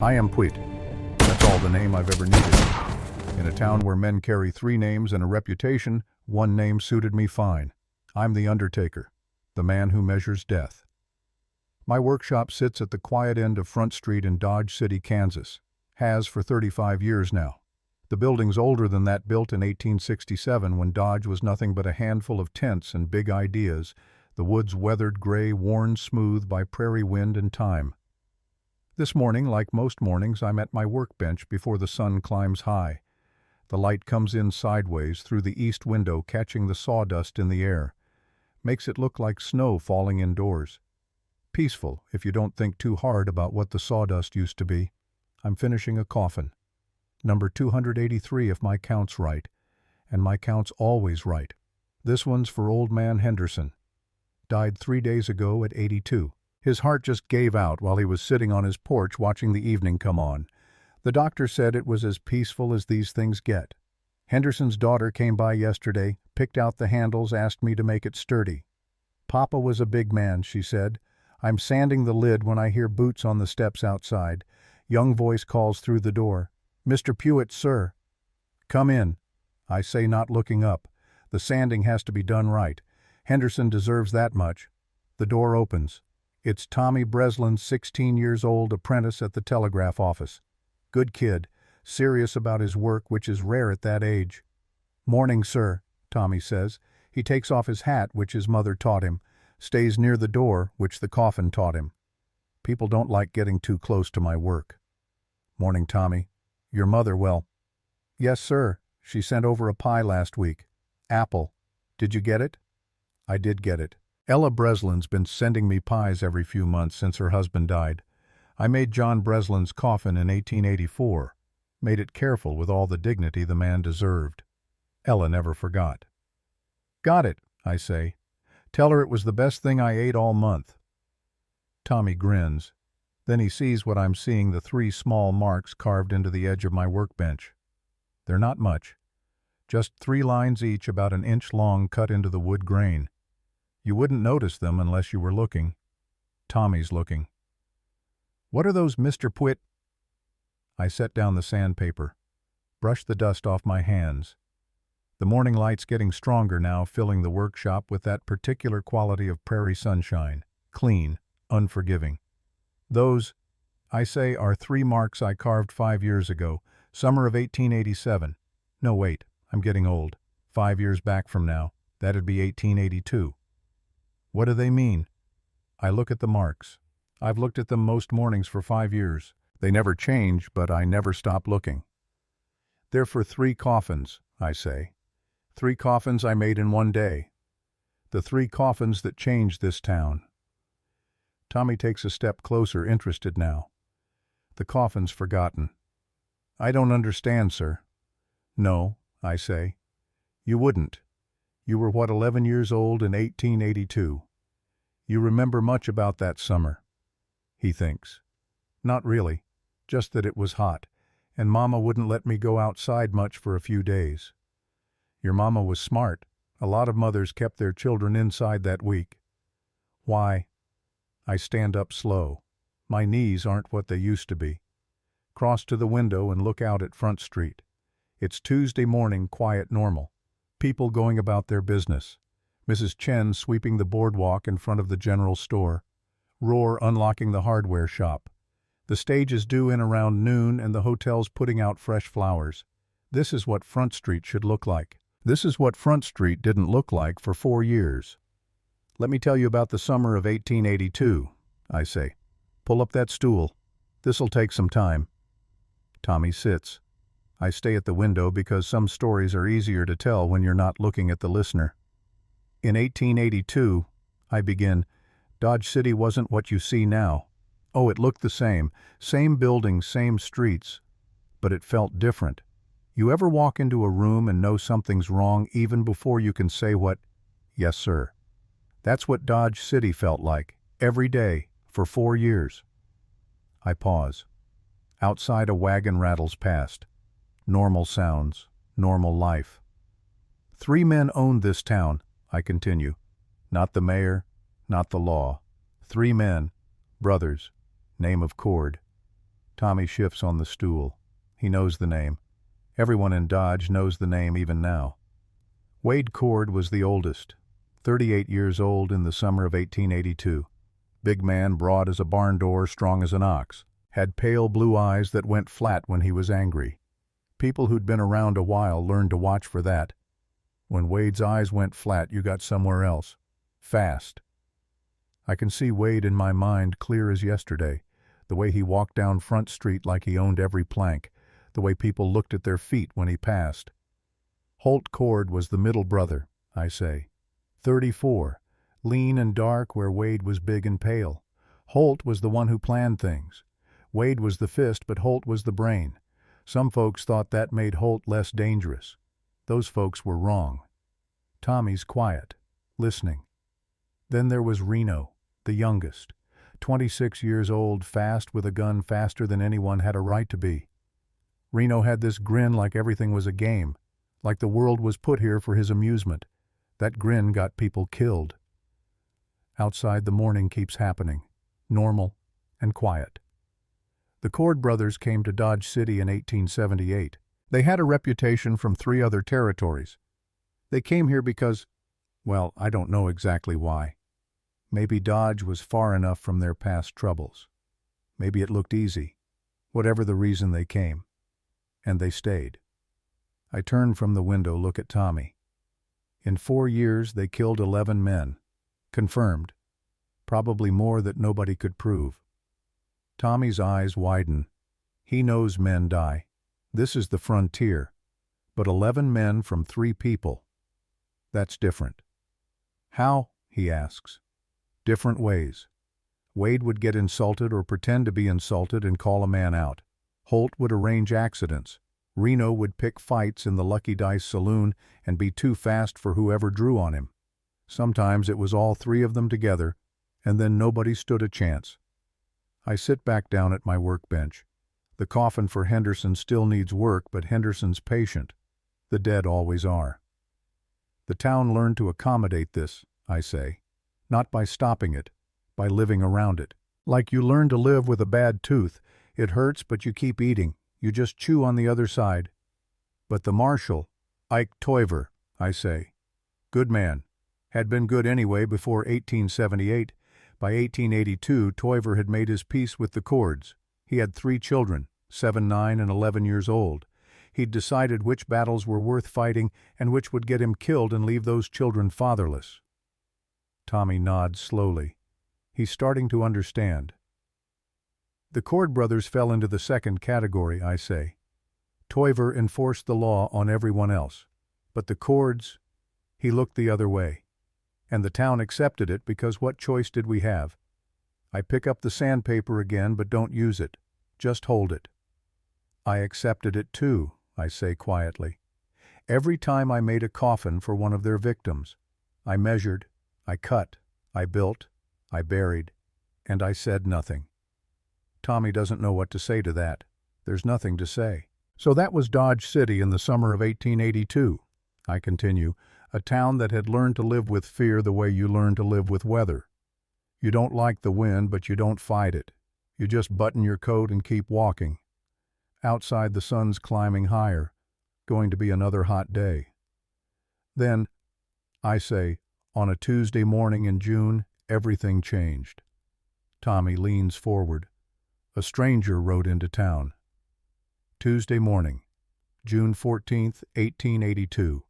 I am Puit. That's all the name I've ever needed. In a town where men carry 3 names and a reputation, one name suited me fine. I'm the Undertaker, the man who measures death. My workshop sits at the quiet end of Front Street in Dodge City, Kansas. Has for 35 years now. The building's older than that built in 1867 when Dodge was nothing but a handful of tents and big ideas, the woods weathered gray, worn smooth by prairie wind and time. This morning, like most mornings, I'm at my workbench before the sun climbs high. The light comes in sideways through the east window, catching the sawdust in the air. Makes it look like snow falling indoors. Peaceful, if you don't think too hard about what the sawdust used to be. I'm finishing a coffin. Number 283 if my count's right. And my count's always right. This one's for old man Henderson. Died 3 days ago at 82. His heart just gave out while he was sitting on his porch watching the evening come on. The doctor said it was as peaceful as these things get. Henderson's daughter came by yesterday, picked out the handles, asked me to make it sturdy. Papa was a big man, she said. I'm sanding the lid when I hear boots on the steps outside. Young voice calls through the door. Mr. Puit, sir. Come in. I say, not looking up. The sanding has to be done right. Henderson deserves that much. The door opens. It's Tommy Breslin's 16 years old apprentice at the telegraph office. Good kid, serious about his work, which is rare at that age. Morning, sir, Tommy says. He takes off his hat, which his mother taught him, stays near the door, which the coffin taught him. People don't like getting too close to my work. Morning, Tommy. Your mother, well? Yes, sir. She sent over a pie last week. Apple. Did you get it? I did get it. Ella Breslin's been sending me pies every few months since her husband died. I made John Breslin's coffin in 1884. Made it careful with all the dignity the man deserved. Ella never forgot. Got it, I say. Tell her it was the best thing I ate all month. Tommy grins. Then he sees what I'm seeing, the 3 small marks carved into the edge of my workbench. They're not much. Just 3 lines each, about an inch long, cut into the wood grain. You wouldn't notice them unless you were looking. Tommy's looking. What are those, Mr. Puit? I set down the sandpaper, brushed the dust off my hands. The morning light's getting stronger now, filling the workshop with that particular quality of prairie sunshine, clean, unforgiving. Those, I say, are 3 marks I carved 5 years ago, summer of 1887. No, wait, I'm getting old. 5 years back from now, that'd be 1882. What do they mean? I look at the marks. I've looked at them most mornings for 5 years. They never change, but I never stop looking. They're for 3 coffins, I say. 3 coffins I made in one day. The 3 coffins that changed this town. Tommy takes a step closer, interested now. The coffin's forgotten. I don't understand, sir. No, I say. You wouldn't. You were, 11 years old in 1882. You remember much about that summer. He thinks. Not really, just that it was hot, and Mama wouldn't let me go outside much for a few days. Your Mama was smart. A lot of mothers kept their children inside that week. Why? I stand up slow. My knees aren't what they used to be. Cross to the window and look out at Front Street. It's Tuesday morning, quiet, normal. People going about their business. Mrs. Chen sweeping the boardwalk in front of the general store. Roar unlocking the hardware shop. The stage is due in around noon and the hotel's putting out fresh flowers. This is what Front Street should look like. This is what Front Street didn't look like for 4 years. Let me tell you about the summer of 1882, I say. Pull up that stool. This'll take some time. Tommy sits. I stay at the window because some stories are easier to tell when you're not looking at the listener. In 1882, I begin, Dodge City wasn't what you see now. Oh, it looked the same buildings, same streets, but it felt different. You ever walk into a room and know something's wrong even before you can say what? Yes, sir. That's what Dodge City felt like, every day, for 4 years. I pause. Outside a wagon rattles past. Normal sounds, normal life. 3 men owned this town, I continue. Not the mayor, not the law. 3 men, brothers, name of Cord. Tommy shifts on the stool. He knows the name. Everyone in Dodge knows the name even now. Wade Cord was the oldest, 38 years old in the summer of 1882. Big man, broad as a barn door, strong as an ox. Had pale blue eyes that went flat when he was angry. People who'd been around a while learned to watch for that. When Wade's eyes went flat, you got somewhere else. Fast. I can see Wade in my mind clear as yesterday. The way he walked down Front Street like he owned every plank. The way people looked at their feet when he passed. Holt Cord was the middle brother, I say. 34. Lean and dark where Wade was big and pale. Holt was the one who planned things. Wade was the fist, but Holt was the brain. Some folks thought that made Holt less dangerous. Those folks were wrong. Tommy's quiet, listening. Then there was Reno, the youngest. 26 years old, fast with a gun, faster than anyone had a right to be. Reno had this grin like everything was a game, like the world was put here for his amusement. That grin got people killed. Outside, the morning keeps happening, normal and quiet. The Cord brothers came to Dodge City in 1878. They had a reputation from 3 other territories. They came here because, well, I don't know exactly why. Maybe Dodge was far enough from their past troubles. Maybe it looked easy. Whatever the reason, they came. And they stayed. I turn from the window, look at Tommy. In 4 years, they killed 11 men. Confirmed. Probably more that nobody could prove. Tommy's eyes widen. He knows men die. This is the frontier. But 11 men from 3 people. That's different. How? He asks. Different ways. Wade would get insulted or pretend to be insulted and call a man out. Holt would arrange accidents. Reno would pick fights in the Lucky Dice saloon and be too fast for whoever drew on him. Sometimes it was all 3 of them together, and then nobody stood a chance. I sit back down at my workbench. The coffin for Henderson still needs work, but Henderson's patient. The dead always are. The town learned to accommodate this, I say. Not by stopping it, by living around it. Like you learn to live with a bad tooth. It hurts, but you keep eating. You just chew on the other side. But the marshal, Ike Toiver, I say. Good man. Had been good anyway before 1878. By 1882, Toiver had made his peace with the Cords. He had 3 children, 7, 9, and 11 years old. He'd decided which battles were worth fighting and which would get him killed and leave those children fatherless. Tommy nods slowly. He's starting to understand. The Cord brothers fell into the second category, I say. Toiver enforced the law on everyone else. But the Cords, he looked the other way. And the town accepted it because what choice did we have? I pick up the sandpaper again, but don't use it. Just hold it. I accepted it too, I say quietly. Every time I made a coffin for one of their victims, I measured, I cut, I built, I buried, and I said nothing. Tommy doesn't know what to say to that. There's nothing to say. So that was Dodge City in the summer of 1882, I continue, a town that had learned to live with fear the way you learn to live with weather. You don't like the wind, but you don't fight it. You just button your coat and keep walking. Outside, the sun's climbing higher, going to be another hot day. Then, I say, on a Tuesday morning in June, everything changed. Tommy leans forward. A stranger rode into town. Tuesday morning, June 14th, 1882.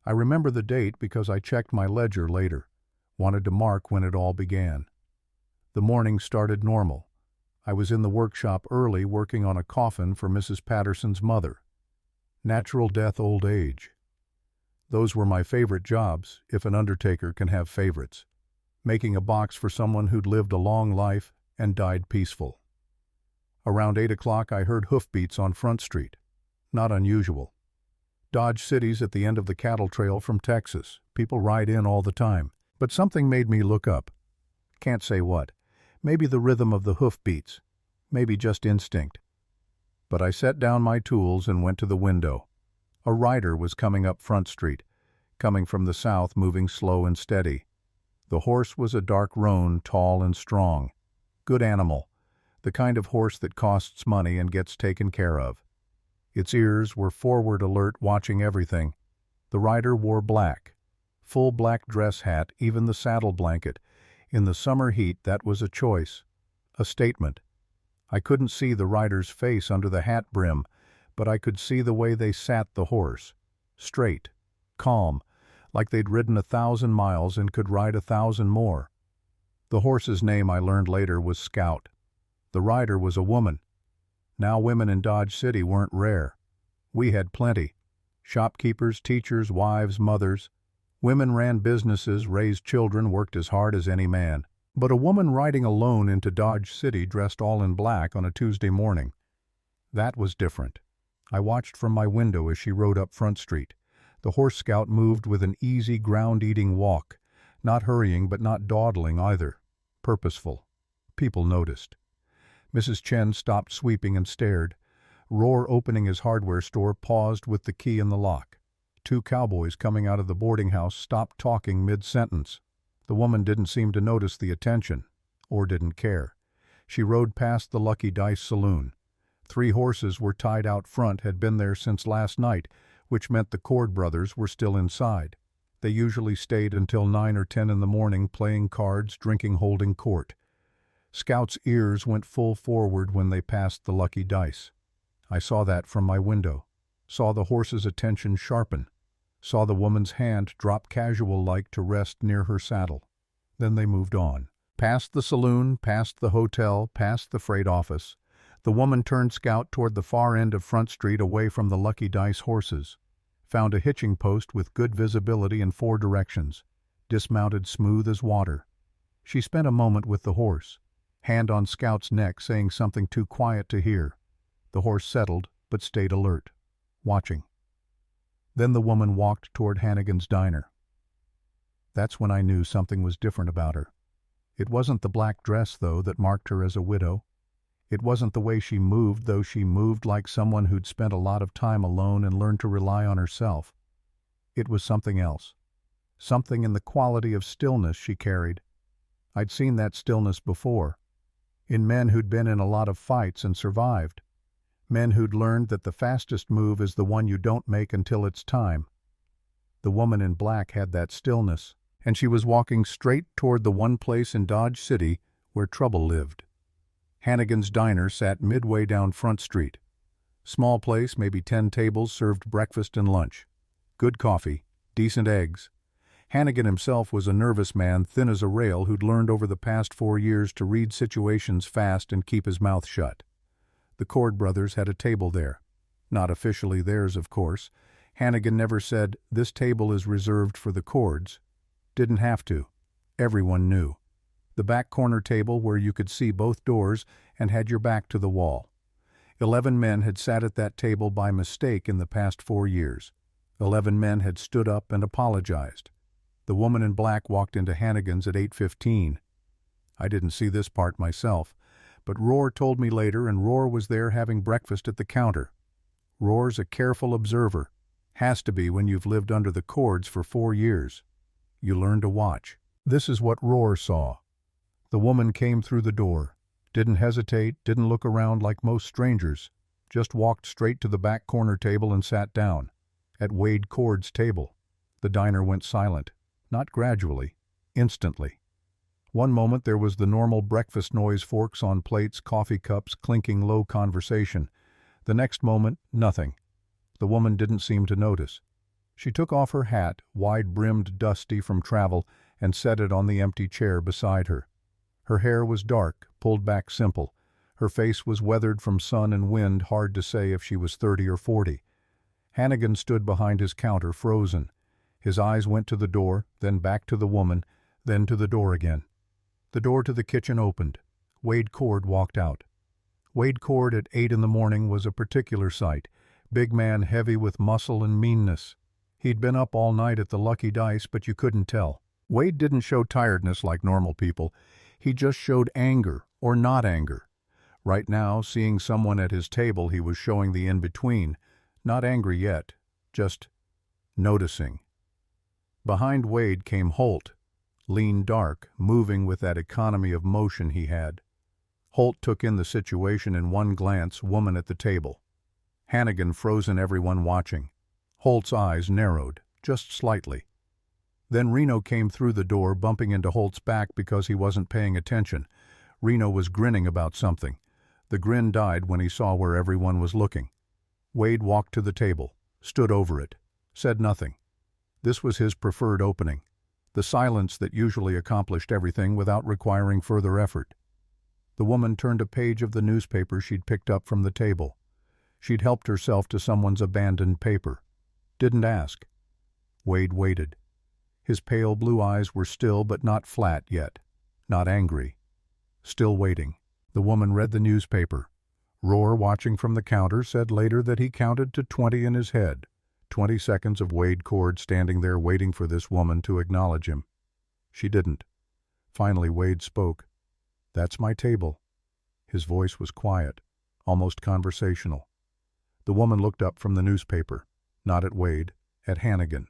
I remember the date because I checked my ledger later, wanted to mark when it all began. The morning started normal. I was in the workshop early working on a coffin for Mrs. Patterson's mother. Natural death, old age. Those were my favorite jobs, if an undertaker can have favorites. Making a box for someone who'd lived a long life and died peaceful. Around 8 o'clock I heard hoofbeats on Front Street. Not unusual. Dodge City's at the end of the cattle trail from Texas. People ride in all the time. But something made me look up. Can't say what. Maybe the rhythm of the hoofbeats. Maybe just instinct. But I set down my tools and went to the window. A rider was coming up Front Street, coming from the south, moving slow and steady. The horse was a dark roan, tall and strong. Good animal. the kind of horse that costs money and gets taken care of. Its ears were forward alert, watching everything. The rider wore black. Full black dress hat, even the saddle blanket. In the summer heat, that was a choice. A statement. I couldn't see the rider's face under the hat brim, but I could see the way they sat the horse. Straight. Calm. Like they'd ridden 1,000 miles and could ride 1,000 more. The horse's name, I learned later, was Scout. The rider was a woman. Now women in Dodge City weren't rare. We had plenty. Shopkeepers, teachers, wives, mothers. Women ran businesses, raised children, worked as hard as any man. But a woman riding alone into Dodge City dressed all in black on a Tuesday morning. That was different. I watched from my window as she rode up Front Street. The horse Scout moved with an easy, ground-eating walk. Not hurrying, but not dawdling either. Purposeful. People noticed. Mrs. Chen stopped sweeping and stared. Roar, opening his hardware store, paused with the key in the lock. Two cowboys coming out of the boarding house stopped talking mid-sentence. The woman didn't seem to notice the attention, or didn't care. She rode past the Lucky Dice saloon. 3 horses were tied out front, had been there since last night, which meant the Cord brothers were still inside. They usually stayed until 9 or 10 in the morning, playing cards, drinking, holding court. Scout's ears went full forward when they passed the Lucky Dice. I saw that from my window. Saw the horse's attention sharpen. Saw the woman's hand drop casual-like to rest near her saddle. Then they moved on. Past the saloon, past the hotel, past the freight office. The woman turned Scout toward the far end of Front Street, away from the Lucky Dice horses. Found a hitching post with good visibility in 4 directions. Dismounted smooth as water. She spent a moment with the horse. Hand on Scout's neck, saying something too quiet to hear. The horse settled, but stayed alert. Watching. Then the woman walked toward Hannigan's diner. That's when I knew something was different about her. It wasn't the black dress, though, that marked her as a widow. It wasn't the way she moved, though she moved like someone who'd spent a lot of time alone and learned to rely on herself. It was something else. Something in the quality of stillness she carried. I'd seen that stillness before. In men who'd been in a lot of fights and survived. Men who'd learned that the fastest move is the one you don't make until it's time. The woman in black had that stillness, and she was walking straight toward the one place in Dodge City where trouble lived. Hannigan's diner sat midway down Front Street. Small place, maybe 10 tables, served breakfast and lunch. Good coffee, decent eggs. Hannigan himself was a nervous man, thin as a rail, who'd learned over the past 4 years to read situations fast and keep his mouth shut. The Cord brothers had a table there. Not officially theirs, of course. Hannigan never said, "This table is reserved for the Cords." Didn't have to. Everyone knew. The back corner table where you could see both doors and had your back to the wall. 11 men had sat at that table by mistake in the past 4 years. 11 men had stood up and apologized. The woman in black walked into Hannigan's at 8:15. I didn't see this part myself, but Roar told me later, and Roar was there having breakfast at the counter. Roar's a careful observer. Has to be when you've lived under the Cords for 4 years. You learn to watch. This is what Roar saw. The woman came through the door. Didn't hesitate, didn't look around like most strangers. Just walked straight to the back corner table and sat down. At Wade Cord's table. The diner went silent. Not gradually. Instantly. One moment there was the normal breakfast noise, forks on plates, coffee cups, clinking, low conversation. The next moment, nothing. The woman didn't seem to notice. She took off her hat, wide-brimmed, dusty from travel, and set it on the empty chair beside her. Her hair was dark, pulled back simple. Her face was weathered from sun and wind, hard to say if she was 30 or 40. Hannigan stood behind his counter, frozen. His eyes went to the door, then back to the woman, then to the door again. The door to the kitchen opened. Wade Cord walked out. Wade Cord at 8 in the morning was a particular sight. Big man, heavy with muscle and meanness. He'd been up all night at the Lucky Dice, but you couldn't tell. Wade didn't show tiredness like normal people. He just showed anger, or not anger. Right now, seeing someone at his table, he was showing the in-between. Not angry yet, just noticing. Behind Wade came Holt, lean, dark, moving with that economy of motion he had. Holt took in the situation in one glance, woman at the table. Hannigan frozen, everyone watching. Holt's eyes narrowed, just slightly. Then Reno came through the door, bumping into Holt's back because he wasn't paying attention. Reno was grinning about something. The grin died when he saw where everyone was looking. Wade walked to the table, stood over it, said nothing. This was his preferred opening. The silence that usually accomplished everything without requiring further effort. The woman turned a page of the newspaper she'd picked up from the table. She'd helped herself to someone's abandoned paper. Didn't ask. Wade waited. His pale blue eyes were still but not flat yet. Not angry. Still waiting. The woman read the newspaper. Rohr, watching from the counter, said later that he counted to 20 in his head. 20 seconds of Wade Cord standing there waiting for this woman to acknowledge him. She didn't. Finally Wade spoke. "That's my table." His voice was quiet, almost conversational. The woman looked up from the newspaper, not at Wade, at Hannigan.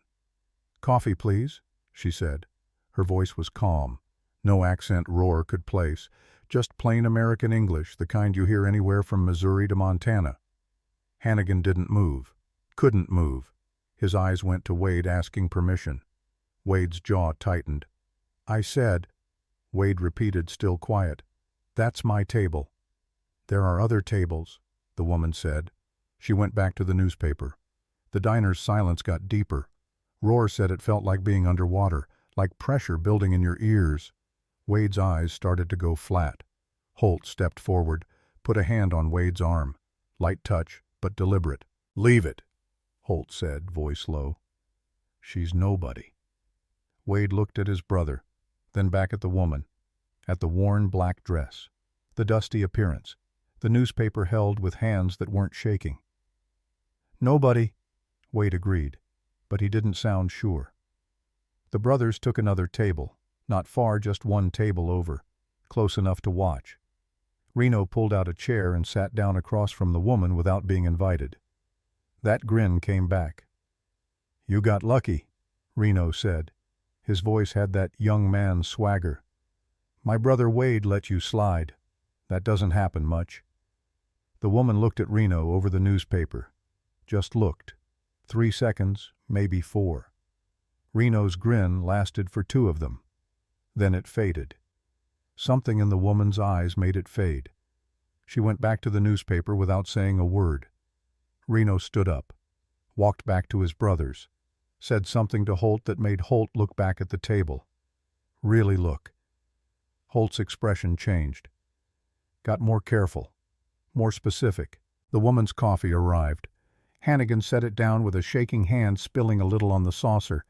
"Coffee, please," she said. Her voice was calm. No accent Rohr could place, just plain American English, the kind you hear anywhere from Missouri to Montana. Hannigan didn't move. Couldn't move. His eyes went to Wade, asking permission. Wade's jaw tightened. "I said," Wade repeated, still quiet, "that's my table." "There are other tables," the woman said. She went back to the newspaper. The diner's silence got deeper. Rohr said it felt like being underwater, like pressure building in your ears. Wade's eyes started to go flat. Holt stepped forward, put a hand on Wade's arm. Light touch, but deliberate. "Leave it," Holt said, voice low. "She's nobody." Wade looked at his brother, then back at the woman, at the worn black dress, the dusty appearance, the newspaper held with hands that weren't shaking. "Nobody," Wade agreed, but he didn't sound sure. The brothers took another table, not far, just one table over, close enough to watch. Reno pulled out a chair and sat down across from the woman without being invited. That grin came back. "You got lucky," Reno said. His voice had that young man's swagger. "My brother Wade let you slide. That doesn't happen much." The woman looked at Reno over the newspaper. Just looked. 3 seconds, maybe 4. Reno's grin lasted for 2 of them. Then it faded. Something in the woman's eyes made it fade. She went back to the newspaper without saying a word. Reno stood up, walked back to his brothers, said something to Holt that made Holt look back at the table. Really look. Holt's expression changed. Got more careful, more specific. The woman's coffee arrived. Hannigan set it down with a shaking hand, spilling a little on the saucer.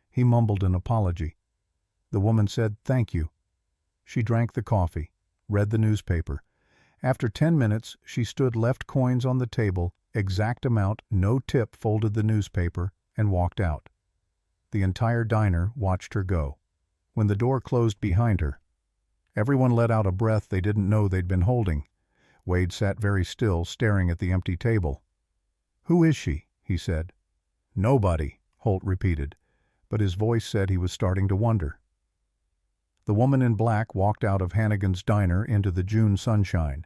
He mumbled an apology. The woman said, "Thank you." She drank the coffee, read the newspaper. After 10 minutes, she stood, left coins on the table, exact amount, no tip, folded the newspaper, and walked out. The entire diner watched her go. When the door closed behind her, everyone let out a breath they didn't know they'd been holding. Wade sat very still, staring at the empty table. "Who is she?" he said. "Nobody," Holt repeated, but his voice said he was starting to wonder. The woman in black walked out of Hannigan's diner into the June sunshine.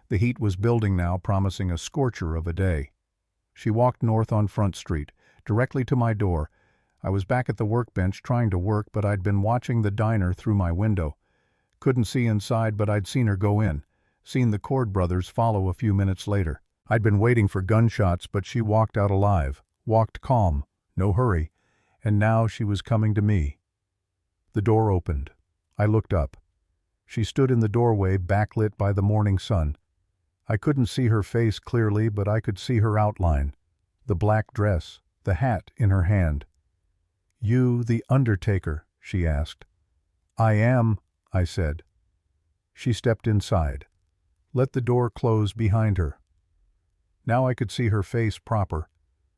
The heat was building now, promising a scorcher of a day. She walked north on Front Street, directly to my door. I was back at the workbench trying to work, but I'd been watching the diner through my window. Couldn't see inside, but I'd seen her go in, seen the Cord brothers follow a few minutes later. I'd been waiting for gunshots, but she walked out alive, walked calm, no hurry, and now she was coming to me. The door opened. I looked up. She stood in the doorway, backlit by the morning sun. I couldn't see her face clearly, but I could see her outline, the black dress, the hat in her hand. "You the undertaker?" she asked. "I am," I said. She stepped inside. Let the door close behind her. Now I could see her face proper.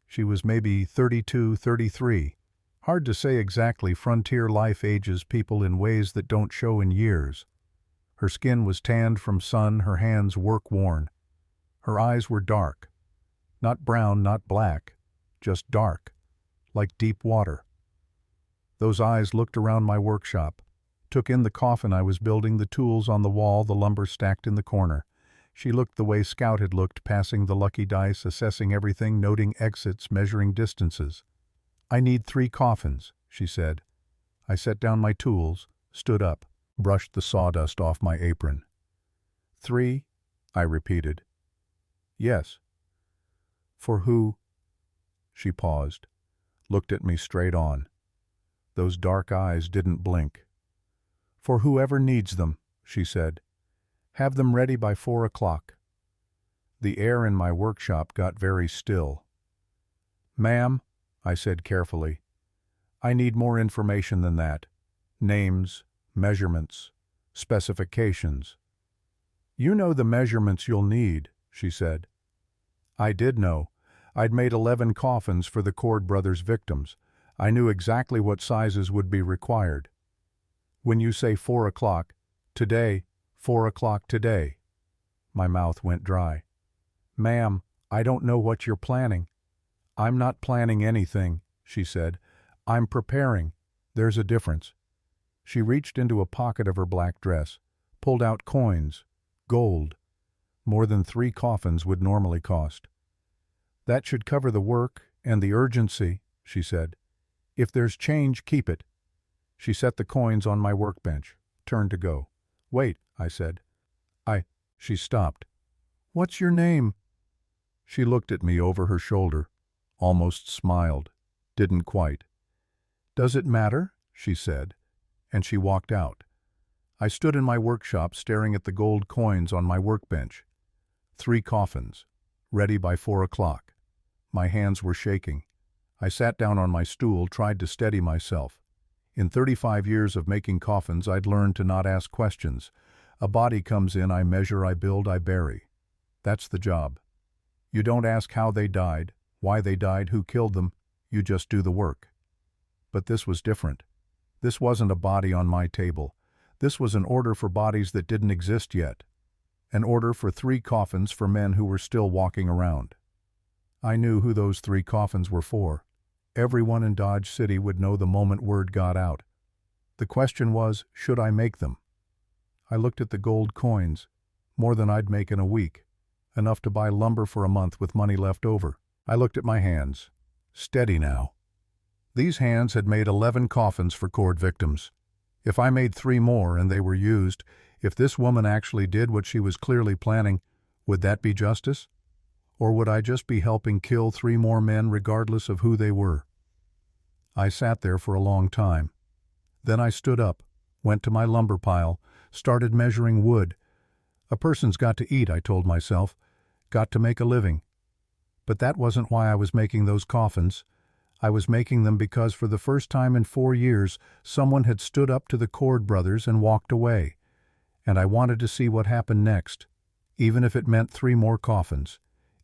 She was maybe 32, 33. Hard to say exactly. Frontier life ages people in ways that don't show in years. Her skin was tanned from sun, her hands work-worn. Her eyes were dark. Not brown, not black, just dark, like deep water. Those eyes looked around my workshop, took in the coffin I was building, the tools on the wall, the lumber stacked in the corner. She looked the way Scout had looked, passing the lucky dice, assessing everything, noting exits, measuring distances. "I need 3 coffins," she said. I set down my tools, stood up, brushed the sawdust off my apron. 3, I repeated. "Yes." "For who?" She paused, looked at me straight on. Those dark eyes didn't blink. "For whoever needs them," she said. "Have them ready by 4 o'clock." The air in my workshop got very still. "Ma'am," I said carefully, "I need more information than that. Names, measurements, specifications." "You know the measurements you'll need," she said. I did know. I'd made 11 coffins for the Cord brothers' victims. I knew exactly what sizes would be required. "When you say 4 o'clock, today, 4 o'clock today." My mouth went dry. "Ma'am, I don't know what you're planning." "I'm not planning anything," she said. "I'm preparing. There's a difference." She reached into a pocket of her black dress, pulled out coins, gold. More than 3 coffins would normally cost. "That should cover the work and the urgency," she said. "If there's change, keep it." She set the coins on my workbench, turned to go. "Wait," I said. She stopped. "What's your name?" She looked at me over her shoulder, almost smiled. Didn't quite. "Does it matter?" she said, and she walked out. I stood in my workshop staring at the gold coins on my workbench. 3 coffins, ready by 4 o'clock. My hands were shaking. I sat down on my stool, tried to steady myself. In 35 years of making coffins, I'd learned to not ask questions. A body comes in, I measure, I build, I bury. That's the job. You don't ask how they died, why they died, who killed them. You just do the work. But this was different. This wasn't a body on my table. This was an order for bodies that didn't exist yet. An order for 3 coffins for men who were still walking around. I knew who those 3 coffins were for. Everyone in Dodge City would know the moment word got out. The question was, should I make them? I looked at the gold coins, more than I'd make in a week, enough to buy lumber for a month with money left over. I looked at my hands. Steady now. These hands had made 11 coffins for Cord victims. If I made 3 more and they were used, if this woman actually did what she was clearly planning, would that be justice? Or would I just be helping kill 3 more men regardless of who they were? I sat there for a long time. Then I stood up, went to my lumber pile, started measuring wood. A person's got to eat, I told myself, got to make a living. But that wasn't why I was making those coffins. I was making them because for the first time in 4 years, someone had stood up to the Cord brothers and walked away. And I wanted to see what happened next, even if it meant 3 more coffins,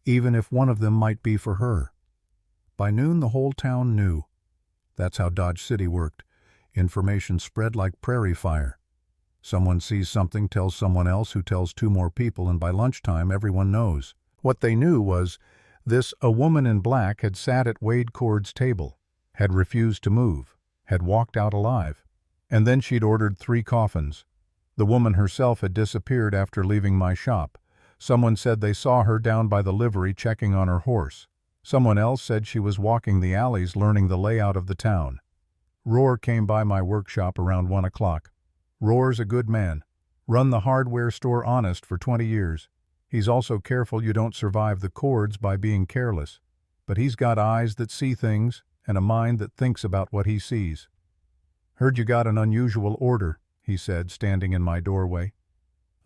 even if one of them might be for her. By noon, the whole town knew. That's how Dodge City worked. Information spread like prairie fire. Someone sees something, tells someone else, who tells 2 more people, and by lunchtime everyone knows. What they knew was a woman in black had sat at Wade Cord's table, had refused to move, had walked out alive. And then she'd ordered 3 coffins. The woman herself had disappeared after leaving my shop. Someone said they saw her down by the livery checking on her horse. Someone else said she was walking the alleys learning the layout of the town. Rohr came by my workshop around 1 o'clock. Rohr's a good man. Run the hardware store honest for 20 years. He's also careful you don't survive the Cords by being careless. But he's got eyes that see things and a mind that thinks about what he sees. "Heard you got an unusual order," he said, standing in my doorway.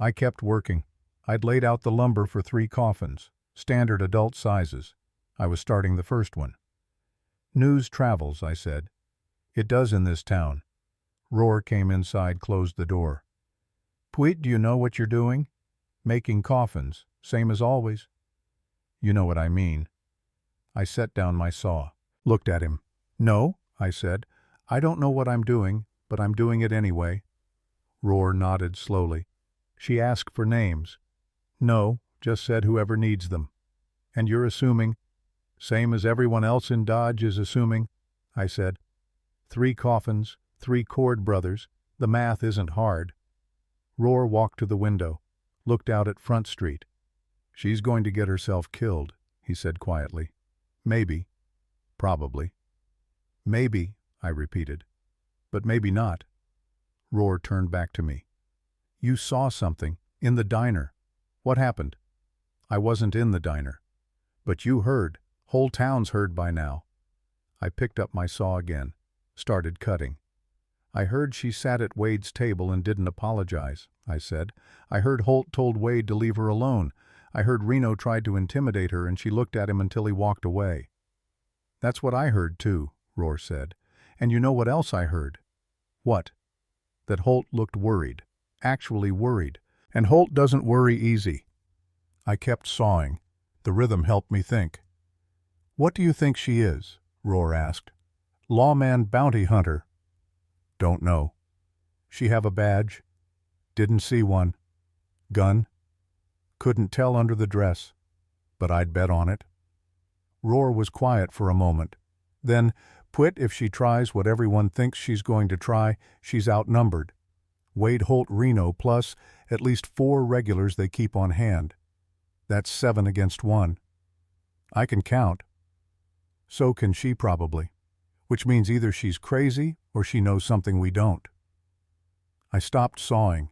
I kept working. I'd laid out the lumber for 3 coffins, standard adult sizes. I was starting the first one. "News travels," I said. "It does in this town." Rohr came inside, closed the door. "Puit, do you know what you're doing?" "Making coffins, same as always." "You know what I mean." I set down my saw, looked at him. "No," I said. "I don't know what I'm doing, but I'm doing it anyway." Rohr nodded slowly. "She asked for names." "No, just said whoever needs them." "And you're assuming?" "Same as everyone else in Dodge is assuming," I said. 3 coffins, 3 Cord brothers, The math isn't hard. Roar walked to the window, looked out at Front Street. She's going to get herself killed, he said quietly. Maybe. Probably. Maybe, I repeated. But maybe not. Roar turned back to me. You saw something, in the diner. What happened? I wasn't in the diner. But you heard. Whole town's heard by now. I picked up my saw again, started cutting. I heard she sat at Wade's table and didn't apologize, I said. I heard Holt told Wade to leave her alone. I heard Reno tried to intimidate her and she looked at him until he walked away. That's what I heard too, Roar said. And you know what else I heard? What? That Holt looked worried, actually worried. And Holt doesn't worry easy. I kept sawing. The rhythm helped me think. What do you think she is? Roar asked. Lawman bounty hunter. Don't know. She have a badge? Didn't see one. Gun? Couldn't tell under the dress, but I'd bet on it. Roar was quiet for a moment. Then, Puit, if she tries what everyone thinks she's going to try, she's outnumbered. Wade, Holt, Reno, plus at least 4 regulars they keep on hand. That's 7 against 1. I can count. So can she probably, which means either she's crazy or she knows something we don't. I stopped sawing,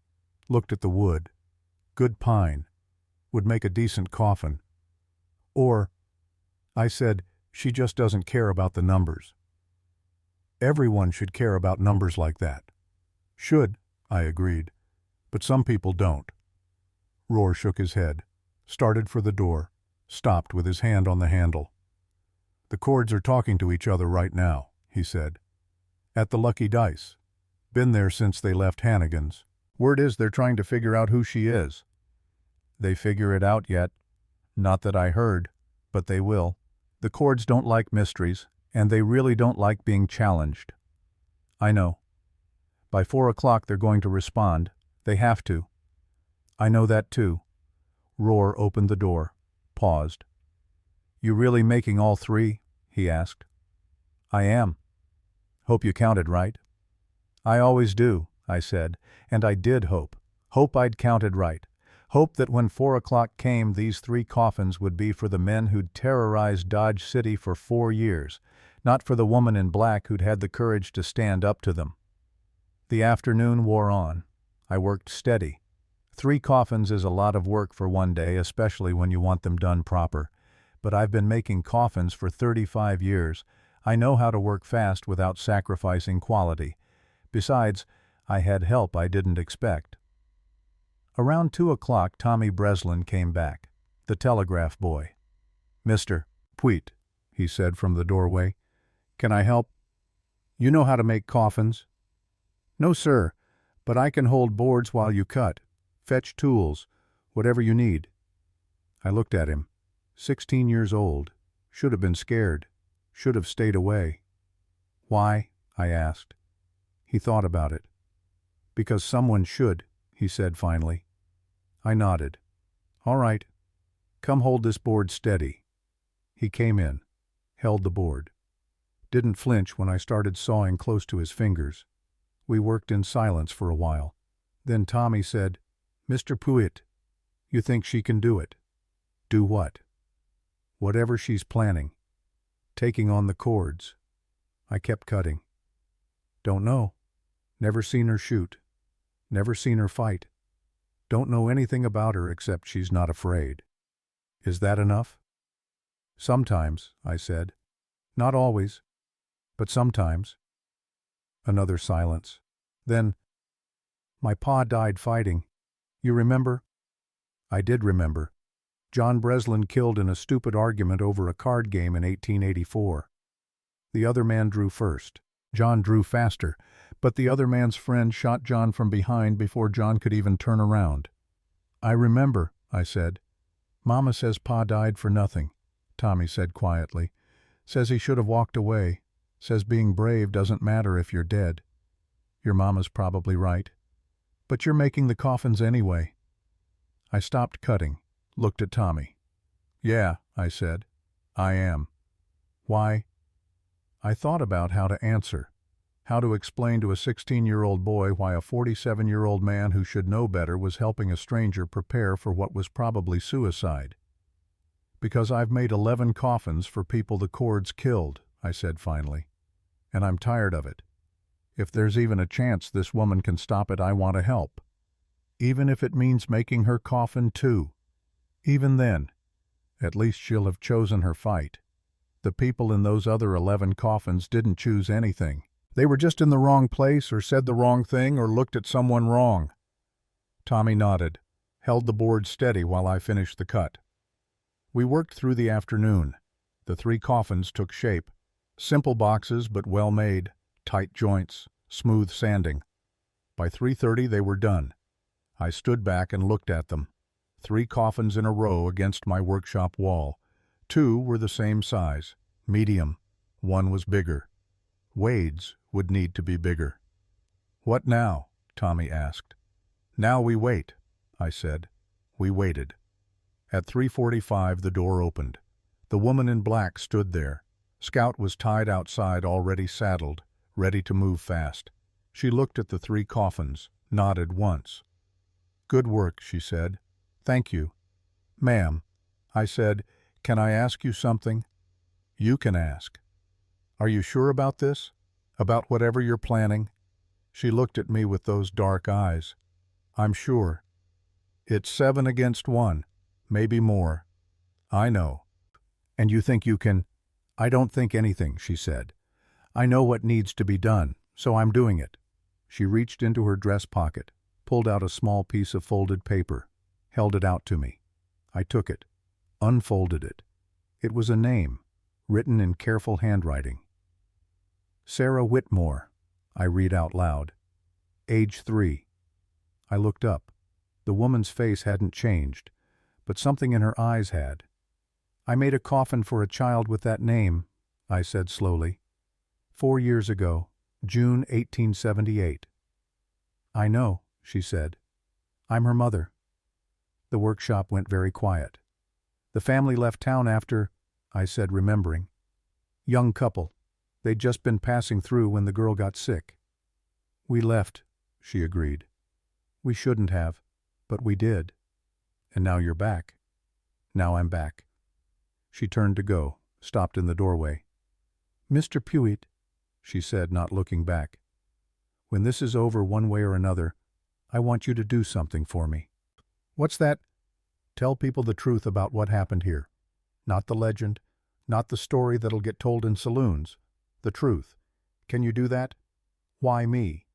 looked at the wood. Good pine. Would make a decent coffin. Or, I said, she just doesn't care about the numbers. Everyone should care about numbers like that. Should, I agreed, but some people don't. Roar shook his head, started for the door, stopped with his hand on the handle. The cords are talking to each other right now, he said. At the Lucky Dice. Been there since they left Hannigan's. Word is they're trying to figure out who she is. They figure it out yet. Not that I heard, but they will. The cords don't like mysteries, and they really don't like being challenged. I know. By 4 o'clock they're going to respond. They have to. I know that too. Roar opened the door, paused. You really making all 3? He asked. I am. Hope you counted right. I always do, I said, and I did hope. Hope I'd counted right. Hope that when 4 o'clock came, these 3 coffins would be for the men who'd terrorized Dodge City for 4 years, not for the woman in black who'd had the courage to stand up to them. The afternoon wore on. I worked steady. 3 coffins is a lot of work for one day, especially when you want them done proper. But I've been making coffins for 35 years. I know how to work fast without sacrificing quality. Besides, I had help I didn't expect. Around 2 o'clock, Tommy Breslin came back, the telegraph boy. Mr. Puit, he said from the doorway. Can I help? You know how to make coffins? No, sir, but I can hold boards while you cut. Fetch tools, whatever you need. I looked at him. 16 years old. Should have been scared. Should have stayed away. Why? I asked. He thought about it. Because someone should, he said finally. I nodded. All right. Come hold this board steady. He came in, held the board. Didn't flinch when I started sawing close to his fingers. We worked in silence for a while. Then Tommy said, Mr. Puit, you think she can do it? Do what? Whatever she's planning. Taking on the cords. I kept cutting. Don't know. Never seen her shoot. Never seen her fight. Don't know anything about her except she's not afraid. Is that enough? Sometimes, I said. Not always, but sometimes. Another silence. Then, my pa died fighting. You remember? I did remember. John Breslin killed in a stupid argument over a card game in 1884. The other man drew first. John drew faster, but the other man's friend shot John from behind before John could even turn around. I remember, I said. Mama says Pa died for nothing, Tommy said quietly. Says he should have walked away. Says being brave doesn't matter if you're dead. Your mama's probably right. But you're making the coffins anyway. I stopped cutting, looked at Tommy. Yeah, I said. I am. Why? I thought about how to answer, How to explain to a 16-year-old boy why a 47-year-old man who should know better was helping a stranger prepare for what was probably suicide. "Because I've made 11 coffins for people the Cords killed," I said finally. "And I'm tired of it. If there's even a chance this woman can stop it, I want to help. Even if it means making her coffin too. Even then, at least she'll have chosen her fight. The people in those other 11 coffins didn't choose anything. They were just in the wrong place or said the wrong thing or looked at someone wrong." Tommy nodded, held the board steady while I finished the cut. We worked through the afternoon. The 3 coffins took shape. Simple boxes but well made, tight joints, smooth sanding. By 3:30 they were done. I stood back and looked at them. 3 coffins in a row against my workshop wall. 2 were the same size, medium. 1 was bigger. Wade's would need to be bigger. "What now?" Tommy asked. "Now we wait," I said. We waited. At 3:45 the door opened. The woman in black stood there. Scout was tied outside, already saddled, ready to move fast. She looked at the 3 coffins, nodded once. "Good work," she said. "Thank you." "Ma'am," I said, "can I ask you something?" "You can ask." "Are you sure about this? About whatever you're planning?" She looked at me with those dark eyes. "I'm sure. It's 7 against 1, maybe more." "I know." "And you think you can—" "I don't think anything," she said. "I know what needs to be done, so I'm doing it." She reached into her dress pocket, pulled out a small piece of folded paper, held it out to me. I took it, unfolded it. It was a name, written in careful handwriting. "Sarah Whitmore," I read out loud. "Age 3. I looked up. The woman's face hadn't changed, but something in her eyes had. "I made a coffin for a child with that name," I said slowly. 4 years ago, June 1878. "I know," she said. "I'm her mother." The workshop went very quiet. "The family left town after," I said, remembering. "Young couple. They'd just been passing through when the girl got sick." "We left," she agreed. "We shouldn't have, but we did. And now you're back." "Now I'm back." She turned to go, stopped in the doorway. "Mr. Puit," she said, not looking back. "When this is over one way or another, I want you to do something for me." "What's that?" "Tell people the truth about what happened here. Not the legend, not the story that'll get told in saloons. The truth. Can you do that?" "Why me?"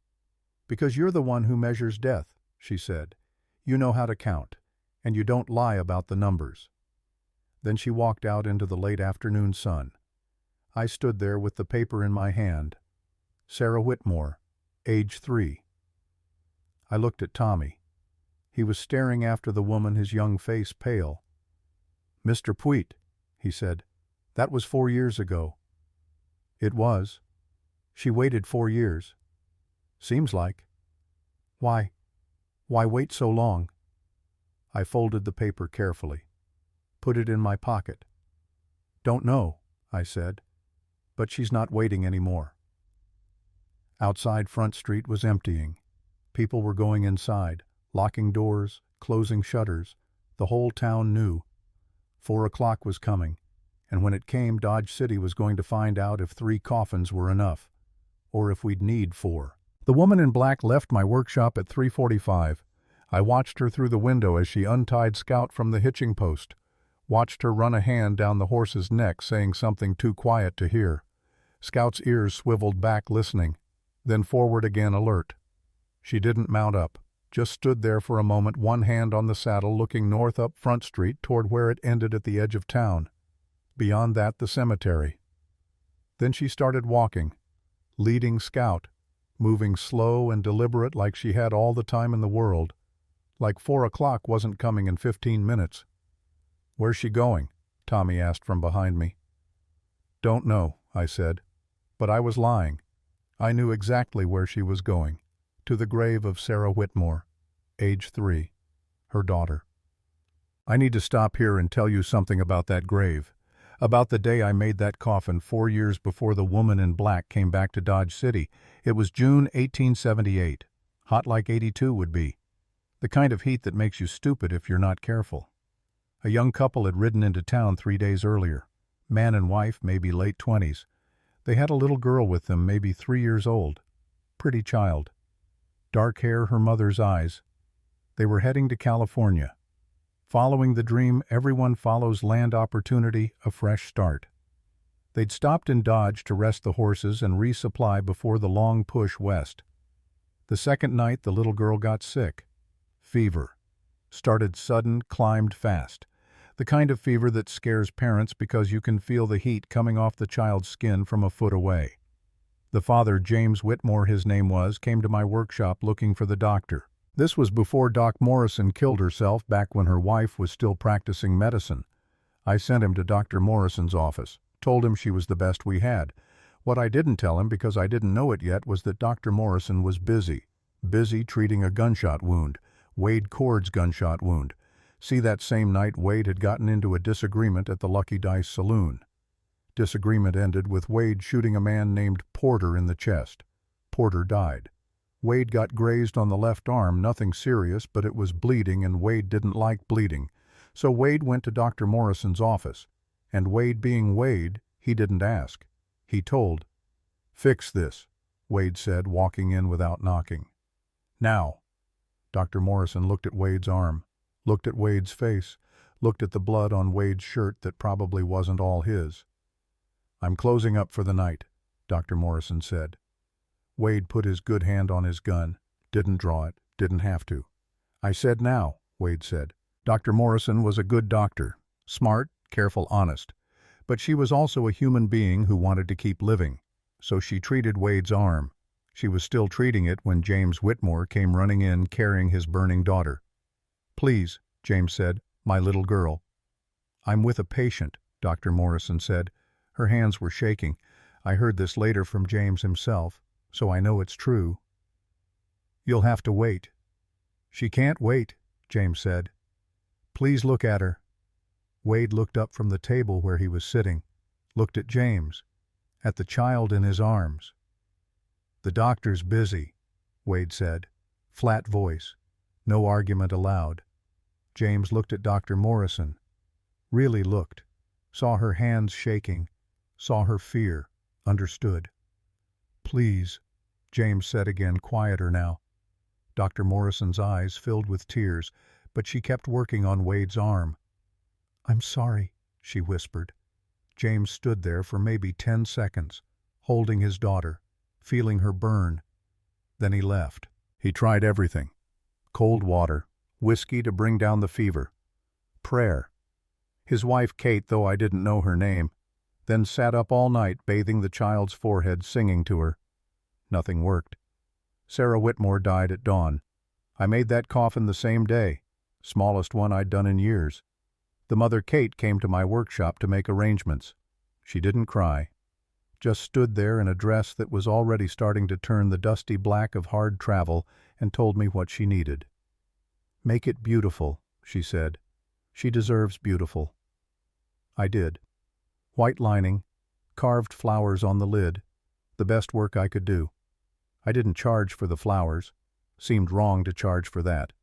"Because you're the one who measures death," she said. "You know how to count, and you don't lie about the numbers." Then she walked out into the late afternoon sun. I stood there with the paper in my hand. Sarah Whitmore, age 3. I looked at Tommy. He was staring after the woman, his young face pale. "Mr. Puit," he said, "that was 4 years ago." "It was. She waited 4 years. Seems like." Why wait so long?" I folded the paper carefully, put it in my pocket. "Don't know," I said, "but she's not waiting anymore." Outside Front Street was emptying. People were going inside, locking doors, closing shutters. The whole town knew. 4 o'clock was coming, and when it came, Dodge City was going to find out if 3 coffins were enough, or if we'd need 4. The woman in black left my workshop at 3:45. I watched her through the window as she untied Scout from the hitching post, watched her run a hand down the horse's neck, saying something too quiet to hear. Scout's ears swiveled back, listening, then forward again, alert. She didn't mount up, just stood there for a moment, one hand on the saddle, looking north up Front Street toward where it ended at the edge of town. Beyond that, the cemetery. Then she started walking, leading Scout, moving slow and deliberate, like she had all the time in the world, like 4 o'clock wasn't coming in 15 minutes. "Where's she going?" Tommy asked from behind me. "Don't know," I said, but I was lying. I knew exactly where she was going, to the grave of Sarah Whitmore, age 3, her daughter. "I need to stop here and tell you something about that grave. About the day I made that coffin 4 years before the woman in black came back to Dodge City. It was June 1878. Hot like 82 would be. The kind of heat that makes you stupid if you're not careful. A young couple had ridden into town 3 days earlier. Man and wife, maybe late 20s. They had a little girl with them, maybe 3 years old. Pretty child. Dark hair, her mother's eyes. They were heading to California. Following the dream, everyone follows land opportunity, a fresh start. They'd stopped in Dodge to rest the horses and resupply before the long push west. The second night, the little girl got sick. Fever. Started sudden, climbed fast. The kind of fever that scares parents because you can feel the heat coming off the child's skin from a foot away. The father, James Whitmore his name was, came to my workshop looking for the doctor. This was before Doc Morrison killed herself back when her wife was still practicing medicine. I sent him to Dr. Morrison's office, told him she was the best we had. What I didn't tell him, because I didn't know it yet, was that Dr. Morrison was busy treating a gunshot wound, Wade Cord's gunshot wound. See, that same night Wade had gotten into a disagreement at the Lucky Dice Saloon. Disagreement ended with Wade shooting a man named Porter in the chest. Porter died. Wade got grazed on the left arm, nothing serious, but it was bleeding and Wade didn't like bleeding. So Wade went to Dr. Morrison's office. And Wade being Wade, he didn't ask. He told. "Fix this," Wade said, walking in without knocking. "Now." Dr. Morrison looked at Wade's arm, looked at Wade's face, looked at the blood on Wade's shirt that probably wasn't all his. "I'm closing up for the night," Dr. Morrison said. Wade put his good hand on his gun, didn't draw it, didn't have to. "I said now," Wade said. Dr. Morrison was a good doctor, smart, careful, honest. But she was also a human being who wanted to keep living. So she treated Wade's arm. She was still treating it when James Whitmore came running in carrying his burning daughter. "Please," James said, "my little girl." "I'm with a patient," Dr. Morrison said. Her hands were shaking. I heard this later from James himself, so I know it's true. "You'll have to wait." "She can't wait," James said. "Please look at her." Wade looked up from the table where he was sitting, looked at James, at the child in his arms. "The doctor's busy," Wade said, flat voice, no argument allowed. James looked at Dr. Morrison, really looked, saw her hands shaking, saw her fear, understood. "Please," James said again, quieter now. Dr. Morrison's eyes filled with tears, but she kept working on Wade's arm. "I'm sorry," she whispered. James stood there for maybe 10 seconds, holding his daughter, feeling her burn. Then he left. He tried everything. Cold water, whiskey to bring down the fever, prayer. His wife Kate, though I didn't know her name, then sat up all night bathing the child's forehead, singing to her. Nothing worked. Sarah Whitmore died at dawn. I made that coffin the same day, smallest one I'd done in years. The mother Kate came to my workshop to make arrangements. She didn't cry, just stood there in a dress that was already starting to turn the dusty black of hard travel and told me what she needed. "Make it beautiful," she said. "She deserves beautiful." I did. White lining, carved flowers on the lid, the best work I could do. I didn't charge for the flowers. Seemed wrong to charge for that.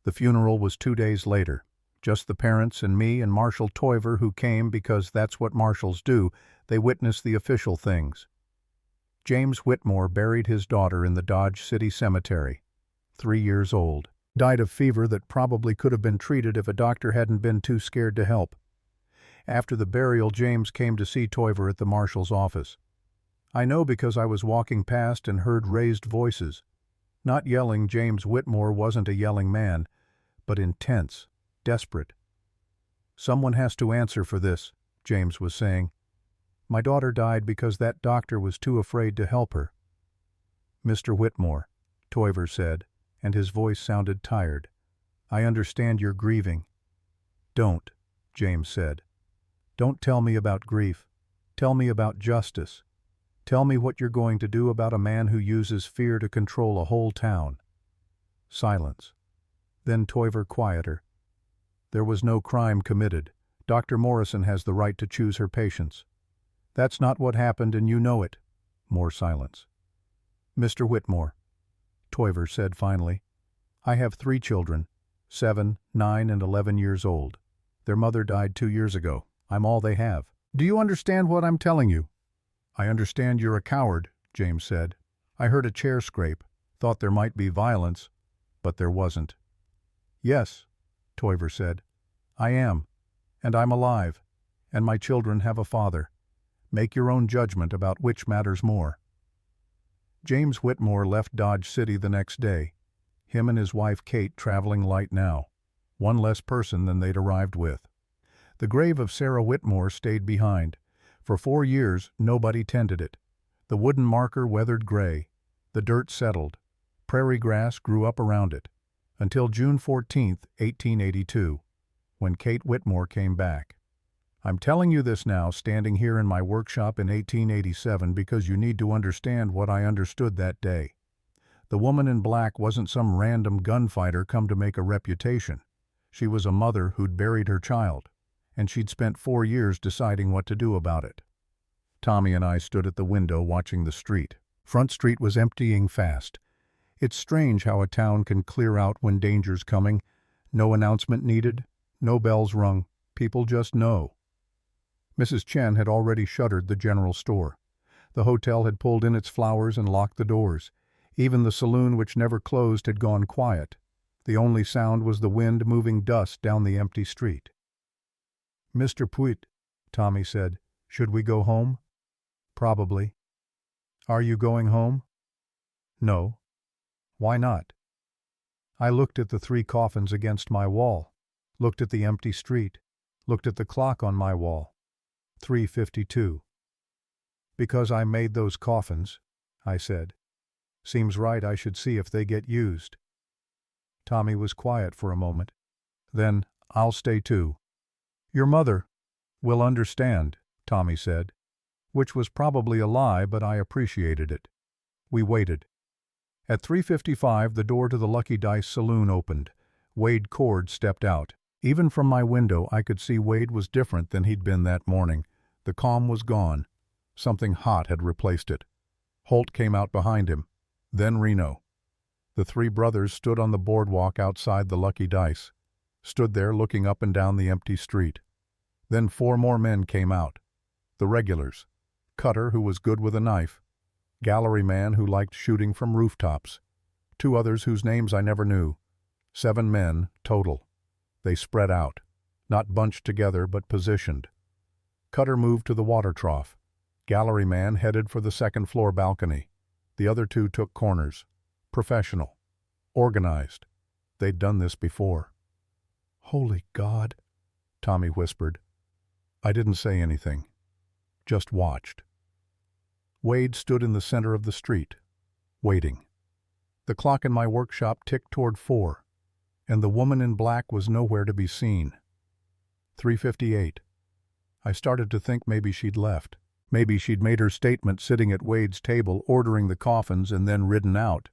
The funeral was 2 days later. Just the parents and me and Marshal Toiver, who came because that's what marshals do. They witnessed the official things. James Whitmore buried his daughter in the Dodge City Cemetery, 3 years old. Died of fever that probably could have been treated if a doctor hadn't been too scared to help. After the burial, James came to see Toiver at the marshal's office. I know because I was walking past and heard raised voices. Not yelling. James Whitmore wasn't a yelling man, but intense. Desperate. "Someone has to answer for this," James was saying. "My daughter died because that doctor was too afraid to help her." "Mr. Whitmore," Toiver said, and his voice sounded tired. "I understand you're grieving." "Don't," James said. "Don't tell me about grief. Tell me about justice. Tell me what you're going to do about a man who uses fear to control a whole town." Silence. Then Toiver, quieter. "There was no crime committed. Dr. Morrison has the right to choose her patients. That's not what happened, and you know it. More silence. Mr. Whitmore, Toiver said finally, I have 3 children, 7, 9, and 11 years old. Their mother died 2 years ago. I'm all they have. Do you understand what I'm telling you? I understand you're a coward, James said. I heard a chair scrape, thought there might be violence, but there wasn't. Yes, Toiver said. I am, and I'm alive, and my children have a father. Make your own judgment about which matters more. James Whitmore left Dodge City the next day, him and his wife Kate traveling light now, one less person than they'd arrived with. The grave of Sarah Whitmore stayed behind. For 4 years, nobody tended it. The wooden marker weathered gray. The dirt settled. Prairie grass grew up around it. Until June 14, 1882, when Kate Whitmore came back. I'm telling you this now, standing here in my workshop in 1887, because you need to understand what I understood that day. The woman in black wasn't some random gunfighter come to make a reputation. She was a mother who'd buried her child, and she'd spent 4 years deciding what to do about it. Tommy and I stood at the window watching the street. Front Street was emptying fast. It's strange how a town can clear out when danger's coming. No announcement needed, no bells rung, people just know. Mrs. Chen had already shuttered the general store. The hotel had pulled in its flowers and locked the doors. Even the saloon, which never closed, had gone quiet. The only sound was the wind moving dust down the empty street. Mr. Puit, Tommy said, should we go home? Probably. Are you going home? No. Why not? I looked at the 3 coffins against my wall, looked at the empty street, looked at the clock on my wall. 3:52. Because I made those coffins, I said. Seems right I should see if they get used. Tommy was quiet for a moment. Then, I'll stay too. Your mother will understand, Tommy said, which was probably a lie, but I appreciated it. We waited. At 3:55, the door to the Lucky Dice saloon opened. Wade Cord stepped out. Even from my window, I could see Wade was different than he'd been that morning. The calm was gone. Something hot had replaced it. Holt came out behind him. Then Reno. The 3 brothers stood on the boardwalk outside the Lucky Dice, stood there looking up and down the empty street. Then 4 more men came out. The regulars. Cutter, who was good with a knife. Gallery man who liked shooting from rooftops. 2 others whose names I never knew. 7 men, total. They spread out, not bunched together but positioned. Cutter moved to the water trough. Gallery man headed for the 2nd floor balcony. The other 2 took corners. Professional. Organized. They'd done this before. Holy God, Tommy whispered. I didn't say anything. Just watched. Wade stood in the center of the street, waiting. The clock in my workshop ticked toward 4, and the woman in black was nowhere to be seen. 3:58. I started to think maybe she'd left. Maybe she'd made her statement sitting at Wade's table ordering the coffins and then ridden out.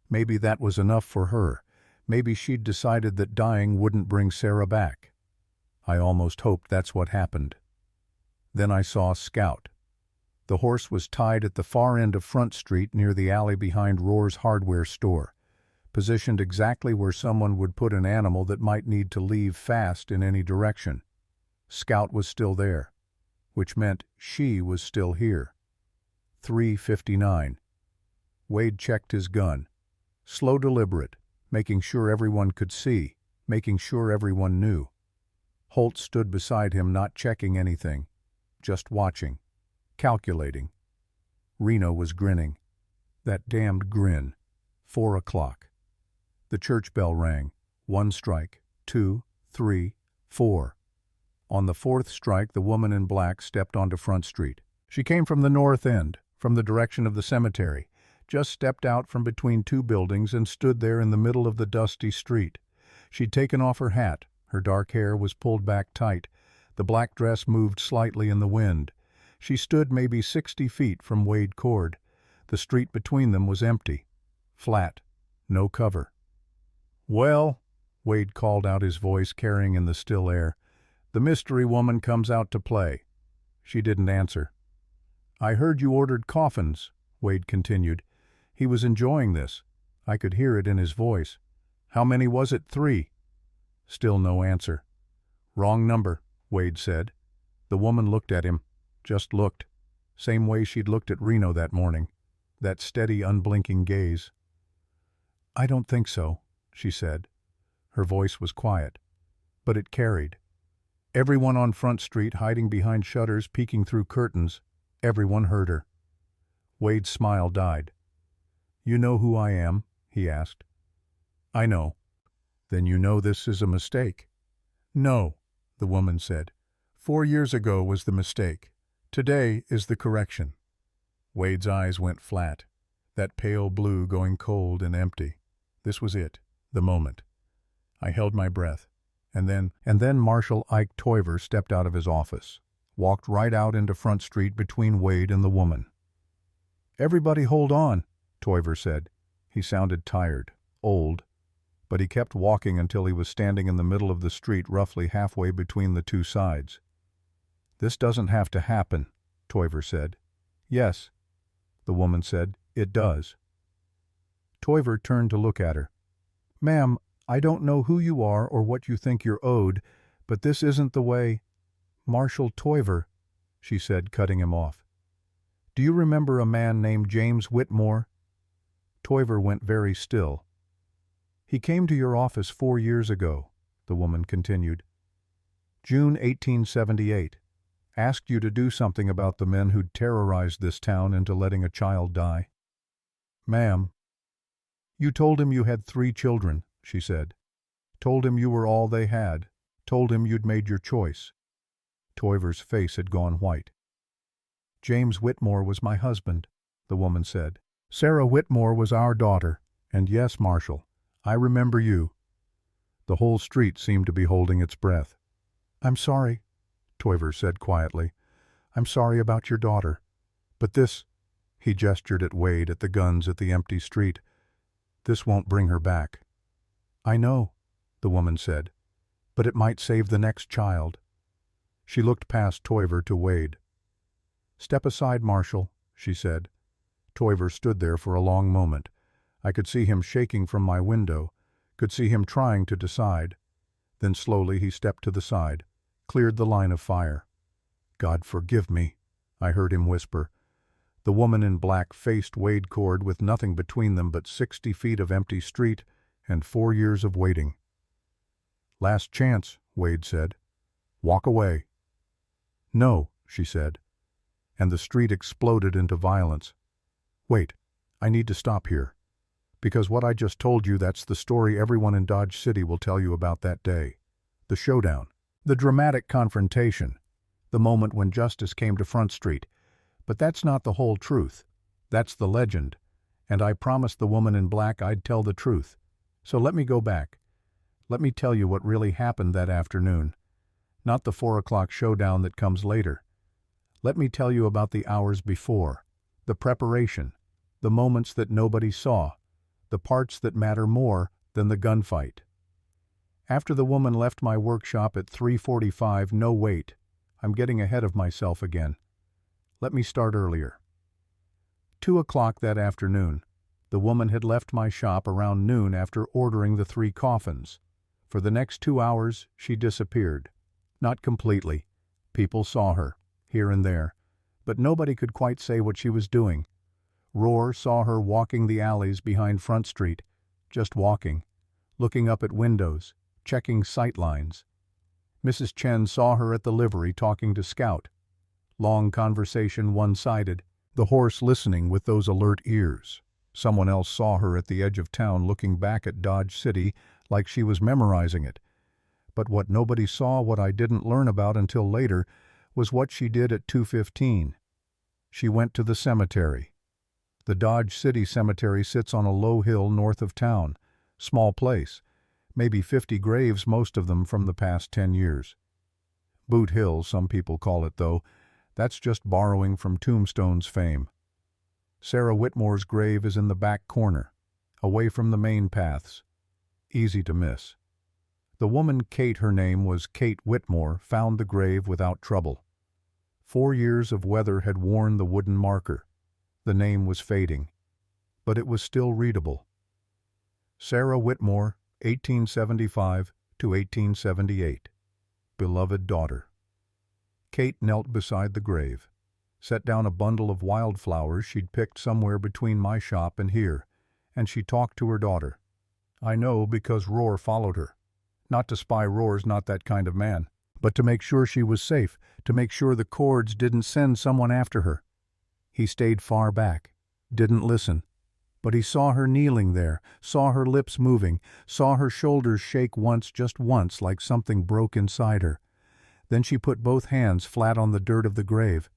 Maybe that was enough for her. Maybe she'd decided that dying wouldn't bring Sarah back. I almost hoped that's what happened. Then I saw Scout. The horse was tied at the far end of Front Street near the alley behind Rohr's hardware store, positioned exactly where someone would put an animal that might need to leave fast in any direction. Scout was still there, which meant she was still here. 3:59. Wade checked his gun. Slow, deliberate, making sure everyone could see, making sure everyone knew. Holt stood beside him, not checking anything, just watching, calculating. Reno was grinning. That damned grin. 4 o'clock. The church bell rang. 1 strike, 2, 3, 4. On the 4th strike, the woman in black stepped onto Front Street. She came from the north end, from the direction of the cemetery, just stepped out from between 2 buildings and stood there in the middle of the dusty street. She'd taken off her hat. Her dark hair was pulled back tight. The black dress moved slightly in the wind. She stood maybe 60 feet from Wade Cord. The street between them was empty, flat, no cover. Well, Wade called out, his voice carrying in the still air, The mystery woman comes out to play. She didn't answer. I heard you ordered coffins, Wade continued. He was enjoying this. I could hear it in his voice. How many was it? 3. Still no answer. Wrong number, Wade said. The woman looked at him, just looked, same way she'd looked at Reno that morning, that steady, unblinking gaze. I don't think so, she said. Her voice was quiet, but it carried. Everyone on Front Street, hiding behind shutters, peeking through curtains, everyone heard her. Wade's smile died. You know who I am? He asked. I know. Then you know this is a mistake. No, the woman said. 4 years ago was the mistake. Today is the correction. Wade's eyes went flat, that pale blue going cold and empty. This was it, the moment. I held my breath. And then Marshal Ike Toiver stepped out of his office, walked right out into Front Street between Wade and the woman. Everybody hold on, Toiver said. He sounded tired, old, but he kept walking until he was standing in the middle of the street, roughly halfway between the two sides. This doesn't have to happen, Toiver said. Yes, the woman said, it does. Toiver turned to look at her. Ma'am, I don't know who you are or what you think you're owed, but this isn't the way. Marshal Toiver, she said, cutting him off. Do you remember a man named James Whitmore? Toiver went very still. He came to your office 4 years ago, the woman continued. June 1878. Asked you to do something about the men who'd terrorized this town into letting a child die. Ma'am. You told him you had 3 children, she said. Told him you were all they had. Told him you'd made your choice. Toiver's face had gone white. James Whitmore was my husband, the woman said. Sarah Whitmore was our daughter, and yes, Marshal, I remember you. The whole street seemed to be holding its breath. I'm sorry, Toiver said quietly. I'm sorry about your daughter. But this, he gestured at Wade, at the guns, at the empty street, this won't bring her back. I know, the woman said, but it might save the next child. She looked past Toiver to Wade. Step aside, Marshal, she said. Toiver stood there for a long moment. I could see him shaking from my window, could see him trying to decide. Then slowly he stepped to the side, cleared the line of fire. God forgive me, I heard him whisper. The woman in black faced Wade Cord with nothing between them but 60 feet of empty street and 4 years of waiting. Last chance, Wade said. Walk away. No, she said, and the street exploded into violence. Wait, I need to stop here, because what I just told you, that's the story everyone in Dodge City will tell you about that day. The showdown, the dramatic confrontation, the moment when justice came to Front Street. But that's not the whole truth. That's the legend, and I promised the woman in black I'd tell the truth. So let me go back. Let me tell you what really happened that afternoon. Not the 4 o'clock showdown that comes later. Let me tell you about the hours before, the preparation, the moments that nobody saw, the parts that matter more than the gunfight. After the woman left my workshop at 3:45, no wait, I'm getting ahead of myself again. Let me start earlier. 2 o'clock that afternoon, the woman had left my shop around noon after ordering the 3 coffins. For the next 2 hours, she disappeared. Not completely. People saw her, here and there, but nobody could quite say what she was doing. Rohr saw her walking the alleys behind Front Street, just walking, looking up at windows, checking sight lines. Mrs. Chen saw her at the livery talking to Scout. Long conversation one-sided, the horse listening with those alert ears. Someone else saw her at the edge of town looking back at Dodge City like she was memorizing it. But what nobody saw, what I didn't learn about until later, was what she did at 2:15. She went to the cemetery. The Dodge City Cemetery sits on a low hill north of town. Small place. Maybe 50 graves, most of them from the past 10 years. Boot Hill, some people call it, though. That's just borrowing from Tombstone's fame. Sarah Whitmore's grave is in the back corner, away from the main paths. Easy to miss. The woman, Kate, her name was Kate Whitmore, found the grave without trouble. 4 years of weather had worn the wooden marker. The name was fading, but it was still readable. Sarah Whitmore, 1875 to 1878. Beloved daughter. Kate knelt beside the grave, set down a bundle of wildflowers she'd picked somewhere between my shop and here, and she talked to her daughter. I know because Roar followed her. Not to spy, Roar's not that kind of man, but to make sure she was safe, to make sure the Cords didn't send someone after her. He stayed far back, didn't listen, but he saw her kneeling there, saw her lips moving, saw her shoulders shake once, just once, like something broke inside her. Then she put both hands flat on the dirt of the grave,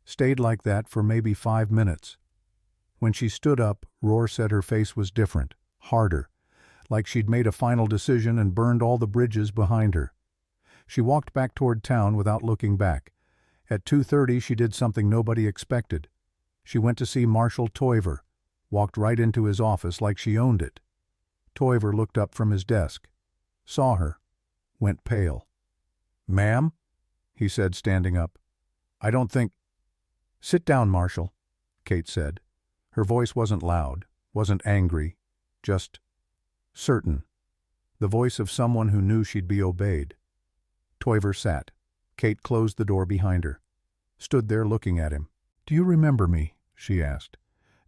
stayed like that for maybe 5 minutes. When she stood up, Roar said her face was different, harder, like she'd made a final decision and burned all the bridges behind her. She walked back toward town without looking back. At 2:30 she did something nobody expected. She went to see Marshal Toiver, walked right into his office like she owned it. Toiver looked up from his desk, saw her, went pale. "Ma'am?" he said, standing up. "I don't think—" "Sit down, Marshal," Kate said. Her voice wasn't loud, wasn't angry, just certain. The voice of someone who knew she'd be obeyed. Toiver sat. Kate closed the door behind her, stood there looking at him. "Do you remember me?" she asked.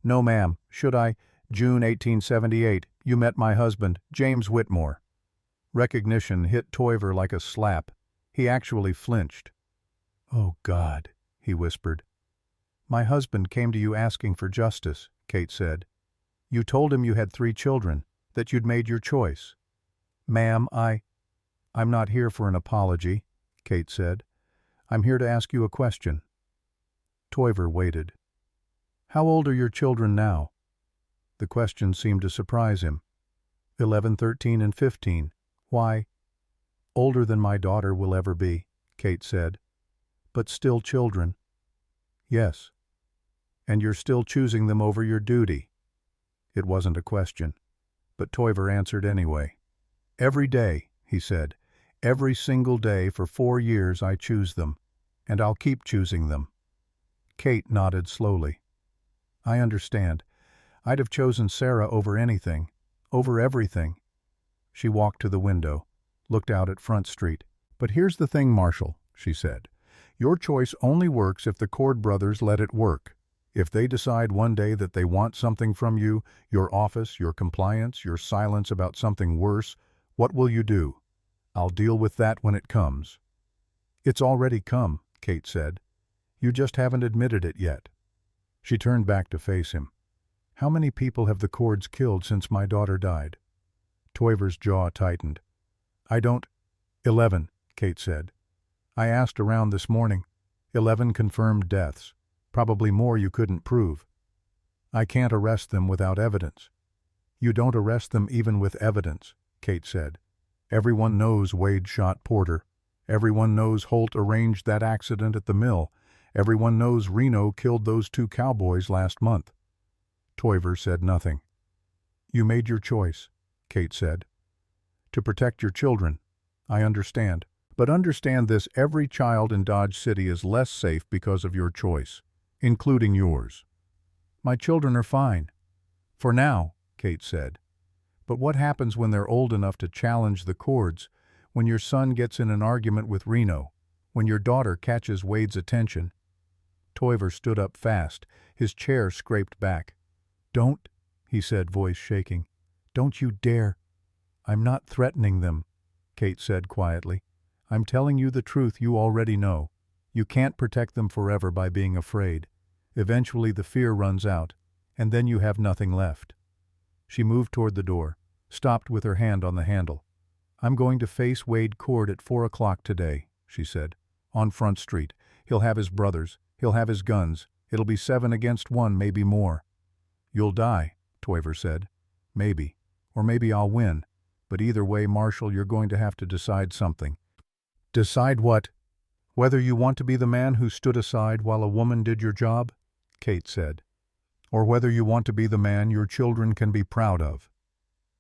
"No, ma'am. Should I? June 1878. You met my husband, James Whitmore." Recognition hit Toiver like a slap. He actually flinched. "Oh, God," he whispered. "My husband came to you asking for justice," Kate said. "You told him you had 3 children, that you'd made your choice." "Ma'am, I'm not here for an apology," Kate said. "I'm here to ask you a question." Toiver waited. "How old are your children now?" The question seemed to surprise him. 11, 13, and 15. "Why?" "Older than my daughter will ever be," Kate said. "But still children." "Yes." "And you're still choosing them over your duty." It wasn't a question, but Toiver answered anyway. "Every day," he said. "Every single day for 4 years I choose them, and I'll keep choosing them." Kate nodded slowly. "I understand. I'd have chosen Sarah over anything, over everything." She walked to the window, looked out at Front Street. "But here's the thing, Marshal," she said. "Your choice only works if the Cord brothers let it work. If they decide one day that they want something from you, your office, your compliance, your silence about something worse, what will you do?" "I'll deal with that when it comes." "It's already come," Kate said. "You just haven't admitted it yet." She turned back to face him. "How many people have the Cords killed since my daughter died?" Toiver's jaw tightened. "I don't—" 11, Kate said. "I asked around this morning. 11 confirmed deaths. Probably more you couldn't prove. I can't arrest them without evidence." "You don't arrest them even with evidence," Kate said. "Everyone knows Wade shot Porter. Everyone knows Holt arranged that accident at the mill. Everyone knows Reno killed those 2 cowboys last month." Toiver said nothing. "You made your choice," Kate said. "To protect your children. I understand. But understand this, every child in Dodge City is less safe because of your choice, including yours." "My children are fine." "For now," Kate said. "But what happens when they're old enough to challenge the Cords, when your son gets in an argument with Reno, when your daughter catches Wade's attention?" Toiver stood up fast, his chair scraped back. "Don't," he said, voice shaking. "Don't you dare." "I'm not threatening them," Kate said quietly. "I'm telling you the truth you already know. You can't protect them forever by being afraid. Eventually the fear runs out, and then you have nothing left." She moved toward the door, stopped with her hand on the handle. "I'm going to face Wade Cord at 4 o'clock today," she said. "On Front Street. He'll have his brothers. He'll have his guns. It'll be 7 against 1, maybe more." "You'll die," Toiver said. "Maybe. Or maybe I'll win. But either way, Marshal, you're going to have to decide something." "Decide what?" "Whether you want to be the man who stood aside while a woman did your job," Kate said. "Or whether you want to be the man your children can be proud of."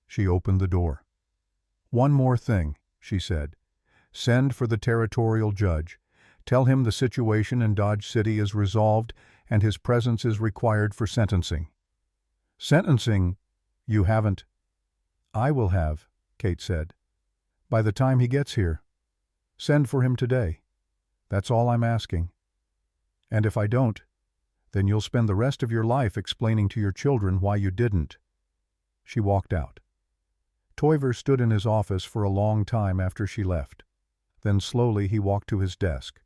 She opened the door. "One more thing," she said. "Send for the territorial judge. Tell him the situation in Dodge City is resolved and his presence is required for sentencing." "Sentencing? You haven't—" "I will have," Kate said. "By the time he gets here. Send for him today. That's all I'm asking. And if I don't, then you'll spend the rest of your life explaining to your children why you didn't." She walked out. Toiver stood in his office for a long time after she left. Then slowly he walked to his desk,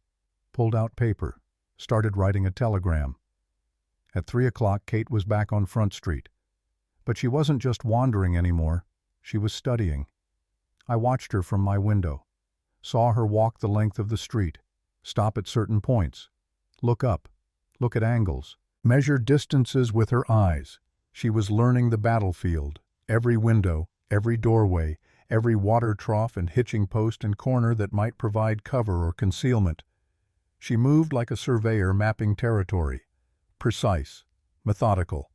pulled out paper, started writing a telegram. At 3 o'clock, Kate was back on Front Street. But she wasn't just wandering anymore. She was studying. I watched her from my window, saw her walk the length of the street, stop at certain points, look up, look at angles, measure distances with her eyes. She was learning the battlefield, every window, every doorway, every water trough and hitching post and corner that might provide cover or concealment. She moved like a surveyor mapping territory, precise, methodical.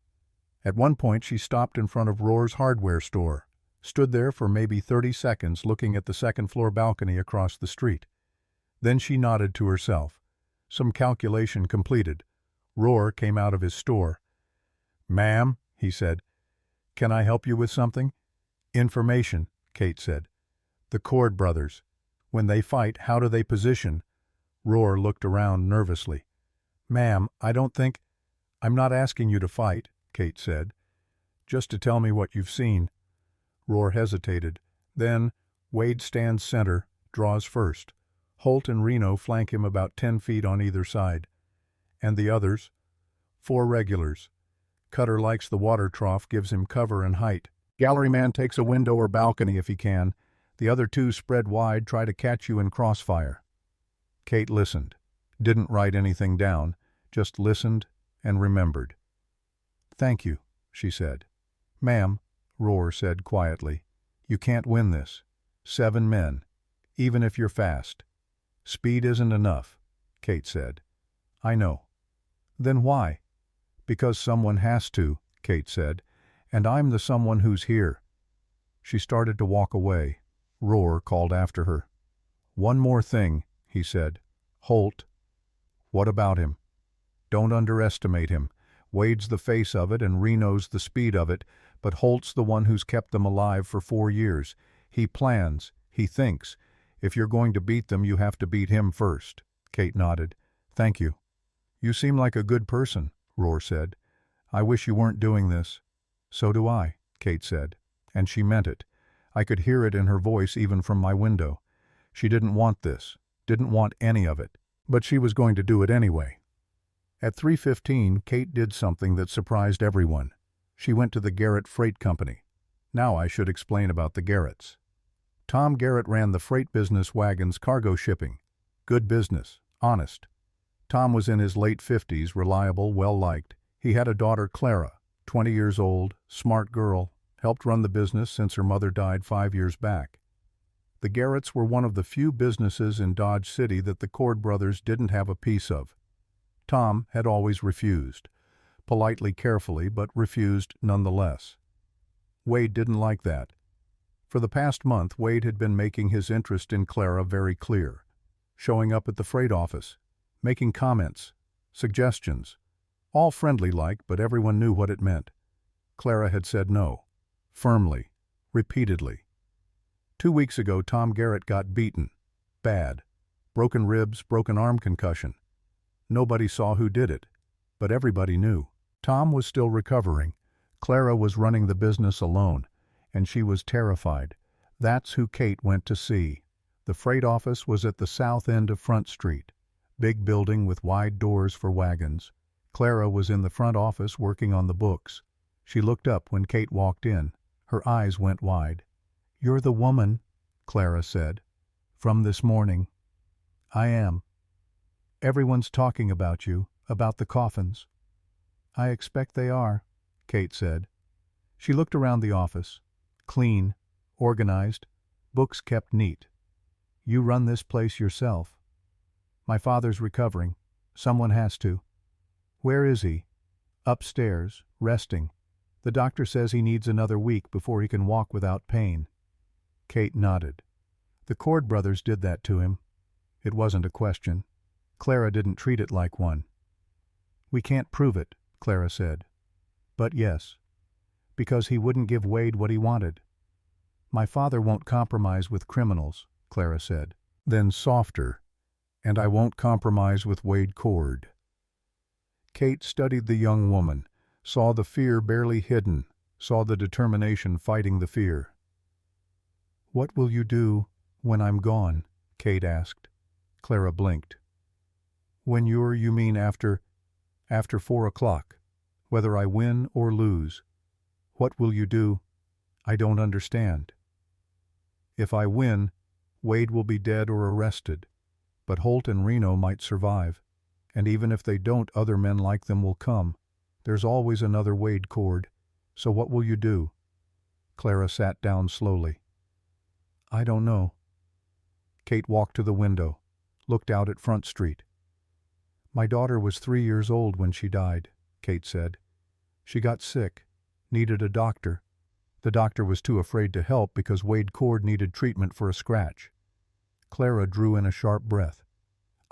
At one point she stopped in front of Rohr's hardware store, stood there for maybe 30 seconds looking at the second-floor balcony across the street. Then she nodded to herself. Some calculation completed. Rohr came out of his store. "Ma'am," he said, "can I help you with something?" "Information," Kate said. "The Cord brothers. When they fight, how do they position?" Rohr looked around nervously. "Ma'am, I don't think—" "I'm not asking you to fight," Kate said. "Just to tell me what you've seen." Rohr hesitated. Then, Wade stands center, draws first. Holt and Reno flank him about 10 feet on either side. "And the others?" "4 regulars. Cutter likes the water trough, gives him cover and height. Gallery man takes a window or balcony if he can. The other 2 spread wide, try to catch you in crossfire." Kate listened. Didn't write anything down, just listened and remembered. "Thank you," she said. "Ma'am," Rohr said quietly, "you can't win this. 7 men, even if you're fast." "Speed isn't enough," Kate said. "I know." "Then why?" "Because someone has to," Kate said, "and I'm the someone who's here." She started to walk away. Rohr called after her. "One more thing," he said. "Holt." "What about him?" "Don't underestimate him. Wade's the face of it and Reno's the speed of it, but Holt's the one who's kept them alive for 4 years. He plans, he thinks. If you're going to beat them, you have to beat him first." Kate nodded. "Thank you." "You seem like a good person," Rohr said. "I wish you weren't doing this." "So do I," Kate said. And she meant it. I could hear it in her voice even from my window. She didn't want this, didn't want any of it, but she was going to do it anyway. At 3:15, Kate did something that surprised everyone. She went to the Garrett Freight Company. Now I should explain about the Garretts. Tom Garrett ran the freight business wagons cargo shipping. Good business, honest. Tom was in his late 50s, reliable, well-liked. He had a daughter, Clara, 20 years old, smart girl, helped run the business since her mother died 5 years back. The Garretts were one of the few businesses in Dodge City that the Cord brothers didn't have a piece of. Tom had always refused, politely, carefully, but refused nonetheless. Wade didn't like that. For the past month, Wade had been making his interest in Clara very clear, showing up at the freight office, making comments, suggestions, all friendly-like, but everyone knew what it meant. Clara had said no, firmly, repeatedly. 2 weeks ago, Tom Garrett got beaten, bad, broken ribs, broken arm concussion. Nobody saw who did it, but everybody knew. Tom was still recovering. Clara was running the business alone, and she was terrified. That's who Kate went to see. The freight office was at the south end of Front Street, big building with wide doors for wagons. Clara was in the front office working on the books. She looked up when Kate walked in. Her eyes went wide. "You're the woman," Clara said, "from this morning." "I am. Everyone's talking about you, about the Coffins." "I expect they are," Kate said. She looked around the office. Clean, organized, books kept neat. "You run this place yourself." "My father's recovering. Someone has to." "Where is he?" "Upstairs, resting. The doctor says he needs another week before he can walk without pain." Kate nodded. The Cord brothers did that to him. It wasn't a question. Clara didn't treat it like one. We can't prove it, Clara said. But yes, because he wouldn't give Wade what he wanted. My father won't compromise with criminals, Clara said. Then softer, and I won't compromise with Wade Cord. Kate studied the young woman, saw the fear barely hidden, saw the determination fighting the fear. What will you do when I'm gone? Kate asked. Clara blinked. When you mean after 4 o'clock, whether I win or lose. What will you do? I don't understand. If I win, Wade will be dead or arrested, but Holt and Reno might survive, and even if they don't, other men like them will come. There's always another Wade Cord, so what will you do? Clara sat down slowly. I don't know. Kate walked to the window, looked out at Front Street. My daughter was 3 years old when she died, Kate said. She got sick, needed a doctor. The doctor was too afraid to help because Wade Cord needed treatment for a scratch. Clara drew in a sharp breath.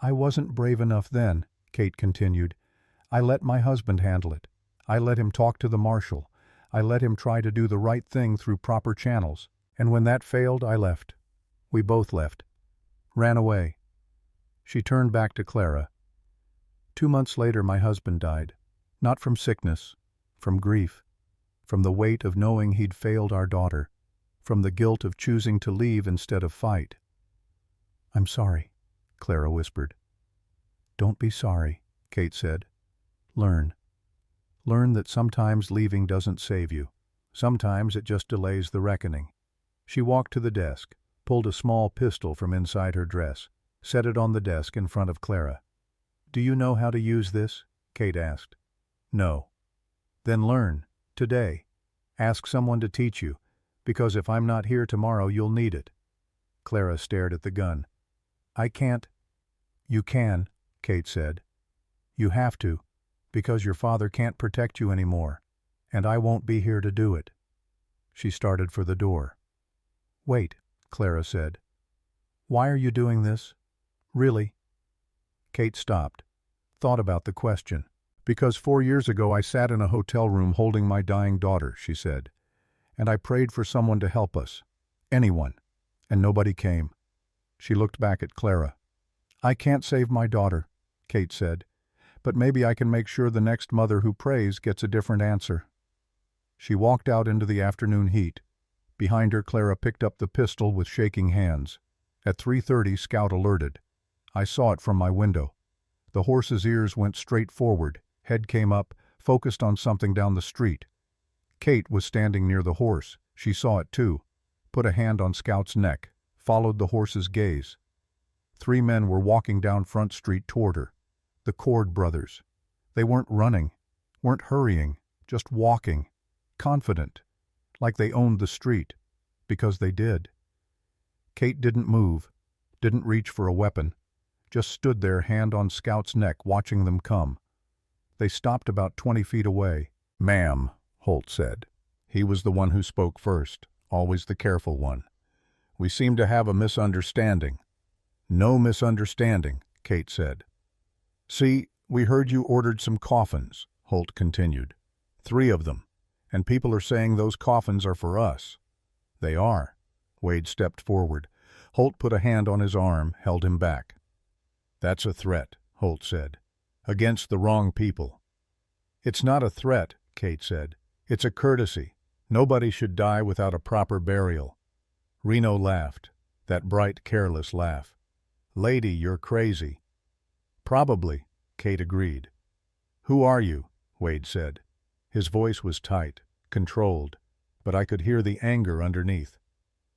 I wasn't brave enough then, Kate continued. I let my husband handle it. I let him talk to the marshal. I let him try to do the right thing through proper channels. And when that failed, I left. We both left. Ran away. She turned back to Clara. 2 months later, my husband died. Not from sickness, from grief, from the weight of knowing he'd failed our daughter, from the guilt of choosing to leave instead of fight. I'm sorry, Clara whispered. Don't be sorry, Kate said. Learn. Learn that sometimes leaving doesn't save you. Sometimes it just delays the reckoning. She walked to the desk, pulled a small pistol from inside her dress, set it on the desk in front of Clara. Do you know how to use this? Kate asked. No. Then learn, today. Ask someone to teach you, because if I'm not here tomorrow, you'll need it. Clara stared at the gun. I can't. You can, Kate said. You have to, because your father can't protect you anymore, and I won't be here to do it. She started for the door. Wait, Clara said. Why are you doing this? Really? Kate stopped, thought about the question. Because 4 years ago I sat in a hotel room holding my dying daughter, she said, and I prayed for someone to help us. Anyone. And nobody came. She looked back at Clara. I can't save my daughter, Kate said, but maybe I can make sure the next mother who prays gets a different answer. She walked out into the afternoon heat. Behind her, Clara picked up the pistol with shaking hands. At 3:30, Scout alerted. I saw it from my window. The horse's ears went straight forward, head came up, focused on something down the street. Kate was standing near the horse. She saw it too. Put a hand on Scout's neck, followed the horse's gaze. 3 men were walking down Front Street toward her. The Cord brothers. They weren't running, weren't hurrying, just walking, confident, like they owned the street, because they did. Kate didn't move, didn't reach for a weapon, just stood there, hand on Scout's neck, watching them come. They stopped about 20 feet away. Ma'am, Holt said. He was the one who spoke first, always the careful one. We seem to have a misunderstanding. No misunderstanding, Kate said. See, we heard you ordered some coffins, Holt continued. 3 of them, and people are saying those coffins are for us. They are. Wade stepped forward. Holt put a hand on his arm, held him back. That's a threat, Holt said. Against the wrong people. It's not a threat, Kate said. It's a courtesy. Nobody should die without a proper burial. Reno laughed, that bright, careless laugh. Lady, you're crazy. Probably, Kate agreed. Who are you? Wade said. His voice was tight, controlled, but I could hear the anger underneath.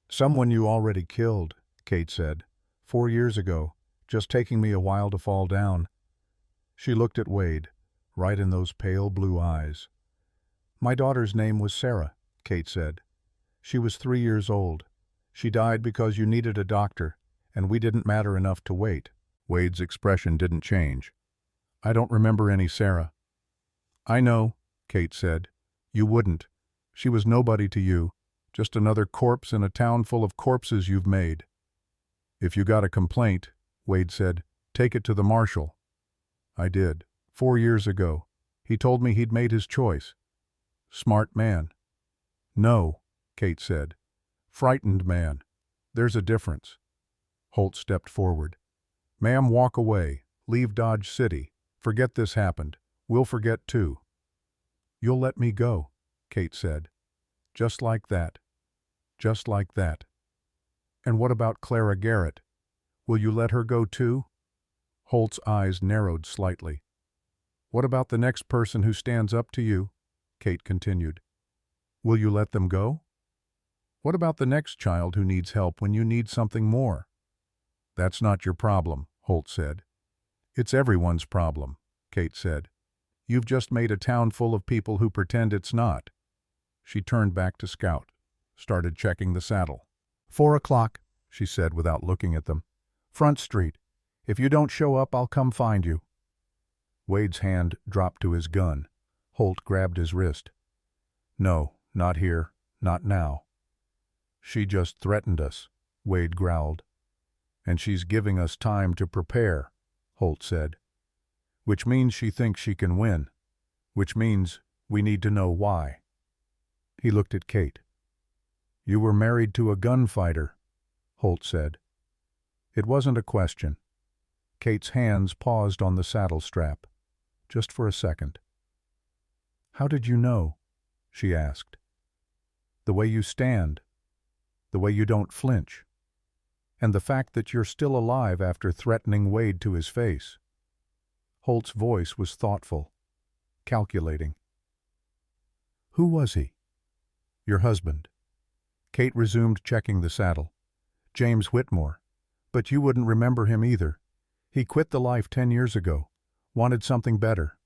Someone you already killed, Kate said. 4 years ago, just taking me a while to fall down. She looked at Wade, right in those pale blue eyes. My daughter's name was Sarah, Kate said. She was 3 years old. She died because you needed a doctor, and we didn't matter enough to wait. Wade's expression didn't change. I don't remember any Sarah. I know, Kate said. You wouldn't. She was nobody to you, just another corpse in a town full of corpses you've made. If you got a complaint, Wade said, take it to the marshal. I did. 4 years ago. He told me he'd made his choice. Smart man. No, Kate said. Frightened man. There's a difference. Holt stepped forward. Ma'am, walk away. Leave Dodge City. Forget this happened. We'll forget too. You'll let me go, Kate said. Just like that. Just like that. And what about Clara Garrett? Will you let her go too? Holt's eyes narrowed slightly. What about the next person who stands up to you? Kate continued. Will you let them go? What about the next child who needs help when you need something more? That's not your problem, Holt said. It's everyone's problem, Kate said. You've just made a town full of people who pretend it's not. She turned back to Scout, started checking the saddle. 4 o'clock, she said without looking at them. Front Street. If you don't show up, I'll come find you. Wade's hand dropped to his gun. Holt grabbed his wrist. No, not here, not now. She just threatened us, Wade growled. And she's giving us time to prepare, Holt said. Which means she thinks she can win. Which means we need to know why. He looked at Kate. You were married to a gunfighter, Holt said. It wasn't a question. Kate's hands paused on the saddle strap, just for a second. How did you know? She asked. The way you stand, the way you don't flinch, and the fact that you're still alive after threatening Wade to his face. Holt's voice was thoughtful, calculating. Who was he? Your husband. Kate resumed checking the saddle. James Whitmore. But you wouldn't remember him either. He quit the life 10 years ago. Wanted something better.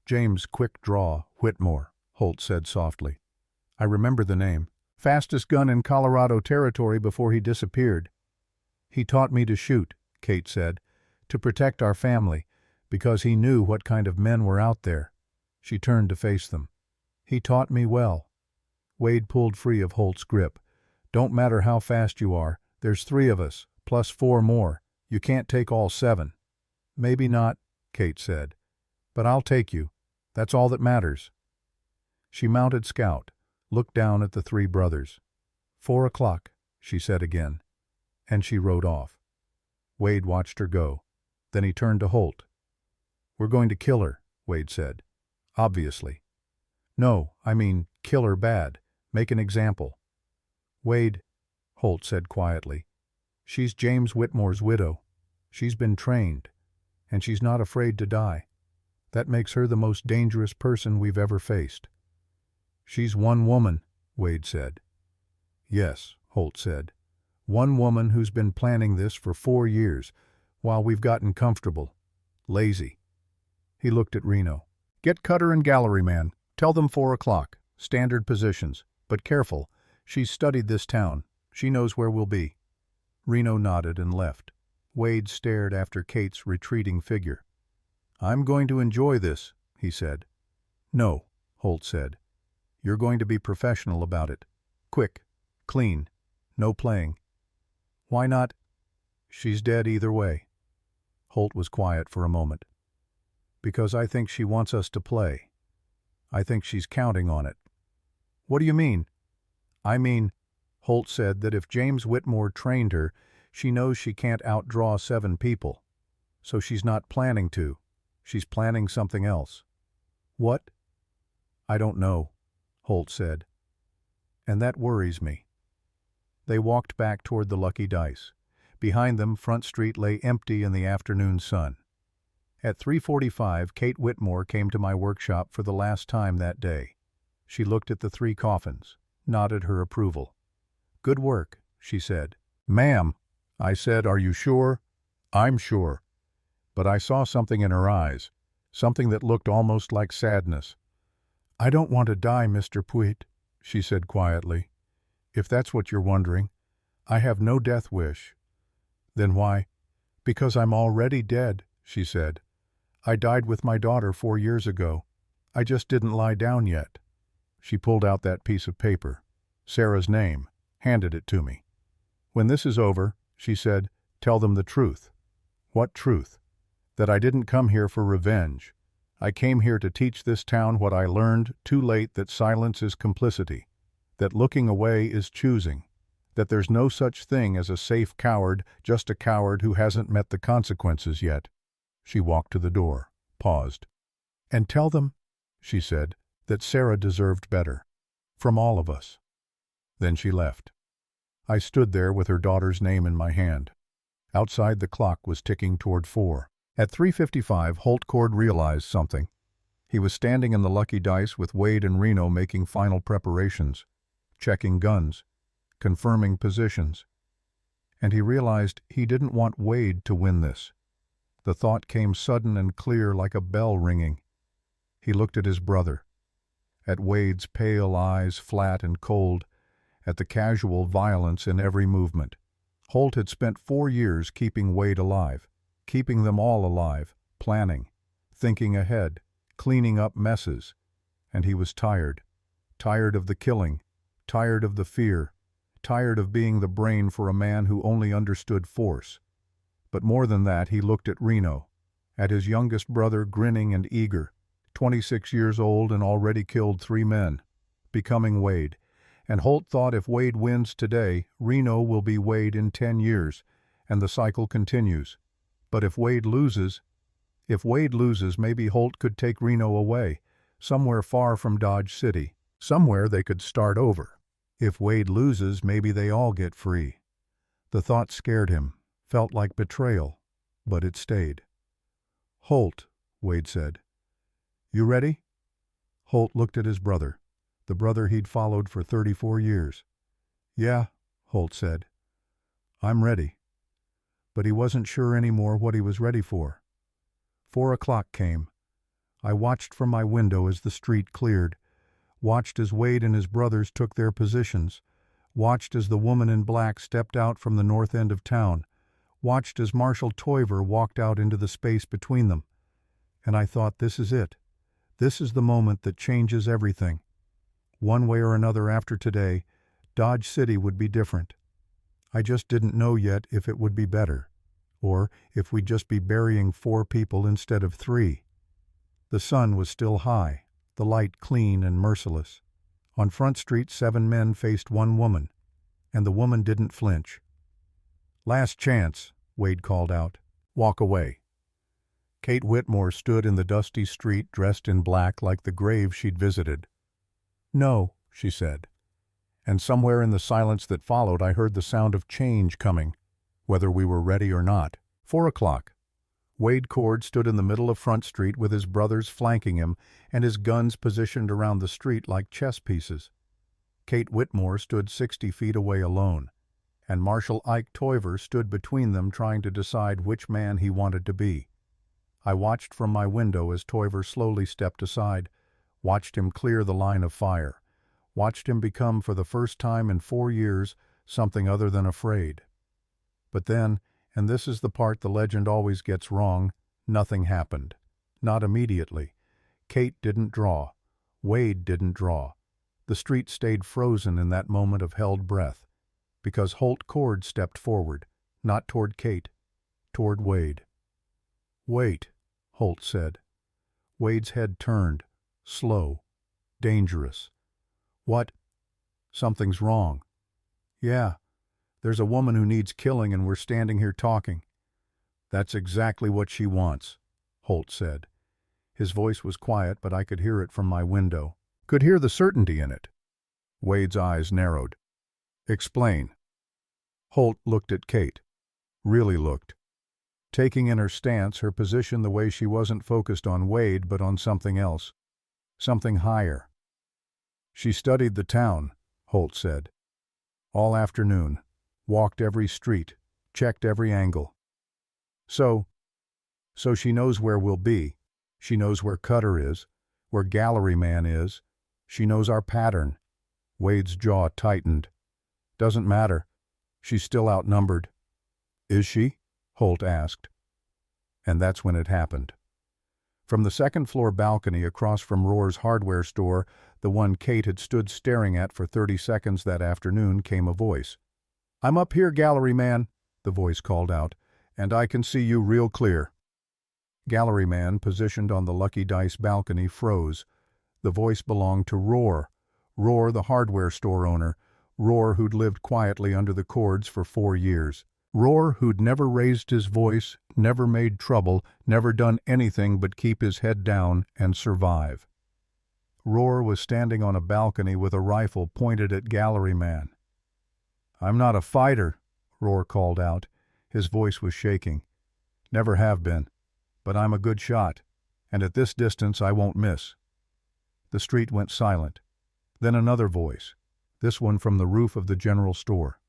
James Quick Draw Whitmore, Holt said softly. I remember the name. Fastest gun in Colorado Territory before he disappeared. He taught me to shoot, Kate said, to protect our family, because he knew what kind of men were out there. She turned to face them. He taught me well. Wade pulled free of Holt's grip. Don't matter how fast you are, there's 3 of us, plus 4 more. You can't take all 7. Maybe not, Kate said. But I'll take you. That's all that matters. She mounted Scout, looked down at the 3 brothers. 4 o'clock, she said again, and she rode off. Wade watched her go. Then he turned to Holt. We're going to kill her, Wade said. Obviously. No, I mean kill her bad. Make an example. Wade, Holt said quietly. She's James Whitmore's widow. She's been trained, and she's not afraid to die. That makes her the most dangerous person we've ever faced. She's one woman, Wade said. Yes, Holt said. One woman who's been planning this for 4 years, while we've gotten comfortable. Lazy. He looked at Reno. Get Cutter and Gallery man. Tell them 4 o'clock. Standard positions. But careful. She's studied this town. She knows where we'll be. Reno nodded and left. Wade stared after Kate's retreating figure. I'm going to enjoy this, he said. No, Holt said. You're going to be professional about it. Quick. Clean. No playing. Why not? She's dead either way. Holt was quiet for a moment. Because I think she wants us to play. I think she's counting on it. What do you mean? I mean, Holt said that if James Whitmore trained her, she knows she can't outdraw 7 people. So she's not planning to. She's planning something else. What? I don't know, Holt said. And that worries me. They walked back toward the Lucky Dice. Behind them, Front Street lay empty in the afternoon sun. At 3:45, Kate Whitmore came to my workshop for the last time that day. She looked at the 3 coffins, nodded her approval. Good work, she said. Ma'am, I said, are you sure? I'm sure. But I saw something in her eyes, something that looked almost like sadness. I don't want to die, Mr. Puit, she said quietly. If that's what you're wondering, I have no death wish. Then why? Because I'm already dead, she said. I died with my daughter 4 years ago. I just didn't lie down yet. She pulled out that piece of paper, Sarah's name, handed it to me. When this is over, she said. "Tell them the truth." "What truth?" "That I didn't come here for revenge. I came here to teach this town what I learned too late, that silence is complicity, that looking away is choosing, that there's no such thing as a safe coward, just a coward who hasn't met the consequences yet." She walked to the door, paused. "And tell them," she said, "that Sarah deserved better. From all of us." Then she left. I stood there with her daughter's name in my hand. Outside, the clock was ticking toward 4. At 3:55, Holtcord realized something. He was standing in the Lucky Dice with Wade and Reno, making final preparations, checking guns, confirming positions. And he realized he didn't want Wade to win this. The thought came sudden and clear, like a bell ringing. He looked at his brother, at Wade's pale eyes, flat and cold, at the casual violence in every movement. Holt had spent 4 years keeping Wade alive, keeping them all alive, planning, thinking ahead, cleaning up messes. And he was tired. Tired of the killing, tired of the fear, tired of being the brain for a man who only understood force. But more than that, he looked at Reno, at his youngest brother, grinning and eager, 26 years old and already killed 3 men, becoming Wade. And Holt thought, if Wade wins today, Reno will be Wade in 10 years, and the cycle continues. But if Wade loses, maybe Holt could take Reno away, somewhere far from Dodge City, somewhere they could start over. If Wade loses, maybe they all get free. The thought scared him, felt like betrayal, but it stayed. "Holt," Wade said. "You ready?" Holt looked at his brother, the brother he'd followed for 34 years. "Yeah," Holt said. "I'm ready." But he wasn't sure anymore what he was ready for. 4 o'clock came. I watched from my window as the street cleared, watched as Wade and his brothers took their positions, watched as the woman in black stepped out from the north end of town, watched as Marshal Toiver walked out into the space between them. And I thought, this is it. This is the moment that changes everything. One way or another, after today, Dodge City would be different. I just didn't know yet if it would be better, or if we'd just be burying 4 people instead of 3. The sun was still high, the light clean and merciless. On Front Street, 7 men faced 1 woman, and the woman didn't flinch. "Last chance," Wade called out. "Walk away." Kate Whitmore stood in the dusty street, dressed in black like the grave she'd visited. "No," she said. And somewhere in the silence that followed, I heard the sound of change coming, whether we were ready or not. 4 o'clock. Wade Cord stood in the middle of Front Street with his brothers flanking him and his guns positioned around the street like chess pieces. Kate Whitmore stood 60 feet away alone, and Marshal Ike Toiver stood between them, trying to decide which man he wanted to be. I watched from my window as Toiver slowly stepped aside, watched him clear the line of fire, watched him become, for the first time in 4 years, something other than afraid. But then, and this is the part the legend always gets wrong, nothing happened. Not immediately. Kate didn't draw. Wade didn't draw. The street stayed frozen in that moment of held breath, because Holt Cord stepped forward, not toward Kate, toward Wade. "Wait," Holt said. Wade's head turned, slow, dangerous. "What?" "Something's wrong." "Yeah. There's a woman who needs killing and we're standing here talking." "That's exactly what she wants," Holt said. His voice was quiet, but I could hear it from my window. Could hear the certainty in it. Wade's eyes narrowed. "Explain." Holt looked at Kate. Really looked. Taking in her stance, her position, the way she wasn't focused on Wade but on something else. Something higher. "She studied the town," Holt said. "All afternoon. Walked every street, checked every angle. So she knows where we'll be. She knows where Cutter is, where Gallery Man is. She knows our pattern." Wade's jaw tightened. "Doesn't matter. She's still outnumbered." "Is she?" Holt asked. And that's when it happened. From the second-floor balcony across from Rohr's hardware store, the one Kate had stood staring at for 30 seconds that afternoon, came a voice. "I'm up here, Gallery Man." the voice called out, "and I can see you real clear." Gallery man positioned on the Lucky Dice balcony froze. The voice belonged to Roar. Roar, the hardware store owner. Roar, who'd lived quietly under the cords for 4 years. Roar, who'd never raised his voice, never made trouble, never done anything but keep his head down and survive. Roar was standing on a balcony with a rifle pointed at Gallery man. "I'm not a fighter," Roar called out. His voice was shaking. "Never have been. But I'm a good shot, and at this distance I won't miss." The street went silent. Then another voice, this one from the roof of the general store.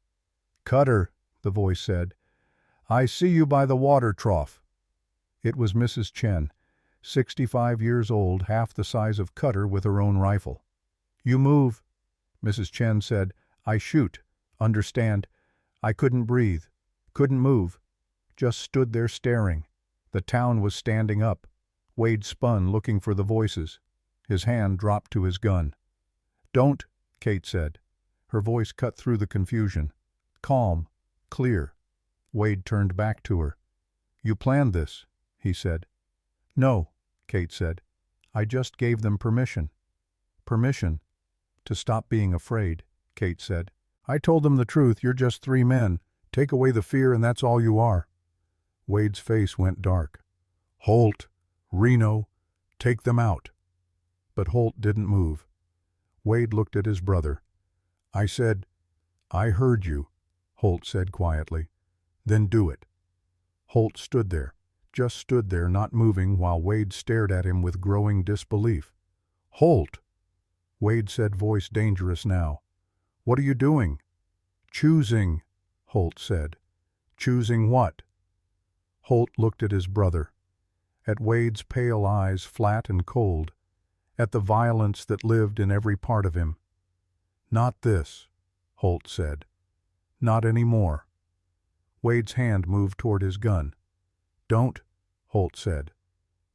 "Cutter," the voice said, "I see you by the water trough." It was Mrs. Chen, 65 years old, half the size of Cutter, with her own rifle. "You move," Mrs. Chen said. "I shoot. Understand? I couldn't breathe. Couldn't move. Just stood there staring. The town was standing up." Wade spun, looking for the voices. His hand dropped to his gun. "Don't," Kate said. Her voice cut through the confusion. Calm, clear. Wade turned back to her. "You planned this," he said. "No," Kate said. "I just gave them permission." "Permission? To stop being afraid," Kate said. "I told them the truth. You're just 3 men. Take away the fear and that's all you are." Wade's face went dark. "Holt, Reno, take them out." But Holt didn't move. Wade looked at his brother. "I said, I heard you," Holt said quietly. "Then do it." Holt stood there, just stood there, not moving, while Wade stared at him with growing disbelief. "Holt!" Wade said, voice dangerous now. "What are you doing?" "Choosing," Holt said. "Choosing what?" Holt looked at his brother, at Wade's pale eyes, flat and cold, at the violence that lived in every part of him. "Not this," Holt said. "Not any more." Wade's hand moved toward his gun. "Don't," Holt said.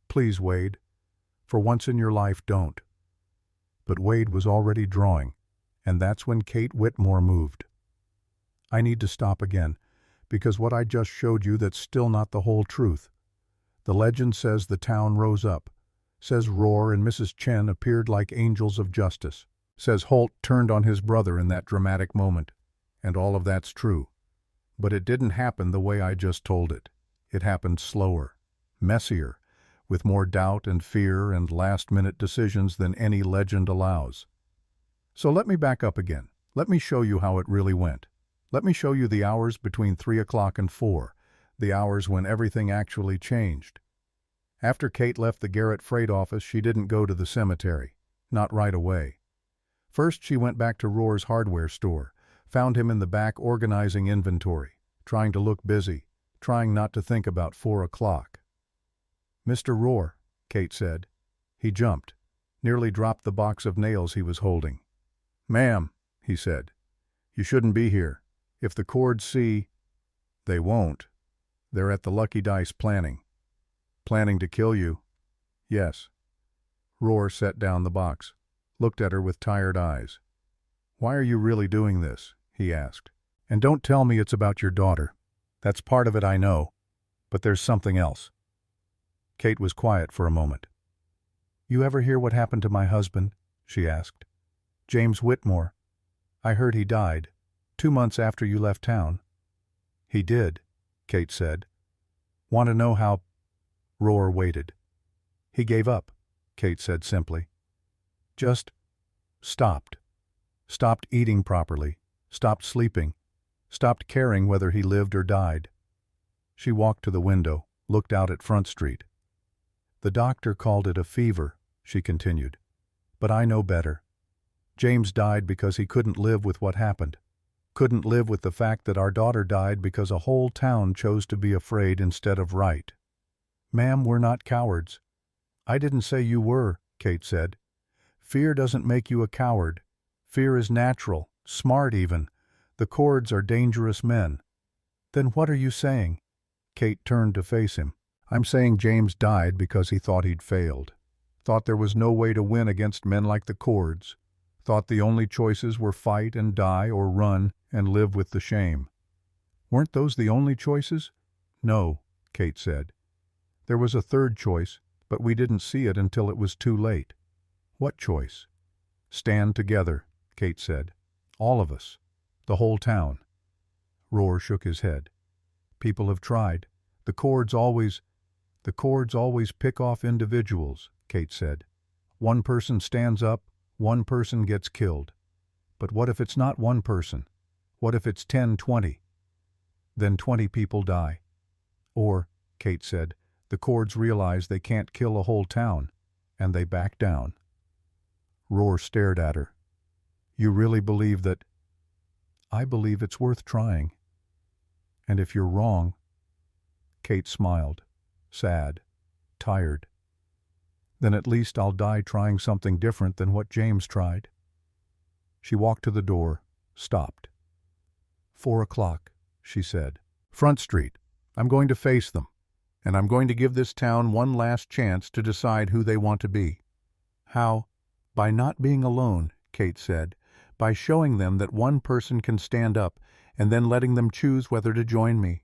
"Please, Wade. For once in your life, don't." But Wade was already drawing, and that's when Kate Whitmore moved. "I need to stop again, because what I just showed you, that's still not the whole truth. The legend says the town rose up, says Roar and Mrs. Chen appeared like angels of justice, says Holt turned on his brother in that dramatic moment, and all of that's true. But it didn't happen the way I just told it. It happened slower, messier, with more doubt and fear and last-minute decisions than any legend allows. So let me back up again. Let me show you how it really went. Let me show you the hours between 3 o'clock and 4, the hours when everything actually changed. After Kate left the Garrett freight office, she didn't go to the cemetery. Not right away. First, she went back to Roar's hardware store, found him in the back organizing inventory, trying to look busy, trying not to think about 4 o'clock. "Mr. Roar," Kate said. He jumped, nearly dropped the box of nails he was holding. "Ma'am," he said, "you shouldn't be here. If the cords see—" "They won't. They're at the Lucky Dice planning." "Planning to kill you?" "Yes." Roar set down the box, looked at her with tired eyes. "Why are you really doing this?" he asked. "And don't tell me it's about your daughter. That's part of it, I know. But there's something else." Kate was quiet for a moment. "You ever hear what happened to my husband?" she asked. "James Whitmore. I heard he died 2 months after you left town." "He did," Kate said. "Want to know how—" Roar waited. "He gave up," Kate said simply. "Just stopped. Stopped eating properly. Stopped sleeping. Stopped caring whether he lived or died." She walked to the window, looked out at Front Street. "The doctor called it a fever," she continued. "But I know better. James died because he couldn't live with what happened. Couldn't live with the fact that our daughter died because a whole town chose to be afraid instead of right." "Ma'am, we're not cowards." "I didn't say you were," Kate said. "Fear doesn't make you a coward. Fear is natural, smart even. The cords are dangerous men." "Then what are you saying?" Kate turned to face him. "I'm saying James died because he thought he'd failed. Thought there was no way to win against men like the cords. Thought the only choices were fight and die or run and live with the shame." Weren't those the only choices? No, Kate said. There was a third choice, but we didn't see it until it was too late. What choice? Stand together, Kate said. All of us. The whole town. Roar shook his head. People have tried. The cords always pick off individuals, Kate said. One person stands up, one person gets killed. But what if it's not one person? What if it's 10, 20? Then 20 people die. Or, Kate said, the cords realize they can't kill a whole town, and they back down. Roar stared at her. You really believe that? I believe it's worth trying. And if you're wrong... Kate smiled, sad, tired. Then at least I'll die trying something different than what James tried. She walked to the door, stopped. 4 o'clock, she said. Front Street. I'm going to face them. And I'm going to give this town one last chance to decide who they want to be. How? By not being alone, Kate said. By showing them that one person can stand up and then letting them choose whether to join me.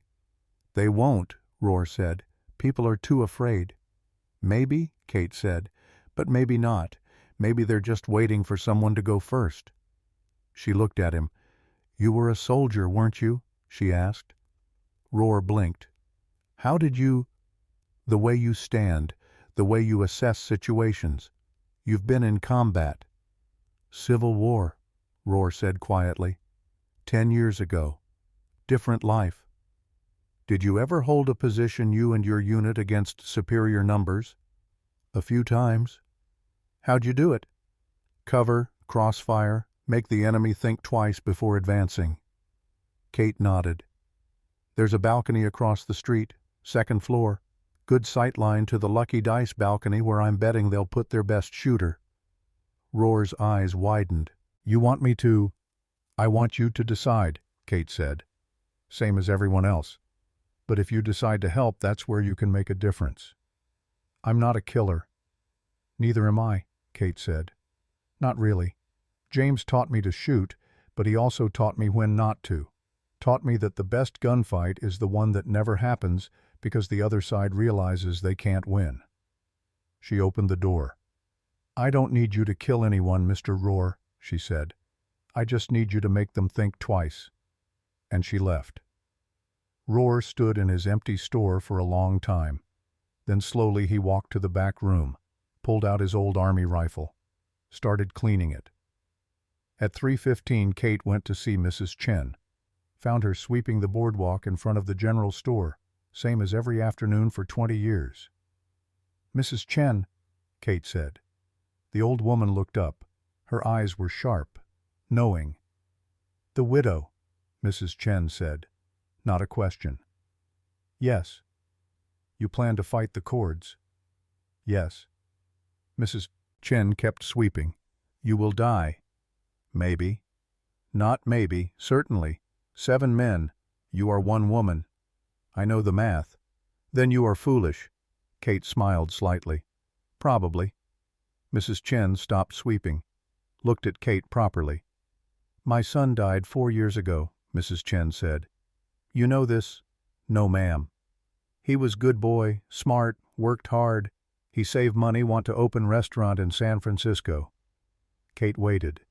They won't, Roar said. People are too afraid. Maybe, Kate said, but maybe not. Maybe they're just waiting for someone to go first. She looked at him. You were a soldier, weren't you? She asked. Roar blinked. How did you... The way you stand, the way you assess situations. You've been in combat. Civil War, Roar said quietly. 10 years ago. Different life. Did you ever hold a position, you and your unit, against superior numbers? A few times. How'd you do it? Cover, crossfire, make the enemy think twice before advancing. Kate nodded. There's a balcony across the street, 2nd floor. Good sight line to the Lucky Dice balcony where I'm betting they'll put their best shooter. Roar's eyes widened. You want me to... I want you to decide, Kate said. Same as everyone else. But if you decide to help, that's where you can make a difference. I'm not a killer. Neither am I, Kate said. Not really. James taught me to shoot, but he also taught me when not to. Taught me that the best gunfight is the one that never happens because the other side realizes they can't win. She opened the door. I don't need you to kill anyone, Mr. Roar, she said. I just need you to make them think twice. And she left. Roar stood in his empty store for a long time. Then slowly he walked to the back room, pulled out his old army rifle, started cleaning it. At 3:15, Kate went to see Mrs. Chen. Found her sweeping the boardwalk in front of the general store, same as every afternoon for 20 years. Mrs. Chen, Kate said. The old woman looked up. Her eyes were sharp, knowing. The widow, Mrs. Chen said. Not a question. Yes. You plan to fight the cords? Yes. Mrs. Chen kept sweeping. You will die. Maybe. Not maybe, certainly. 7 men. You are 1 woman. I know the math. Then you are foolish. Kate smiled slightly. Probably. Mrs. Chen stopped sweeping. Looked at Kate properly. My son died 4 years ago, Mrs. Chen said. You know this? No, ma'am. He was good boy, smart, worked hard. He saved money, want to open restaurant in San Francisco. Kate waited.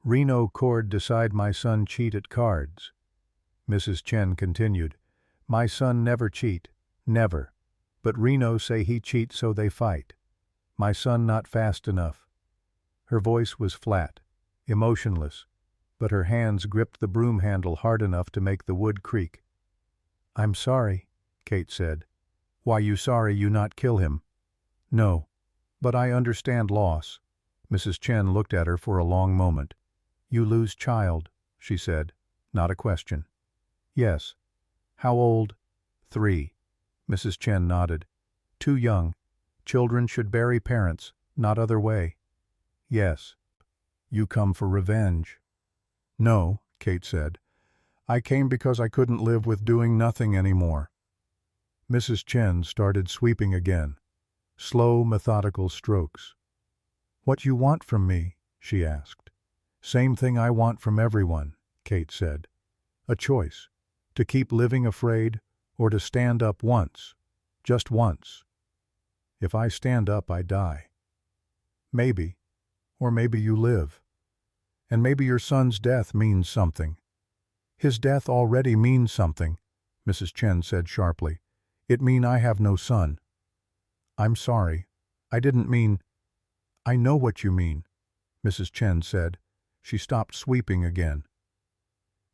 Reno cord decide my son cheat at cards. Mrs. Chen continued. My son never cheat, never. But Reno say he cheat so they fight. My son not fast enough. Her voice was flat, emotionless, but her hands gripped the broom handle hard enough to make the wood creak. I'm sorry, Kate said. Why you sorry you not kill him? No, but I understand loss. Mrs. Chen looked at her for a long moment. You lose child, she said, not a question. Yes. How old? 3. Mrs. Chen nodded. Too young. Children should bury parents, not other way. Yes. You come for revenge. No, Kate said. I came because I couldn't live with doing nothing anymore. Mrs. Chen started sweeping again. Slow, methodical strokes. What you want from me? She asked. Same thing I want from everyone, Kate said. A choice. To keep living afraid, or to stand up once, just once? If I stand up, I die. Maybe, or maybe you live. And maybe your son's death means something. His death already means something, Mrs. Chen said sharply. It mean I have no son. I'm sorry. I didn't mean. I know what you mean, Mrs. Chen said. She stopped sweeping again.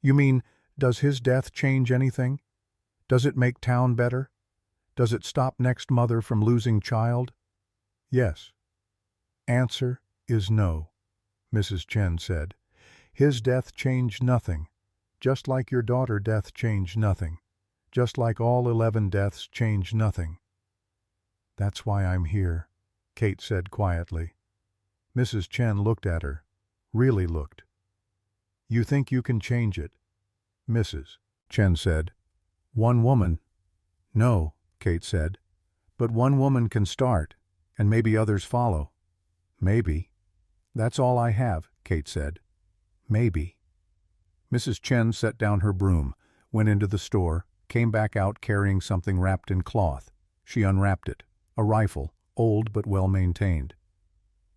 You mean, does his death change anything? Does it make town better? Does it stop next mother from losing child? Yes. Answer is no, Mrs. Chen said. His death changed nothing, just like your daughter's death changed nothing, just like all 11 deaths changed nothing. That's why I'm here, Kate said quietly. Mrs. Chen looked at her, really looked. You think you can change it? Mrs. Chen said. One woman. No, Kate said. But one woman can start, and maybe others follow. Maybe. That's all I have, Kate said. Maybe. Mrs. Chen set down her broom, went into the store, came back out carrying something wrapped in cloth. She unwrapped it. A rifle, old but well-maintained.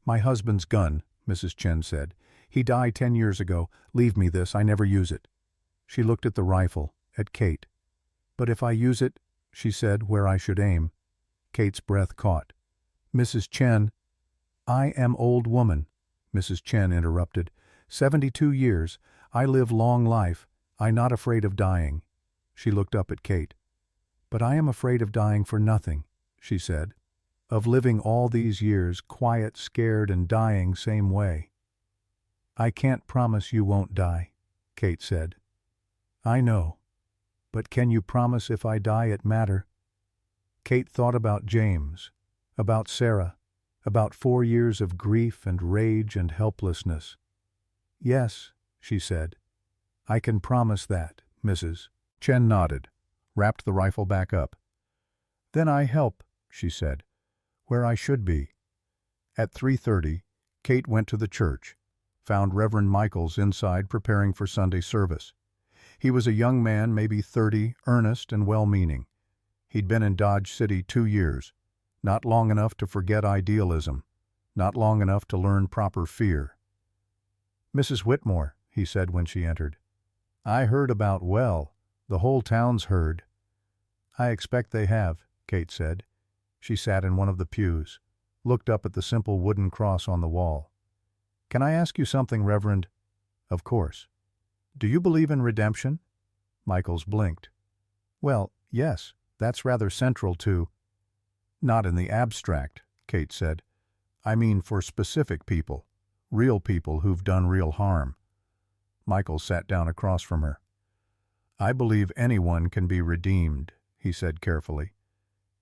My husband's gun, Mrs. Chen said. He died 10 years ago. Leave me this, I never use it. She looked at the rifle, at Kate. But if I use it, she said, where I should aim. Kate's breath caught. Mrs. Chen. I am old woman, Mrs. Chen interrupted. 72 years. I live long life. I not afraid of dying. She looked up at Kate. But I am afraid of dying for nothing, she said. Of living all these years, quiet, scared, and dying same way. I can't promise you won't die, Kate said. I know. But can you promise if I die it matter? Kate thought about James, about Sarah, about 4 years of grief and rage and helplessness. Yes, she said. I can promise that, Mrs. Chen nodded, wrapped the rifle back up. Then I help, she said, where I should be. At 3:30, Kate went to the church, found Reverend Michaels inside preparing for Sunday service. He was a young man, maybe 30, earnest and well-meaning. He'd been in Dodge City 2 years, not long enough to forget idealism, not long enough to learn proper fear. Mrs. Whitmore, he said when she entered. I heard about well, the whole town's heard. I expect they have, Kate said. She sat in one of the pews, looked up at the simple wooden cross on the wall. Can I ask you something, Reverend? Of course. Do you believe in redemption? Michaels blinked. Well, yes, that's rather central to. Not in the abstract, Kate said. I mean for specific people, real people who've done real harm. Michaels sat down across from her. I believe anyone can be redeemed, he said carefully,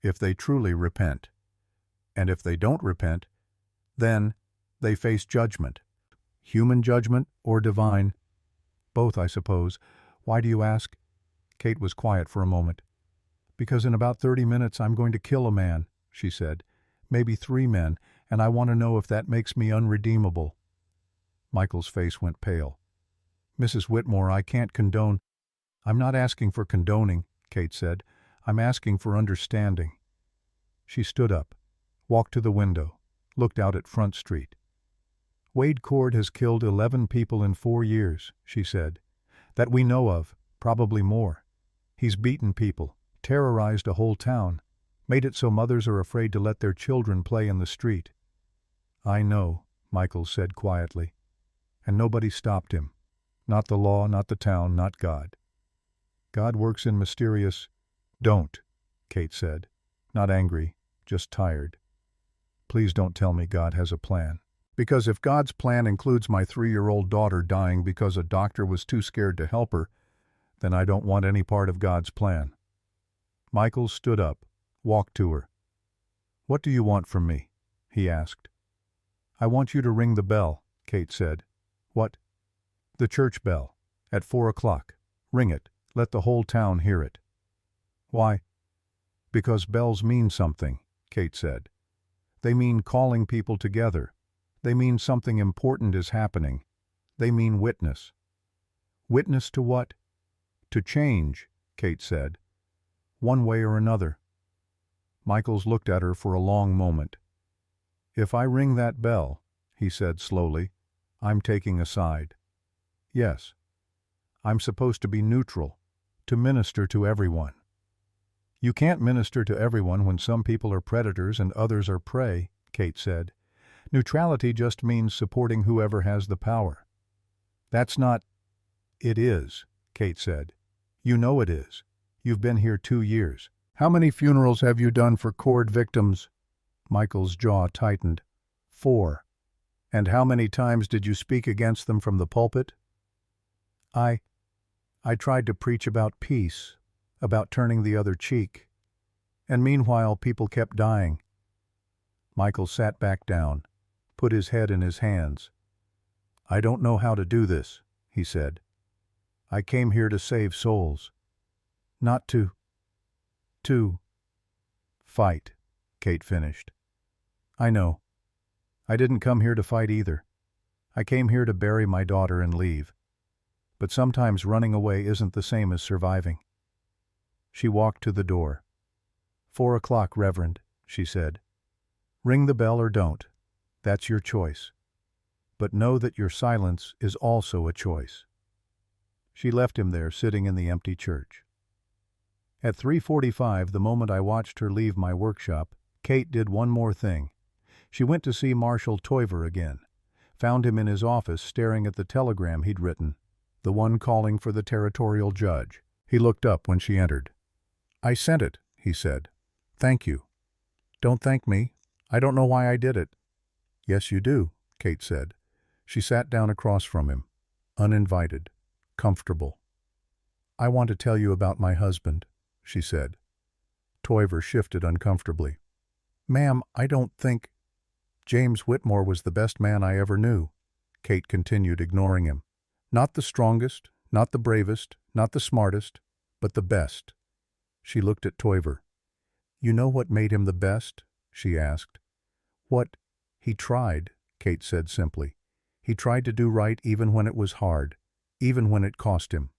if they truly repent. And if they don't repent, then they face judgment. Human judgment or divine? Both, I suppose. Why do you ask? Kate was quiet for a moment. Because in about 30 minutes I'm going to kill a man, she said. Maybe 3 men, and I want to know if that makes me unredeemable. Michael's face went pale. Mrs. Whitmore, I can't condone. I'm not asking for condoning, Kate said. I'm asking for understanding. She stood up, walked to the window, looked out at Front Street. Wade Cord has killed 11 people in 4 years, she said. That we know of, probably more. He's beaten people, terrorized a whole town, made it so mothers are afraid to let their children play in the street. I know, Michael said quietly. And nobody stopped him. Not the law, not the town, not God. God works in mysterious. Don't, Kate said, not angry, just tired. Please don't tell me God has a plan. Because if God's plan includes my 3-year-old daughter dying because a doctor was too scared to help her, then I don't want any part of God's plan. Michael stood up, walked to her. What do you want from me? He asked. I want you to ring the bell, Kate said. What? The church bell, at 4 o'clock. Ring it, let the whole town hear it. Why? Because bells mean something, Kate said. They mean calling people together. They mean something important is happening. They mean witness. Witness to what? To change, Kate said. One way or another. Michaels looked at her for a long moment. If I ring that bell, he said slowly, I'm taking a side. Yes. I'm supposed to be neutral, to minister to everyone. You can't minister to everyone when some people are predators and others are prey, Kate said. Neutrality just means supporting whoever has the power. That's not... It is, Kate said. You know it is. You've been here 2 years. How many funerals have you done for cord victims? Michael's jaw tightened. 4. And how many times did you speak against them from the pulpit? I tried to preach about peace, about turning the other cheek. And meanwhile, people kept dying. Michael sat back down, put his head in his hands. I don't know how to do this, he said. I came here to save souls. Not to fight, Kate finished. I know. I didn't come here to fight either. I came here to bury my daughter and leave. But sometimes running away isn't the same as surviving. She walked to the door. 4 o'clock, Reverend, she said. Ring the bell or don't. That's your choice. But know that your silence is also a choice. She left him there, sitting in the empty church. At 3:45, the moment I watched her leave my workshop, Kate did one more thing. She went to see Marshal Toiver again, found him in his office staring at the telegram he'd written, the one calling for the territorial judge. He looked up when she entered. I sent it, he said. Thank you. Don't thank me. I don't know why I did it. Yes, you do, Kate said. She sat down across from him, uninvited, comfortable. I want to tell you about my husband, she said. Toiver shifted uncomfortably. Ma'am, I don't think... James Whitmore was the best man I ever knew, Kate continued, ignoring him. Not the strongest, not the bravest, not the smartest, but the best. She looked at Toiver. You know what made him the best? She asked. What? He tried, Kate said simply. He tried to do right even when it was hard, even when it cost him.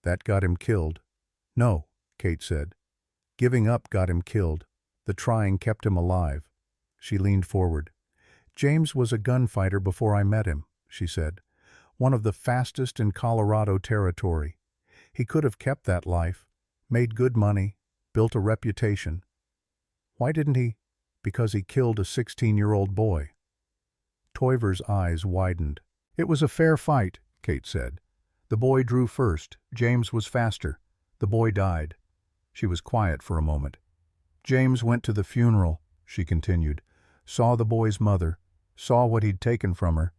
That got him killed. No, Kate said. Giving up got him killed. The trying kept him alive. She leaned forward. James was a gunfighter before I met him, she said. One of the fastest in Colorado territory. He could have kept that life, made good money, built a reputation. Why didn't he? Because he killed a 16-year-old boy. Toiver's eyes widened. It was a fair fight, Kate said. The boy drew first. James was faster. The boy died. She was quiet for a moment. James went to the funeral, she continued, saw the boy's mother, saw what he'd taken from her,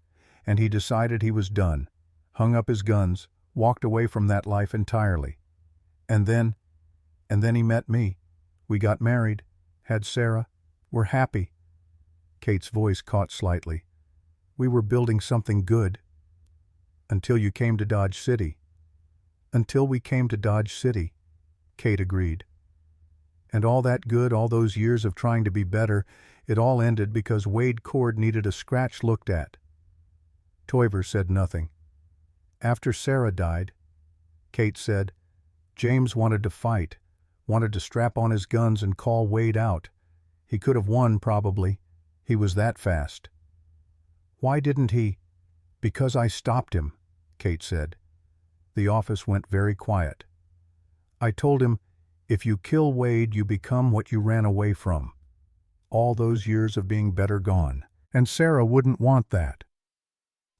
and he decided he was done, hung up his guns, walked away from that life entirely. And then he met me. We got married, had Sarah. We're happy. Kate's voice caught slightly. We were building something good. Until you came to Dodge City. Until we came to Dodge City, Kate agreed. And all that good, all those years of trying to be better, it all ended because Wade Cord needed a scratch looked at. Toiver said nothing. After Sarah died, Kate said, James wanted to fight, wanted to strap on his guns and call Wade out. He could have won, probably. He was that fast. Why didn't he? Because I stopped him, Kate said. The office went very quiet. I told him, if you kill Wade, you become what you ran away from. All those years of being better gone. And Sarah wouldn't want that.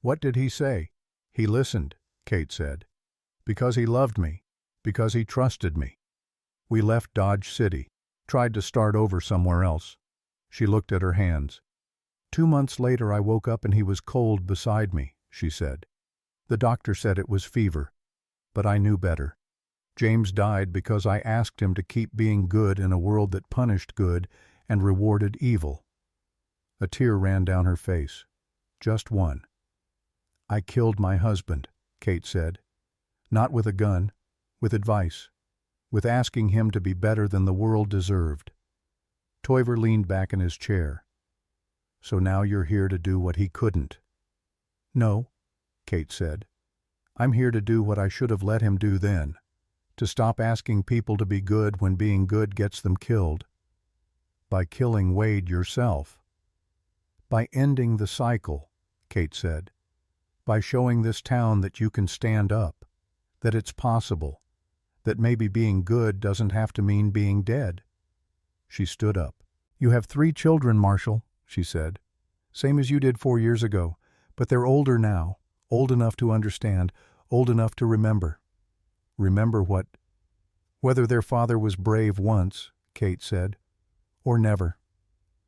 What did he say? He listened, Kate said. Because he loved me. Because he trusted me. We left Dodge City. Tried to start over somewhere else. She looked at her hands. 2 months later I woke up and he was cold beside me, she said. The doctor said it was fever. But I knew better. James died because I asked him to keep being good in a world that punished good and rewarded evil. A tear ran down her face. Just one. I killed my husband, Kate said. Not with a gun, with advice, with asking him to be better than the world deserved. Toiver leaned back in his chair. So now you're here to do what he couldn't. No, Kate said. I'm here to do what I should have let him do then. To stop asking people to be good when being good gets them killed. By killing Wade yourself. By ending the cycle, Kate said. By showing this town that you can stand up, that it's possible, that maybe being good doesn't have to mean being dead. She stood up. You have 3 children, Marshall, she said. Same as you did 4 years ago, but they're older now, old enough to understand, old enough to remember. Remember what? Whether their father was brave once, Kate said, or never.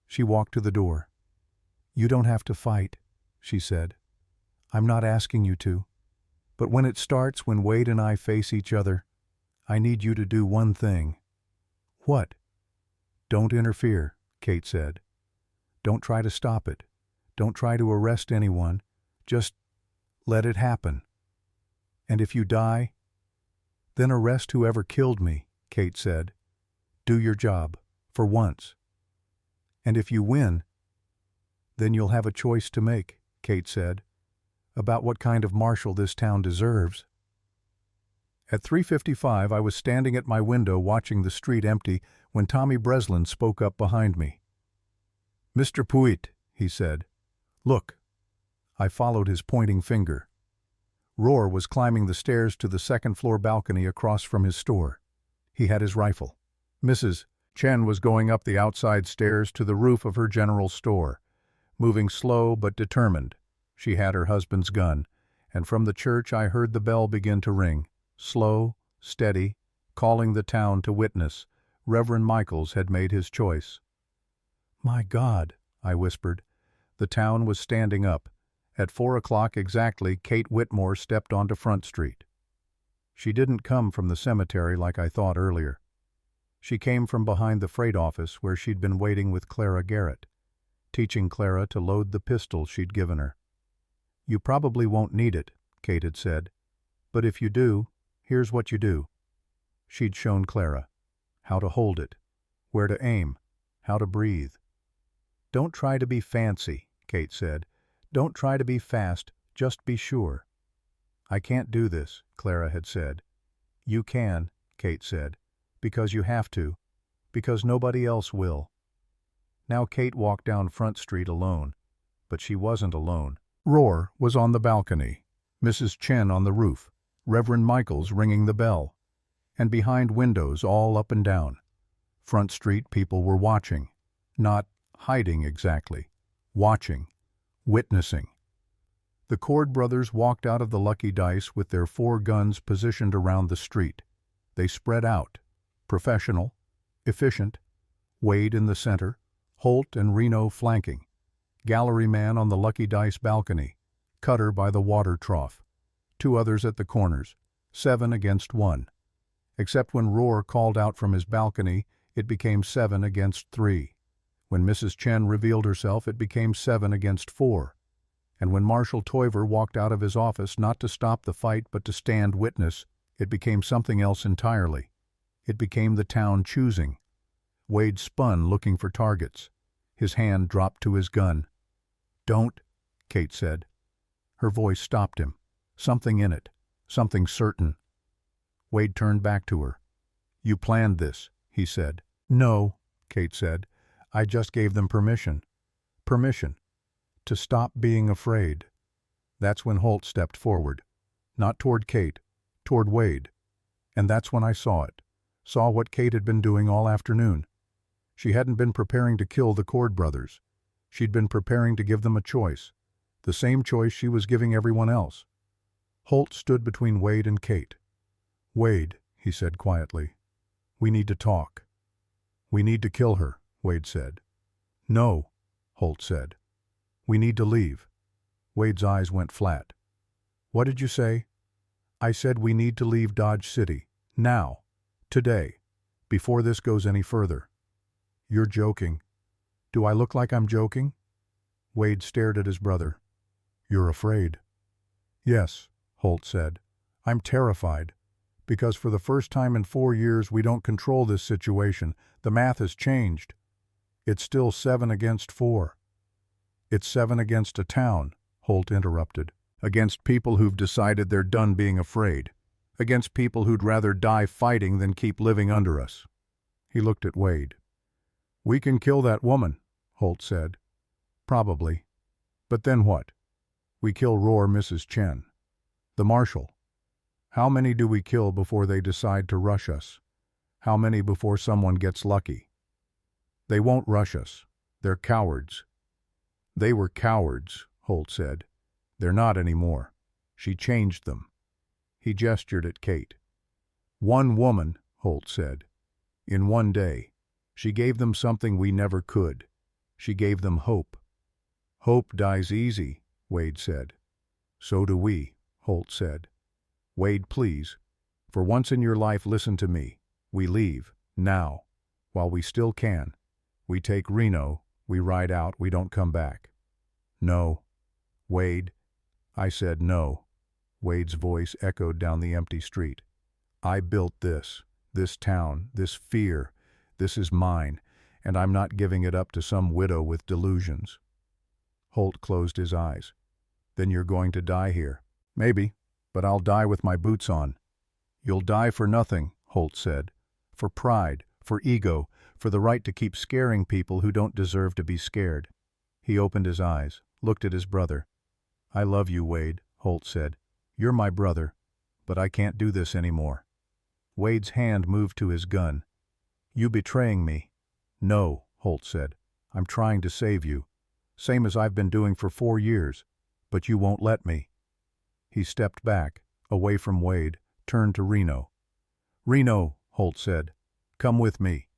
She walked to the door. You don't have to fight, she said. I'm not asking you to. But when it starts, when Wade and I face each other, I need you to do one thing. What? Don't interfere, Kate said. Don't try to stop it. Don't try to arrest anyone. Just let it happen. And if you die, then arrest whoever killed me, Kate said. Do your job, for once. And if you win, then you'll have a choice to make, Kate said, about what kind of marshal this town deserves. At 3:55, I was standing at my window watching the street empty when Tommy Breslin spoke up behind me. Mr. Puit, he said. Look. I followed his pointing finger. Roar was climbing the stairs to the second-floor balcony across from his store. He had his rifle. Mrs. Chen was going up the outside stairs to the roof of her general store, moving slow but determined. She had her husband's gun, and from the church I heard the bell begin to ring, slow, steady, calling the town to witness. Reverend Michaels had made his choice. My God, I whispered. The town was standing up. At 4 o'clock exactly, Kate Whitmore stepped onto Front Street. She didn't come from the cemetery like I thought earlier. She came from behind the freight office where she'd been waiting with Clara Garrett, teaching Clara to load the pistol she'd given her. You probably won't need it, Kate had said, but if you do, here's what you do. She'd shown Clara how to hold it, where to aim, how to breathe. Don't try to be fancy, Kate said. Don't try to be fast, just be sure. I can't do this, Clara had said. You can, Kate said, because you have to, because nobody else will. Now Kate walked down Front Street alone, but she wasn't alone. Roar was on the balcony, Mrs. Chen on the roof, Reverend Michaels ringing the bell, and behind windows all up and down. Front Street people were watching, not hiding exactly, watching, witnessing. The Cord brothers walked out of the Lucky Dice with their 4 guns positioned around the street. They spread out, professional, efficient, Wade in the center, Holt and Reno flanking, gallery man on the Lucky Dice balcony, Cutter by the water trough, 2 others at the corners, 7 against 1. Except when Roar called out from his balcony, it became 7 against 3. When Mrs. Chen revealed herself, it became 7 against 4. And when Marshal Toiver walked out of his office not to stop the fight but to stand witness, it became something else entirely. It became the town choosing. Wade spun looking for targets. His hand dropped to his gun. Don't, Kate said. Her voice stopped him. Something in it. Something certain. Wade turned back to her. You planned this, he said. No, Kate said. I just gave them permission. Permission. To stop being afraid. That's when Holt stepped forward. Not toward Kate, toward Wade. And that's when I saw it. Saw what Kate had been doing all afternoon. She hadn't been preparing to kill the Cord brothers. She'd been preparing to give them a choice. The same choice she was giving everyone else. Holt stood between Wade and Kate. Wade, he said quietly, we need to talk. We need to kill her, Wade said. No, Holt said. We need to leave. Wade's eyes went flat. What did you say? I said we need to leave Dodge City. Now. Today. Before this goes any further. You're joking. Do I look like I'm joking? Wade stared at his brother. You're afraid. Yes, Holt said. I'm terrified. Because for the first time in 4 years we don't control this situation. The math has changed. It's still 7 against 4. It's 7 against a town, Holt interrupted. Against people who've decided they're done being afraid. against people who'd rather die fighting than keep living under us. He looked at Wade. "We can kill that woman," Holt said. "Probably. But then what? We kill Roar Mrs. Chen. The marshal. How many do we kill before they decide to rush us? How many before someone gets lucky? They won't rush us. They're cowards." "They were cowards," Holt said. "They're not anymore. She changed them." He gestured at Kate. "One woman," Holt said. "In one day. She gave them something we never could. She gave them hope." "Hope dies easy," Wade said. "So do we," Holt said. "Wade, please. For once in your life, listen to me. We leave. Now. While we still can. We take Reno. We ride out. We don't come back." "No." "Wade." I said no. Wade's voice echoed down the empty street. "I built this town, this fear. This is mine, and I'm not giving it up to some widow with delusions." Holt closed his eyes. "Then you're going to die here." "Maybe, but I'll die with my boots on." "You'll die for nothing," Holt said. "For pride, for ego, for the right to keep scaring people who don't deserve to be scared." He opened his eyes, looked at his brother. "I love you, Wade," Holt said. "You're my brother, but I can't do this anymore." Wade's hand moved to his gun. "You betraying me?" "No," Holt said. "I'm trying to save you. Same as I've been doing for 4 years. But you won't let me." He stepped back, away from Wade, turned to Reno. "Reno," Holt said. "Come with me."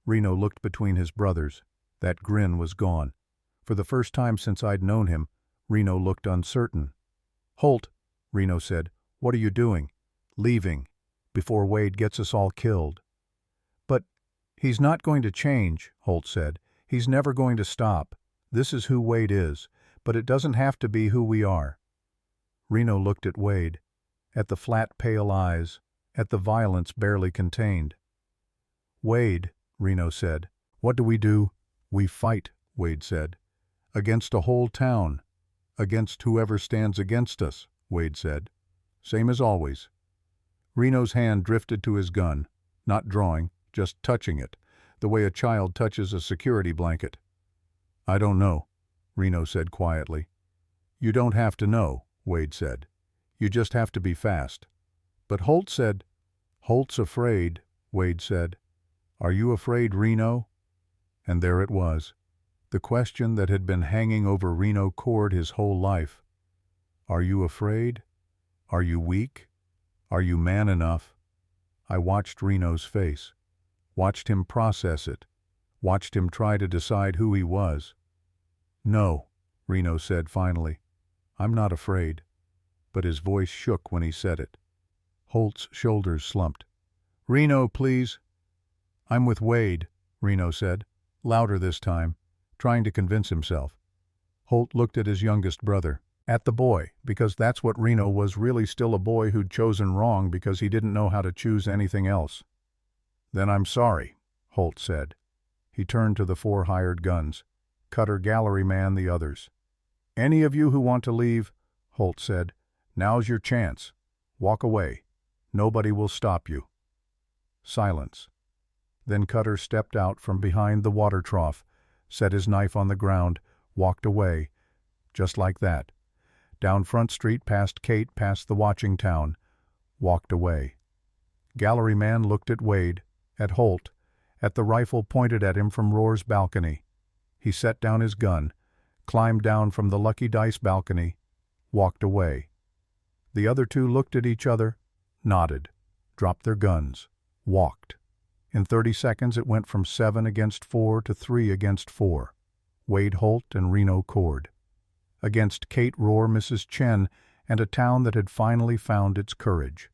Reno looked between his brothers. That grin was gone. For the first time since I'd known him, Reno looked uncertain. "Holt," Reno said, "what are you doing?" "Leaving. Before Wade gets us all killed." "But he's not going to change," Holt said. "He's never going to stop. This is who Wade is, but it doesn't have to be who we are." Reno looked at Wade, at the flat, pale eyes, at the violence barely contained. "Wade," Reno said, "what do? "We fight," Wade said. "Against a whole town. Against whoever stands against us," Wade said. "Same as always." Reno's hand drifted to his gun, not drawing, just touching it, the way a child touches a security blanket. "I don't know," Reno said quietly. "You don't have to know," Wade said. "You just have to be fast." But Holt said, "Holt's afraid," Wade said. "Are you afraid, Reno?" And there it was. The question that had been hanging over Reno Cord his whole life. Are you afraid? Are you weak? Are you man enough? I watched Reno's face, watched him process it, watched him try to decide who he was. "No," Reno said finally. "I'm not afraid." But his voice shook when he said it. Holt's shoulders slumped. "Reno, please." "I'm with Wade," Reno said, louder this time, trying to convince himself. Holt looked at his youngest brother, at the boy, because that's what Reno was, really still a boy who'd chosen wrong because he didn't know how to choose anything else. "Then I'm sorry," Holt said. He turned to the 4 hired guns. Cutter, gallery man, the others. "Any of you who want to leave," Holt said, "now's your chance. Walk away. Nobody will stop you." Silence. Then Cutter stepped out from behind the water trough, set his knife on the ground, walked away, just like that. Down Front Street, past Kate, past the watching town, walked away. Gallery man looked at Wade, at Holt, at the rifle pointed at him from Roar's balcony. He set down his gun, climbed down from the Lucky Dice balcony, walked away. The other 2 looked at each other, nodded, dropped their guns, walked. In 30 seconds it went from 7 against 4 to 3 against 4. Wade Holt and Reno Cord. Against Kate Roar Mrs. Chen and a town that had finally found its courage.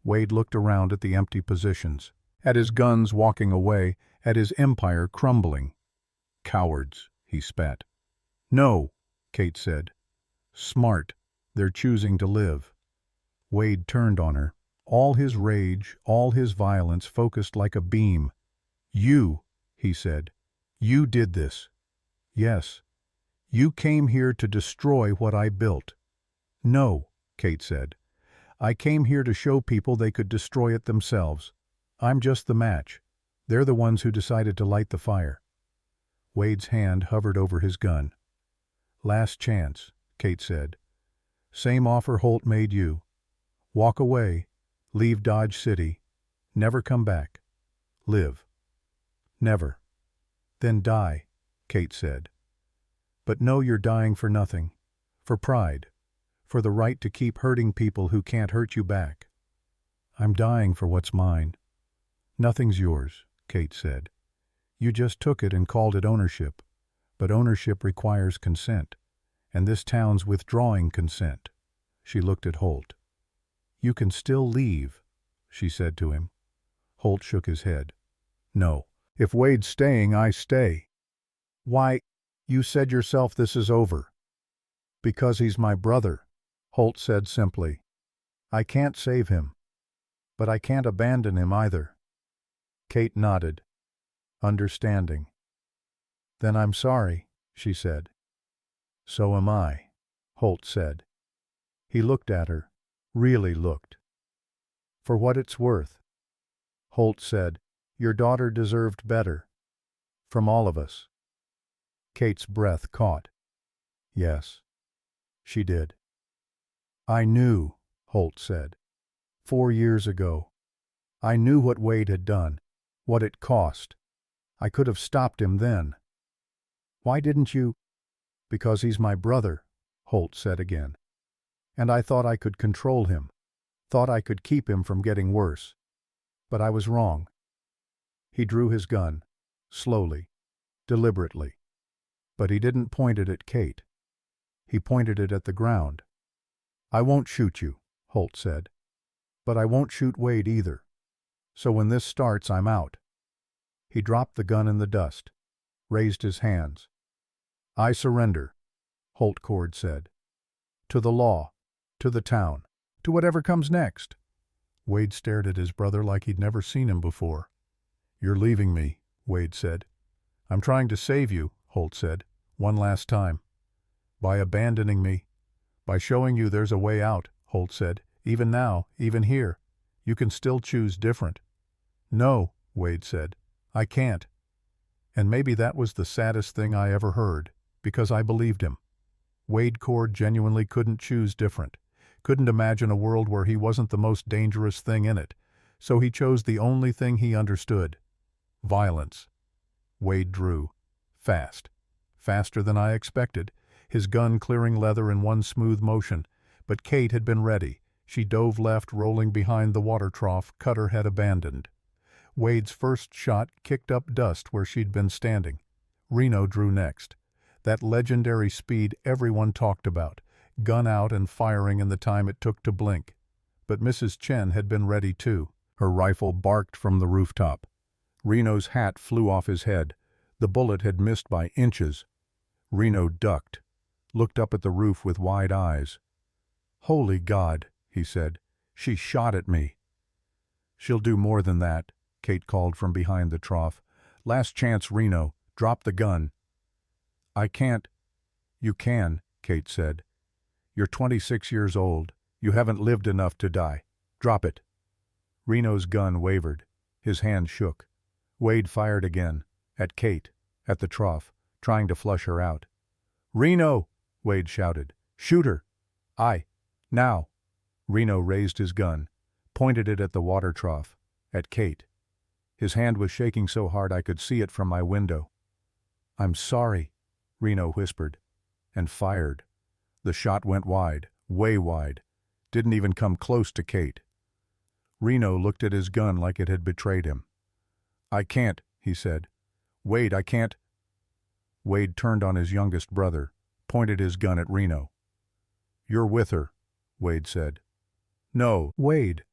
Wade looked around at the empty positions, at his guns walking away, at his empire crumbling. "Cowards," he spat. "No," Kate said. "Smart. They're choosing to live." Wade turned on her, all his rage, all his violence focused like a beam. "You," he said. "You did this." "Yes. You came here to destroy what I built." "No," Kate said. I came here to show people they could destroy it themselves. I'm just the match. They're the ones who decided to light the fire." Wade's hand hovered over his gun. "Last chance," Kate said. "Same offer Holt made you. Walk away, leave Dodge City, never come back. Live." "Never." "Then die," Kate said. "But know you're dying for nothing. For pride. For the right to keep hurting people who can't hurt you back." "I'm dying for what's mine." "Nothing's yours," Kate said. "You just took it and called it ownership. But ownership requires consent. And this town's withdrawing consent." She looked at Holt. "You can still leave," she said to him. Holt shook his head. "No. If Wade's staying, I stay." "Why, you said yourself this is over." "Because he's my brother," Holt said simply. "I can't save him. But I can't abandon him either." Kate nodded, understanding. "Then I'm sorry," she said. "So am I," Holt said. He looked at her, really looked. "For what it's worth," Holt said, "your daughter deserved better. From all of us." Kate's breath caught. Yes, she did. "I knew," Holt said. 4 years ago. I knew what Wade had done, what it cost. I could have stopped him then." "Why didn't you?" "Because he's my brother," Holt said again. "And I thought I could control him, thought I could keep him from getting worse. But I was wrong." He drew his gun, slowly, deliberately. But he didn't point it at Kate. He pointed it at the ground. "I won't shoot you," Holt said. "But I won't shoot Wade either. So when this starts, I'm out." He dropped the gun in the dust, raised his hands. "I surrender," Holt Cord said. "To the law, to the town, to whatever comes next." Wade stared at his brother like he'd never seen him before. "You're leaving me," Wade said. "I'm trying to save you," Holt said, "one last time." "By abandoning me. By showing you there's a way out," Holt said. "Even now, even here, you can still choose different." "No," Wade said. "I can't." And maybe that was the saddest thing I ever heard, because I believed him. Wade Cord genuinely couldn't choose different, couldn't imagine a world where he wasn't the most dangerous thing in it, so he chose the only thing he understood: violence. Wade drew. Fast. Faster than I expected, his gun clearing leather in one smooth motion, but Kate had been ready. She dove left, rolling behind the water trough, cutter head abandoned. Wade's first shot kicked up dust where she'd been standing. Reno drew next. That legendary speed everyone talked about, gun out and firing in the time it took to blink. But Mrs. Chen had been ready too. Her rifle barked from the rooftop. Reno's hat flew off his head. The bullet had missed by inches. Reno ducked, looked up at the roof with wide eyes. "Holy God," he said. "She shot at me." "She'll do more than that," Kate called from behind the trough. "Last chance, Reno. Drop the gun." "I can't." "You can," Kate said. "You're 26 years old. You haven't lived enough to die. Drop it." Reno's gun wavered. His hand shook. Wade fired again. At Kate. At the trough. Trying to flush her out. "Reno!" Wade shouted. "Shoot her!" Now!" Reno raised his gun. Pointed it at the water trough. At Kate. His hand was shaking so hard I could see it from my window. "I'm sorry," Reno whispered. And fired. The shot went wide. Way wide. Didn't even come close to Kate. Reno looked at his gun like it had betrayed him. "I can't," he said. "Wade, I can't." Wade turned on his youngest brother, pointed his gun at Reno. "You're with her," Wade said. "No, Wade,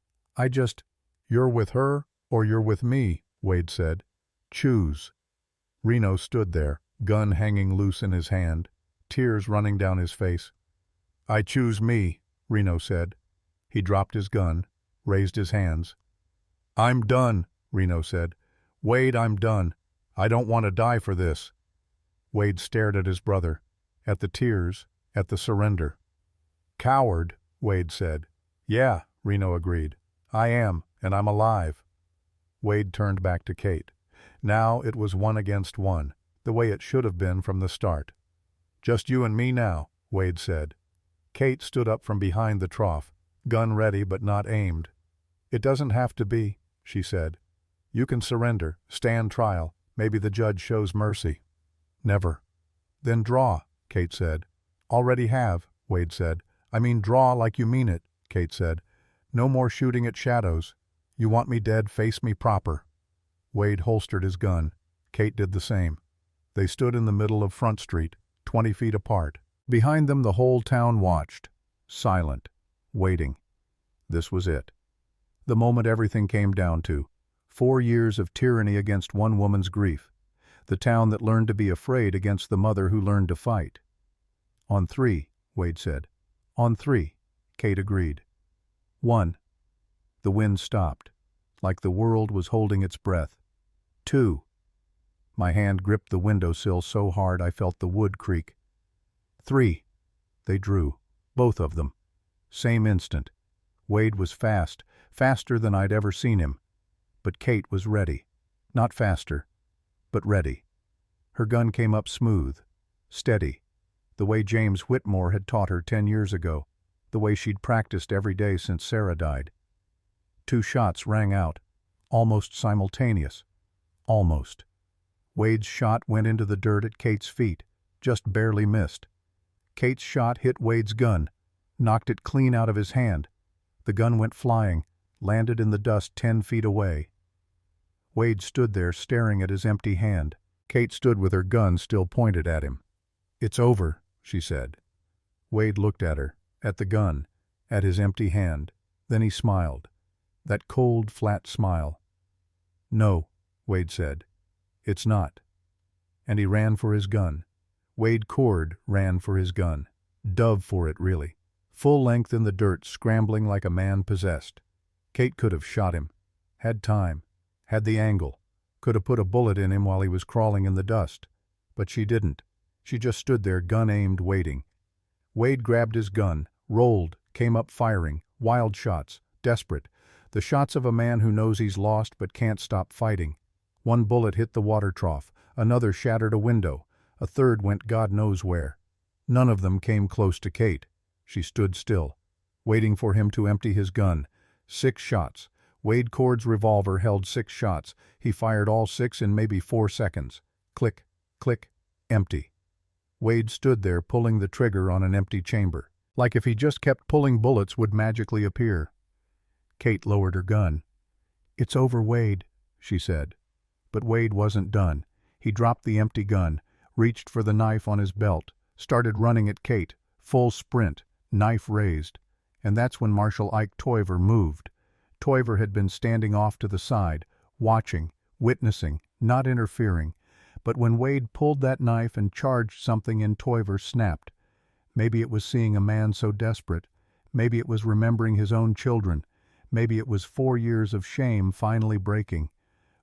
You're with her or you're with me," Wade said. "Choose." Reno stood there, gun hanging loose in his hand, tears running down his face. "I choose me," Reno said. He dropped his gun, raised his hands. "I'm done," Reno said. "Wade, I'm done. I don't want to die for this." Wade stared at his brother, at the tears, at the surrender. "Coward," Wade said. "Yeah," Reno agreed. I am, and I'm alive. Wade turned back to Kate. Now it was 1 against 1, the way it should have been from the start. Just you and me now, Wade said. Kate stood up from behind the trough, gun ready but not aimed. It doesn't have to be, she said. You can surrender, stand trial, maybe the judge shows mercy. Never. Then draw, Kate said. Already have, Wade said. I mean draw like you mean it, Kate said. No more shooting at shadows. You want me dead, face me proper. Wade holstered his gun. Kate did the same. They stood in the middle of Front Street, 20 feet apart. Behind them the whole town watched, silent, waiting. This was it. The moment everything came down to. 4 years of tyranny against one woman's grief. The town that learned to be afraid against the mother who learned to fight. On 3, Wade said. On 3, Kate agreed. 1. The wind stopped, like the world was holding its breath. 2. My hand gripped the windowsill so hard I felt the wood creak. 3. They drew, both of them. Same instant. Wade was fast, faster than I'd ever seen him. But Kate was ready. Not faster, but ready. Her gun came up smooth, steady, the way James Whitmore had taught her 10 years ago, the way she'd practiced every day since Sarah died. 2 shots rang out, almost simultaneous. Almost. Wade's shot went into the dirt at Kate's feet, just barely missed. Kate's shot hit Wade's gun, knocked it clean out of his hand. The gun went flying, landed in the dust 10 feet away. Wade stood there staring at his empty hand. Kate stood with her gun still pointed at him. It's over, she said. Wade looked at her, at the gun, at his empty hand. Then he smiled. That cold, flat smile. No, Wade said. It's not. And he ran for his gun. Wade Cord ran for his gun. Dove for it, really. Full length in the dirt, scrambling like a man possessed. Kate could have shot him. Had time. Had the angle. Could have put a bullet in him while he was crawling in the dust. But she didn't. She just stood there, gun aimed, waiting. Wade grabbed his gun, rolled, came up firing, wild shots, desperate. The shots of a man who knows he's lost but can't stop fighting. One bullet hit the water trough, another shattered a window, a third went God knows where. None of them came close to Kate. She stood still, waiting for him to empty his gun. 6 shots. Wade Cord's revolver held 6 shots. He fired all 6 in maybe 4 seconds. Click, click, empty. Wade stood there pulling the trigger on an empty chamber, like if he just kept pulling bullets would magically appear. Kate lowered her gun. It's over, Wade, she said. But Wade wasn't done. He dropped the empty gun, reached for the knife on his belt, started running at Kate, full sprint, knife raised. And that's when Marshal Ike Toiver moved. Toiver had been standing off to the side, watching, witnessing, not interfering. But when Wade pulled that knife and charged, something in Toiver snapped. Maybe it was seeing a man so desperate. Maybe it was remembering his own children. Maybe it was 4 years of shame finally breaking.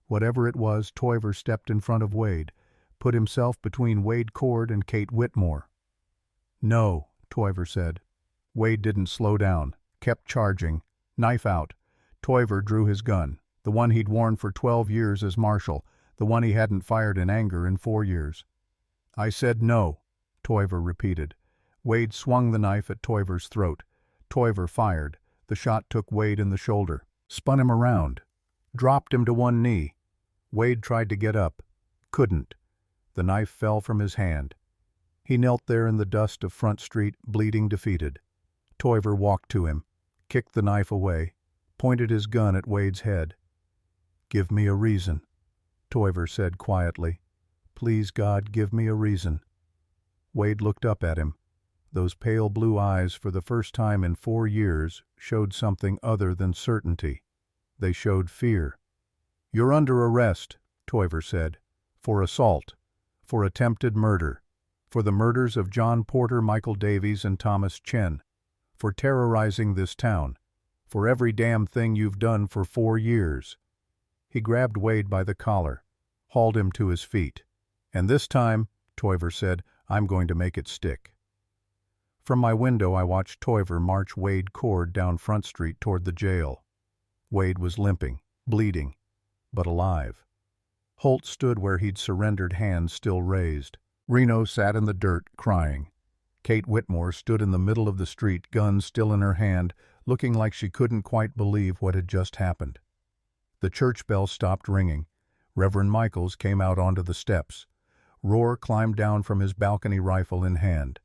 Whatever it was, Toiver stepped in front of Wade, put himself between Wade Cord and Kate Whitmore. No, Toiver said. Wade didn't slow down, kept charging, knife out. Toiver drew his gun, the one he'd worn for 12 years as marshal, the one he hadn't fired in anger in 4 years. I said no, Toiver repeated. Wade swung the knife at Toiver's throat. Toiver fired. The shot took Wade in the shoulder, spun him around, dropped him to one knee. Wade tried to get up, couldn't. The knife fell from his hand. He knelt there in the dust of Front Street, bleeding, defeated. Toiver walked to him, kicked the knife away, pointed his gun at Wade's head. Give me a reason, Toiver said quietly. Please, God, give me a reason. Wade looked up at him. Those pale blue eyes, for the first time in 4 years, showed something other than certainty. They showed fear. You're under arrest, Toiver said, for assault, for attempted murder, for the murders of John Porter, Michael Davies, and Thomas Chen, for terrorizing this town, for every damn thing you've done for 4 years. He grabbed Wade by the collar, hauled him to his feet. And this time, Toiver said, I'm going to make it stick. From my window I watched Toiver march Wade Cord down Front Street toward the jail. Wade was limping, bleeding, but alive. Holt stood where he'd surrendered, hands still raised. Reno sat in the dirt, crying. Kate Whitmore stood in the middle of the street, gun still in her hand, looking like she couldn't quite believe what had just happened. The church bell stopped ringing. Reverend Michaels came out onto the steps. Rohr climbed down from his balcony, rifle in hand.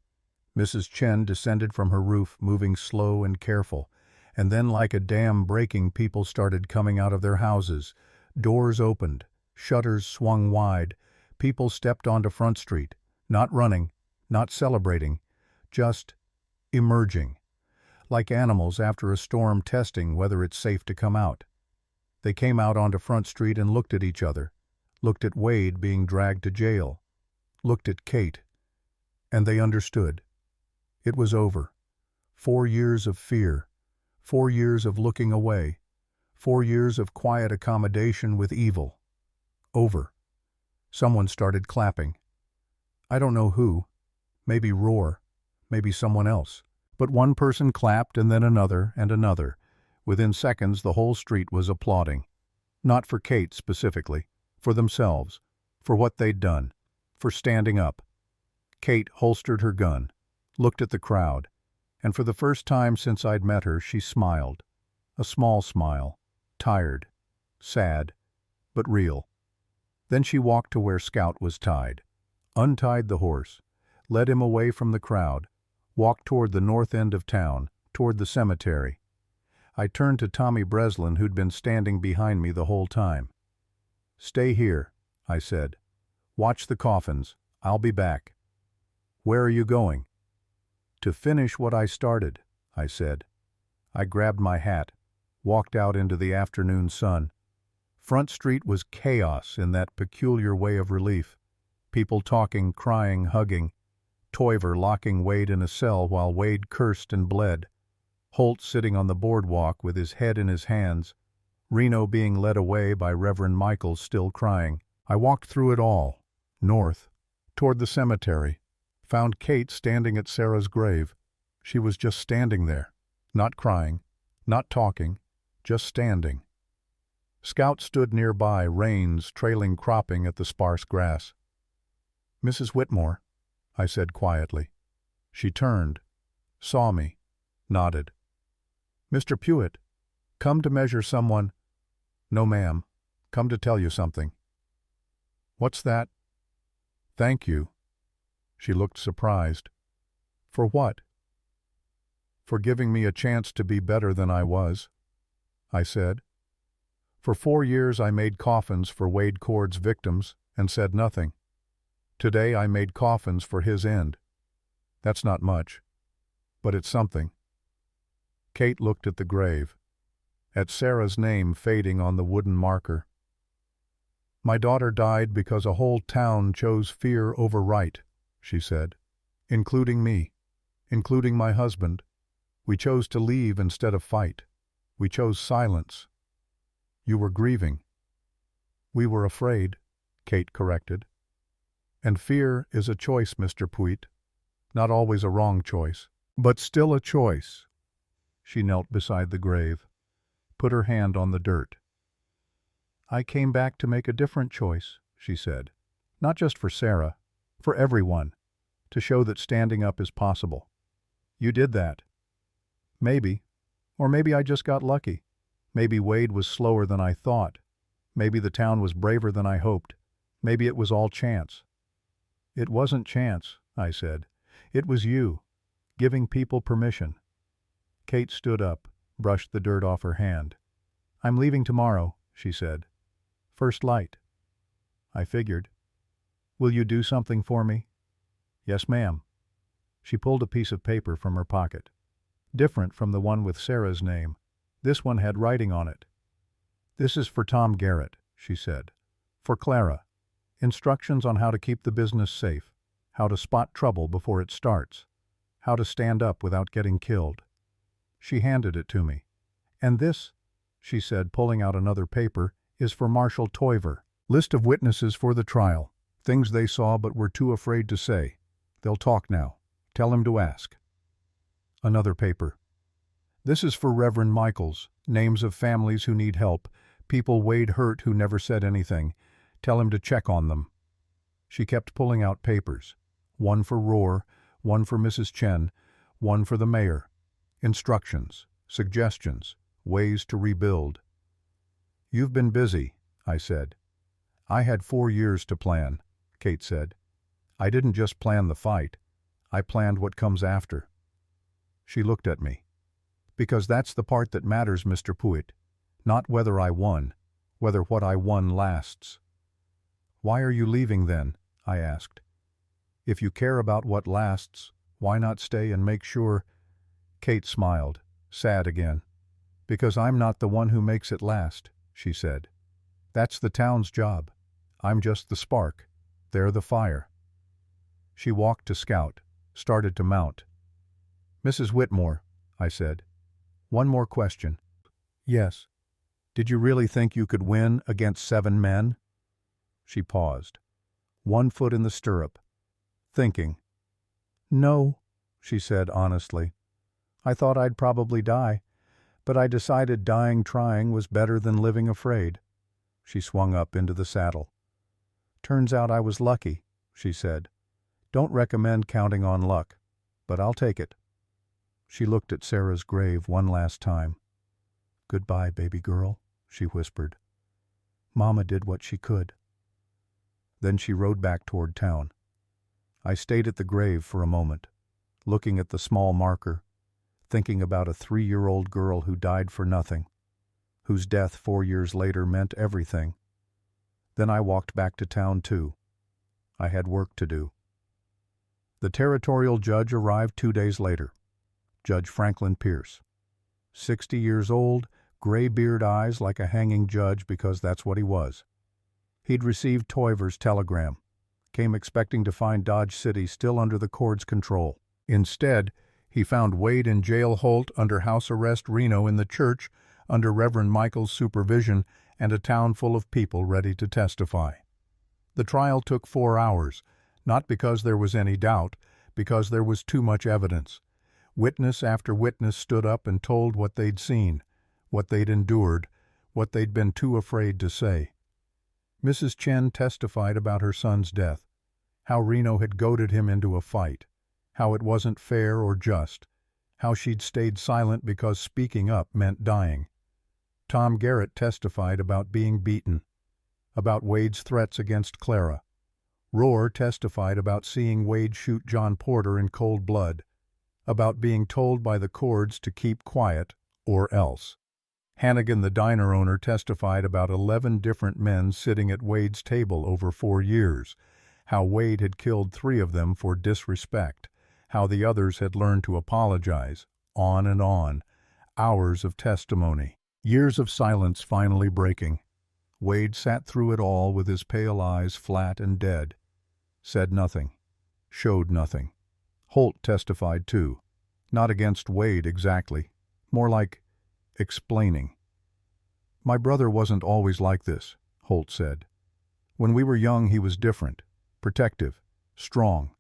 Mrs. Chen descended from her roof, moving slow and careful, and then like a dam breaking, people started coming out of their houses. Doors opened, shutters swung wide, people stepped onto Front Street, not running, not celebrating, just emerging, like animals after a storm testing whether it's safe to come out. They came out onto Front Street and looked at each other, looked at Wade being dragged to jail, looked at Kate, and they understood. It was over. 4 years of fear, 4 years of looking away, 4 years of quiet accommodation with evil. Over. Someone started clapping. I don't know who. Maybe Rohr, maybe someone else. But one person clapped and then another and another. Within seconds the whole street was applauding. Not for Kate specifically, for themselves, for what they'd done, for standing up. Kate holstered her gun, looked at the crowd, and for the first time since I'd met her she smiled. A small smile, tired, sad, but real. Then she walked to where Scout was tied, untied the horse, led him away from the crowd, walked toward the north end of town, toward the cemetery. I turned to Tommy Breslin, who'd been standing behind me the whole time. "Stay here," I said. "Watch the coffins. I'll be back." "Where are you going?" "To finish what I started," I said. I grabbed my hat, walked out into the afternoon sun. Front Street was chaos in that peculiar way of relief. People talking, crying, hugging. Toiver locking Wade in a cell while Wade cursed and bled. Holt sitting on the boardwalk with his head in his hands. Reno being led away by Reverend Michaels still crying. I walked through it all, north, toward the cemetery. Found Kate standing at Sarah's grave. She was just standing there, not crying, not talking, just standing. Scout stood nearby, reins trailing, cropping at the sparse grass. "Mrs. Whitmore," I said quietly. She turned, saw me, nodded. "Mr. Puit, come to measure someone." "No, ma'am. Come to tell you something." "What's that?" "Thank you." She looked surprised. "For what?" "For giving me a chance to be better than I was," I said. "For 4 years I made coffins for Wade Cord's victims and said nothing. Today I made coffins for his end. That's not much, but it's something." Kate looked at the grave, at Sarah's name fading on the wooden marker. "My daughter died because a whole town chose fear over right," she said, "including me, including my husband. We chose to leave instead of fight. We chose silence. You were grieving." "We were afraid," Kate corrected. "And fear is a choice, Mr. Puit. Not always a wrong choice, but still a choice." She knelt beside the grave, put her hand on the dirt. "I came back to make a different choice," she said. "Not just for Sarah, for everyone, to show that standing up is possible. You did that. Maybe, or maybe I just got lucky. Maybe Wade was slower than I thought. Maybe the town was braver than I hoped. Maybe it was all chance." "It wasn't chance," I said. "It was you, giving people permission." Kate stood up, brushed the dirt off her hand. "I'm leaving tomorrow," she said. "First light." I figured. "Will you do something for me?" "Yes, ma'am." She pulled a piece of paper from her pocket. Different from the one with Sarah's name. This one had writing on it. "This is for Tom Garrett," she said. "For Clara. Instructions on how to keep the business safe, how to spot trouble before it starts, how to stand up without getting killed." She handed it to me. "And this," she said, pulling out another paper, "is for Marshal Toiver. List of witnesses for the trial. Things they saw but were too afraid to say. They'll talk now. Tell him to ask." Another paper. This is for Reverend Michaels. Names of families who need help. People Wade hurt who never said anything. Tell him to check on them. She kept pulling out papers. One for Roar, one for Mrs. Chen, one for the mayor. Instructions, suggestions, ways to rebuild. You've been busy, I said. I had 4 years to plan, Kate said. I didn't just plan the fight. I planned what comes after. She looked at me. Because that's the part that matters, Mr. Puit. Not whether I won, whether what I won lasts. Why are you leaving then? I asked. If you care about what lasts, why not stay and make sure? Kate smiled, sad again. Because I'm not the one who makes it last, she said. That's the town's job. I'm just the spark. They're the fire. She walked to Scout, started to mount. Mrs. Whitmore, I said. One more question. Yes. Did you really think you could win against 7 men? She paused, 1 foot in the stirrup, thinking. No, she said honestly. I thought I'd probably die, but I decided dying trying was better than living afraid. She swung up into the saddle. Turns out I was lucky, she said. Don't recommend counting on luck, but I'll take it. She looked at Sarah's grave one last time. Goodbye, baby girl, she whispered. Mama did what she could. Then she rode back toward town. I stayed at the grave for a moment, looking at the small marker, thinking about a 3-year-old girl who died for nothing, whose death 4 years later meant everything. Then I walked back to town too. I had work to do. The territorial judge arrived 2 days later. Judge Franklin Pierce. 60 years old, gray-beard eyes like a hanging judge because that's what he was. He'd received Toiver's telegram, came expecting to find Dodge City still under the court's control. Instead, he found Wade in jail, Holt under house arrest, Reno in the church under Reverend Michaels' supervision, and a town full of people ready to testify. The trial took 4 hours, not because there was any doubt, because there was too much evidence. Witness after witness stood up and told what they'd seen, what they'd endured, what they'd been too afraid to say. Mrs. Chen testified about her son's death, how Reno had goaded him into a fight, how it wasn't fair or just, how she'd stayed silent because speaking up meant dying. Tom Garrett testified about being beaten, about Wade's threats against Clara. Roar testified about seeing Wade shoot John Porter in cold blood, about being told by the Cords to keep quiet or else. Hannigan, the diner owner, testified about 11 different men sitting at Wade's table over 4 years, how Wade had killed 3 of them for disrespect, how the others had learned to apologize, on and on. Hours of testimony, years of silence finally breaking. Wade sat through it all with his pale eyes flat and dead, said nothing, showed nothing. Holt testified too, not against Wade exactly, more like explaining. My brother wasn't always like this, Holt said. When we were young he was different, protective, strong.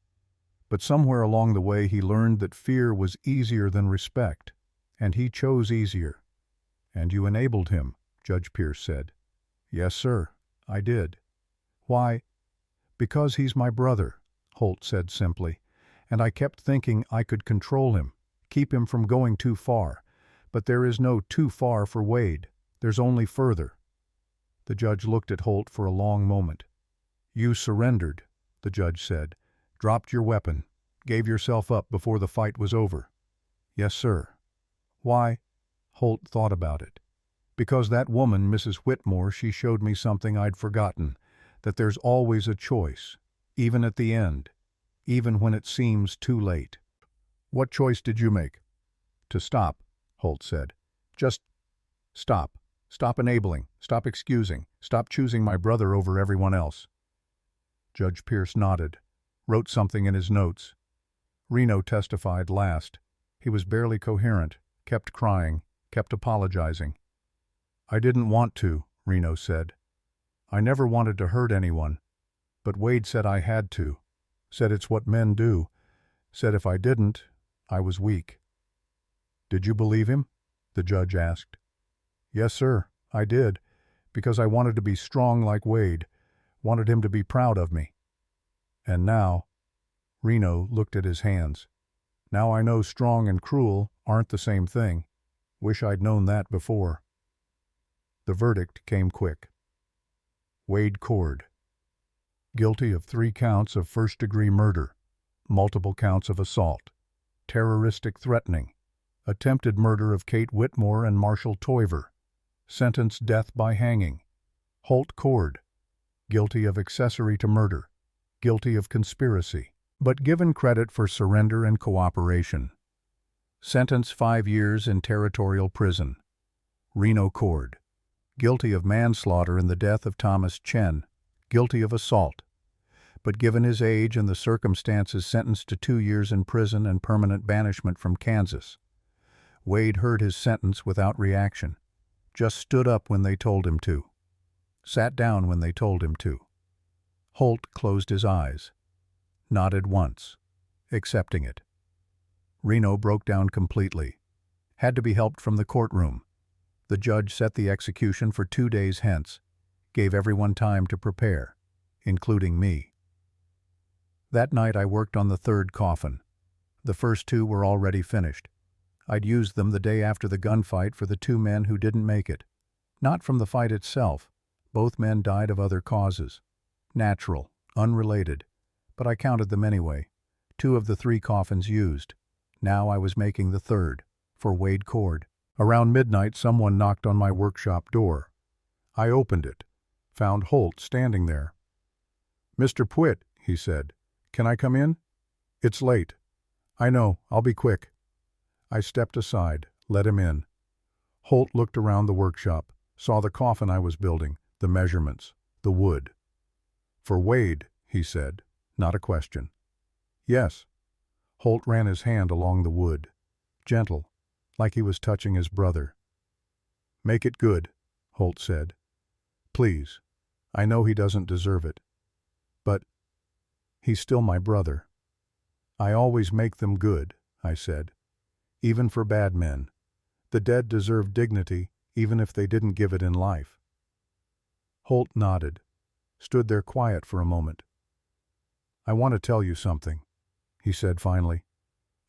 But somewhere along the way he learned that fear was easier than respect, and he chose easier. And you enabled him, Judge Pierce said. Yes, sir, I did. Why? Because he's my brother, Holt said simply, and I kept thinking I could control him, keep him from going too far. But there is no too far for Wade. There's only further. The judge looked at Holt for a long moment. You surrendered, the judge said, dropped your weapon, gave yourself up before the fight was over. Yes, sir. Why? Holt thought about it. Because that woman, Mrs. Whitmore, she showed me something I'd forgotten, that there's always a choice, even at the end, even when it seems too late. What choice did you make? To stop, Holt said. Just stop. Stop enabling. Stop excusing. Stop choosing my brother over everyone else. Judge Pierce nodded, wrote something in his notes. Reno testified last. He was barely coherent, kept crying, kept apologizing. I didn't want to, Reno said. I never wanted to hurt anyone, but Wade said I had to, said it's what men do, said if I didn't, I was weak. Did you believe him? The judge asked. Yes, sir, I did, because I wanted to be strong like Wade, wanted him to be proud of me. And now, Reno looked at his hands. Now I know strong and cruel aren't the same thing. Wish I'd known that before. The verdict came quick. Wade Cord, guilty of 3 counts of first-degree murder, multiple counts of assault, terroristic threatening, attempted murder of Kate Whitmore and Marshall Toiver, sentenced death by hanging. Holt Cord, guilty of accessory to murder, guilty of conspiracy, but given credit for surrender and cooperation. Sentence 5 years in territorial prison. Reno Cord, guilty of manslaughter in the death of Thomas Chen, guilty of assault, but given his age and the circumstances sentenced to 2 years in prison and permanent banishment from Kansas. Wade heard his sentence without reaction, just stood up when they told him to, sat down when they told him to. Holt closed his eyes, nodded once, accepting it. Reno broke down completely, had to be helped from the courtroom. The judge set the execution for 2 days hence, gave everyone time to prepare, including me. That night I worked on the 3rd coffin. The first 2 were already finished. I'd used them the day after the gunfight for the 2 men who didn't make it. Not from the fight itself. Both men died of other causes. Natural, unrelated. But I counted them anyway. 2 of the 3 coffins used. Now I was making the 3rd, for Wade Cord. Around midnight someone knocked on my workshop door. I opened it, found Holt standing there. "Mr. Puit," he said, "can I come in?" "It's late." "I know, I'll be quick." I stepped aside, let him in. Holt looked around the workshop, saw the coffin I was building, the measurements, the wood. "For Wade," he said, not a question. "Yes." Holt ran his hand along the wood, gentle, like he was touching his brother. "Make it good," Holt said. "Please. I know he doesn't deserve it. But he's still my brother." "I always make them good," I said. "Even for bad men. The dead deserve dignity, even if they didn't give it in life." Holt nodded, stood there quiet for a moment. "I want to tell you something," he said finally.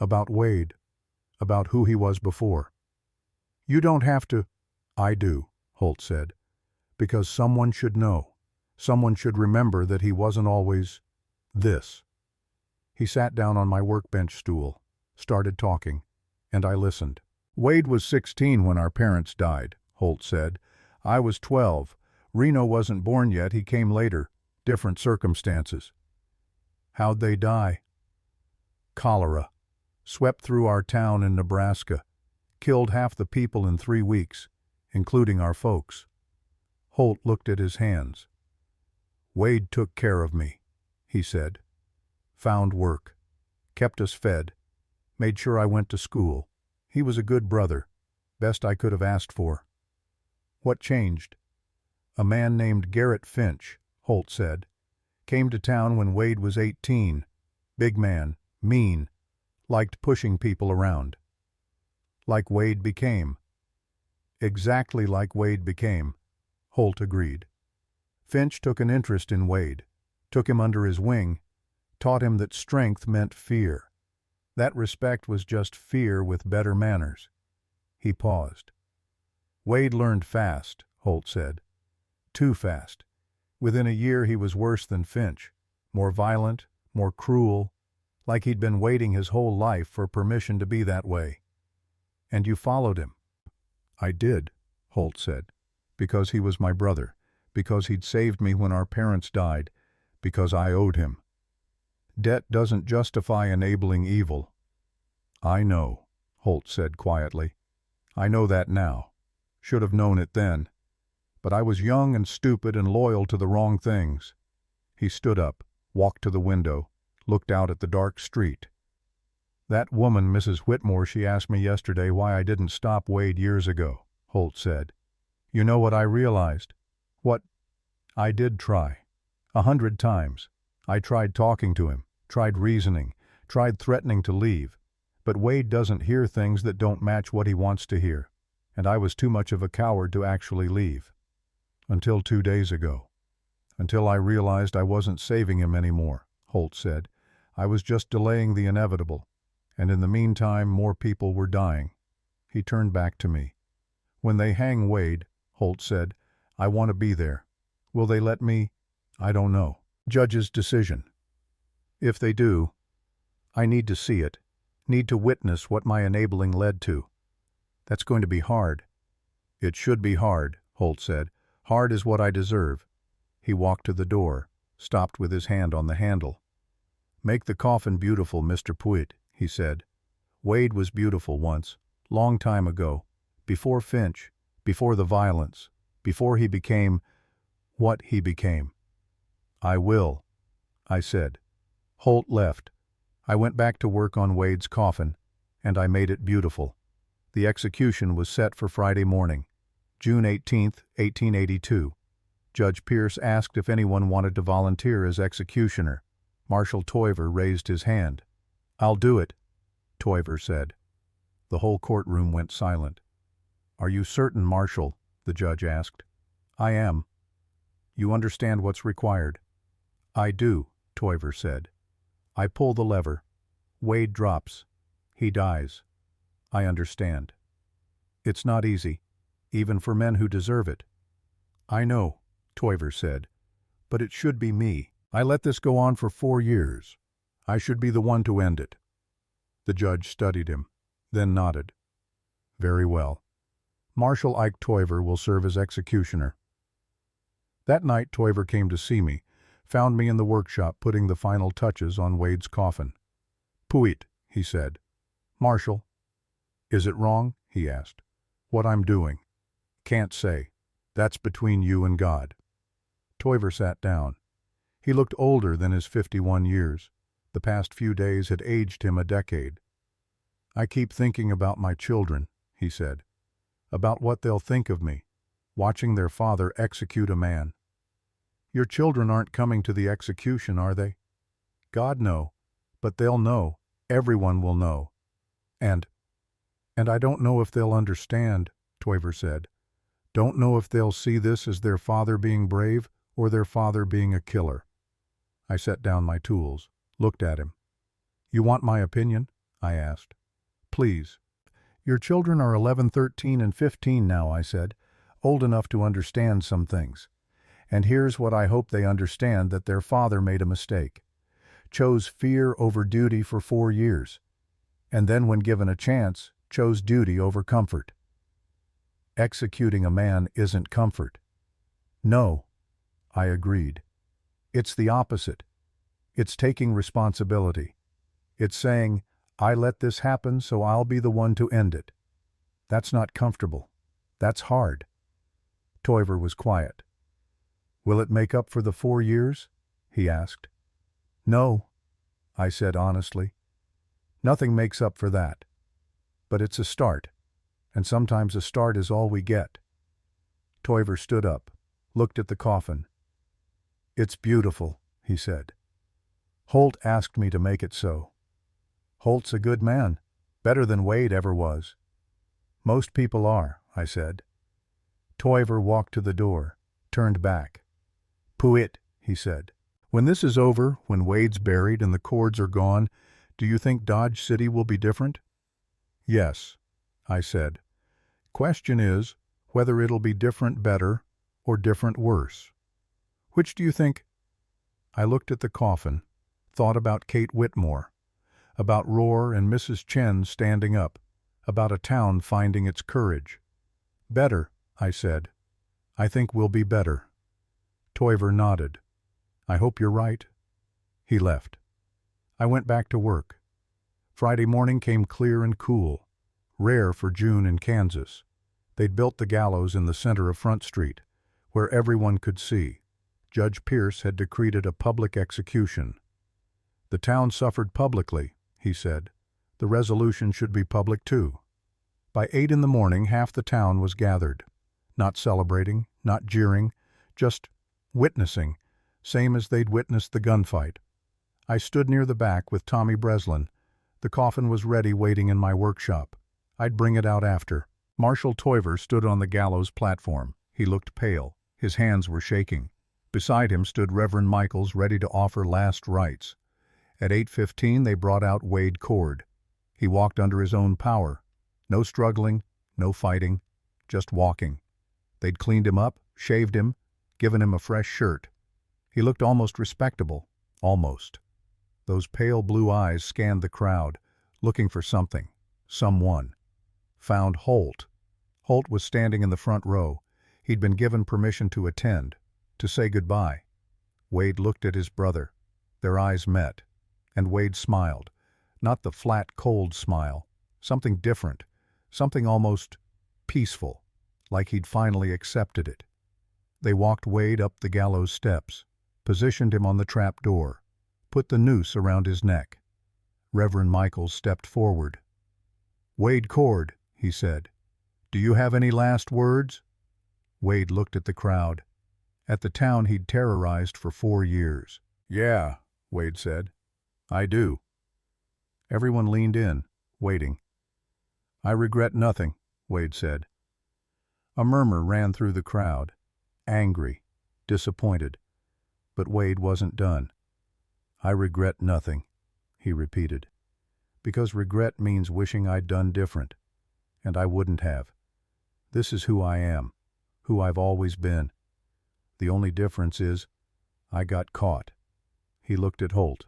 "About Wade. About who he was before." "You don't have to." "I do," Holt said. "Because someone should know. Someone should remember that he wasn't always this." He sat down on my workbench stool, started talking, and I listened. "Wade was 16 when our parents died," Holt said. "I was 12. Reno wasn't born yet, he came later. Different circumstances." "How'd they die?" "Cholera. Swept through our town in Nebraska. Killed half the people in 3 weeks, including our folks." Holt looked at his hands. "Wade took care of me," he said. "Found work. Kept us fed. Made sure I went to school. He was a good brother. Best I could have asked for." "What changed?" "A man named Garrett Finch," Holt said. "Came to town when Wade was 18. Big man, mean, liked pushing people around." "Like Wade became." "Exactly like Wade became," Holt agreed. "Finch took an interest in Wade, took him under his wing, taught him that strength meant fear. That respect was just fear with better manners." He paused. "Wade learned fast," Holt said. "Too fast. Within a year he was worse than Finch, more violent, more cruel, like he'd been waiting his whole life for permission to be that way." "And you followed him?" "I did," Holt said, "because he was my brother, because he'd saved me when our parents died, because I owed him. Debt doesn't justify enabling evil." "I know," Holt said quietly. "I know that now. Should have known it then. But I was young and stupid and loyal to the wrong things." He stood up, walked to the window, looked out at the dark street. "That woman, Mrs. Whitmore, she asked me yesterday why I didn't stop Wade years ago," Holt said. "You know what I realized? What? I did try. 100 times. I tried talking to him, tried reasoning, tried threatening to leave. But Wade doesn't hear things that don't match what he wants to hear, and I was too much of a coward to actually leave. Until 2 days ago. Until I realized I wasn't saving him anymore, Holt said. I was just delaying the inevitable, and in the meantime more people were dying. He turned back to me. When they hang Wade, Holt said, I want to be there. Will they let me? I don't know. Judge's decision. If they do, I need to see it, need to witness what my enabling led to. That's going to be hard. It should be hard, Holt said. Hard is what I deserve. He walked to the door, stopped with his hand on the handle. Make the coffin beautiful, Mr. Puit, he said. Wade was beautiful once, long time ago, before Finch, before the violence, before he became what he became. I will, I said. Holt left. I went back to work on Wade's coffin, and I made it beautiful. The execution was set for Friday morning, June 18, 1882. Judge Pierce asked if anyone wanted to volunteer as executioner. Marshal Toiver raised his hand. I'll do it, Toiver said. The whole courtroom went silent. Are you certain, Marshal? The judge asked. I am. You understand what's required? I do, Toiver said. I pull the lever. Wade drops. He dies. I understand. It's not easy, even for men who deserve it. I know, Toiver said, but it should be me. I let this go on for 4 years. I should be the one to end it. The judge studied him, then nodded. Very well. Marshal Ike Toiver will serve as executioner. That night Toiver came to see me, found me in the workshop putting the final touches on Wade's coffin. Puit, he said. Marshal. Is it wrong? He asked. What I'm doing. Can't say. That's between you and God. Toiver sat down. He looked older than his 51 years. The past few days had aged him a decade. I keep thinking about my children, he said. About what they'll think of me, watching their father execute a man. Your children aren't coming to the execution, are they? God, no. But they'll know. Everyone will know. And I don't know if they'll understand, Toiver said. Don't know if they'll see this as their father being brave or their father being a killer. I set down my tools, looked at him. You want my opinion? I asked. Please. Your children are 11, 13, and 15 now, I said, old enough to understand some things. And here's what I hope they understand, that their father made a mistake. Chose fear over duty for 4 years. And then when given a chance, chose duty over comfort. Executing a man isn't comfort. No, I agreed. It's the opposite. It's taking responsibility. It's saying, I let this happen, so I'll be the one to end it. That's not comfortable. That's hard. Toiver was quiet. Will it make up for the 4 years? He asked. No, I said honestly. Nothing makes up for that. But it's a start, and sometimes a start is all we get. Toiver stood up, looked at the coffin. It's beautiful, he said. Holt asked me to make it so. Holt's a good man, better than Wade ever was. Most people are, I said. Toiver walked to the door, turned back. Puit, he said. When this is over, when Wade's buried and the cords are gone, do you think Dodge City will be different? Yes, I said. Question is whether it'll be different better or different worse. Which do you think? I looked at the coffin, thought about Kate Whitmore, about Roar and Mrs. Chen standing up, about a town finding its courage. Better, I said. I think we'll be better. Toiver nodded. I hope you're right. He left. I went back to work. Friday morning came clear and cool, rare for June in Kansas. They'd built the gallows in the center of Front Street, where everyone could see. Judge Pierce had decreed a public execution. The town suffered publicly, he said. The resolution should be public too. By 8 in the morning, half the town was gathered. Not celebrating, not jeering, just witnessing, same as they'd witnessed the gunfight. I stood near the back with Tommy Breslin, The coffin was ready waiting in my workshop. I'd bring it out after. Marshal Toiver stood on the gallows platform. He looked pale. His hands were shaking. Beside him stood Reverend Michaels ready to offer last rites. At 8:15 they brought out Wade Cord. He walked under his own power. No struggling, no fighting, just walking. They'd cleaned him up, shaved him, given him a fresh shirt. He looked almost respectable. Almost. Those pale blue eyes scanned the crowd, looking for something, someone. Found Holt. Holt was standing in the front row. He'd been given permission to attend, to say goodbye. Wade looked at his brother. Their eyes met, and Wade smiled. Not the flat, cold smile. Something different, something almost peaceful, like he'd finally accepted it. They walked Wade up the gallows steps, positioned him on the trap door, put the noose around his neck. Reverend Michaels stepped forward. "Wade Cord," he said, "do you have any last words?" Wade looked at the crowd, at the town he'd terrorized for 4 years. "Yeah," Wade said, "I do." Everyone leaned in, waiting. "I regret nothing," Wade said. A murmur ran through the crowd, angry, disappointed. But Wade wasn't done. "I regret nothing," he repeated, "because regret means wishing I'd done different, and I wouldn't have. This is who I am, who I've always been. The only difference is, I got caught." He looked at Holt.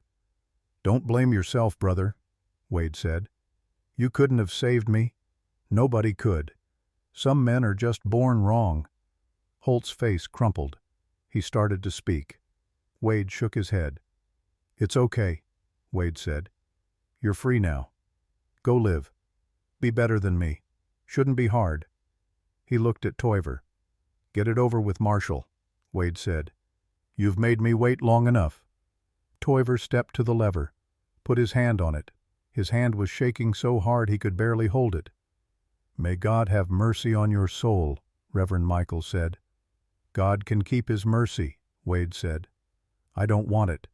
"Don't blame yourself, brother," Wade said. "You couldn't have saved me. Nobody could. Some men are just born wrong." Holt's face crumpled. He started to speak. Wade shook his head. "It's okay," Wade said. "You're free now. Go live. Be better than me. Shouldn't be hard." He looked at Toiver. "Get it over with, Marshal," Wade said. "You've made me wait long enough." Toiver stepped to the lever, put his hand on it. His hand was shaking so hard he could barely hold it. "May God have mercy on your soul," Reverend Michaels said. "God can keep his mercy," Wade said. "I don't want it."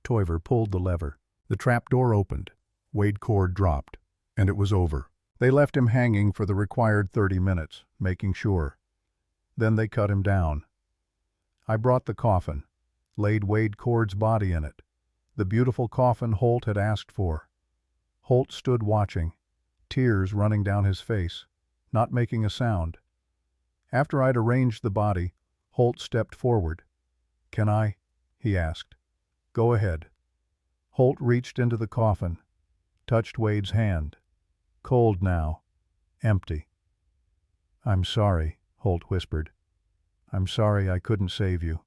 Toiver pulled the lever. The trap door opened. Wade Cord dropped, and it was over. They left him hanging for the required 30 minutes, making sure. Then they cut him down. I brought the coffin, laid Wade Cord's body in it, the beautiful coffin Holt had asked for. Holt stood watching, tears running down his face, not making a sound. After I'd arranged the body, Holt stepped forward. "Can I?" he asked. "Go ahead." Holt reached into the coffin, touched Wade's hand. Cold now, empty. "I'm sorry," Holt whispered. "I'm sorry I couldn't save you.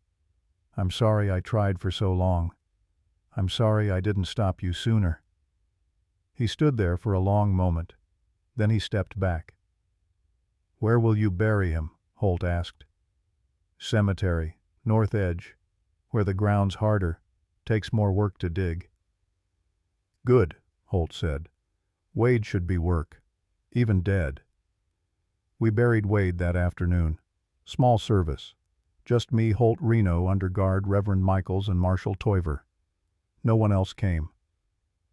I'm sorry I tried for so long. I'm sorry I didn't stop you sooner." He stood there for a long moment. Then he stepped back. "Where will you bury him?" Holt asked. "Cemetery, north edge, where the ground's harder, takes more work to dig." "Good," Holt said. "Wade should be work, even dead." We buried Wade that afternoon. Small service. Just me, Holt, Reno, under guard Reverend Michaels and Marshal Toiver. No one else came.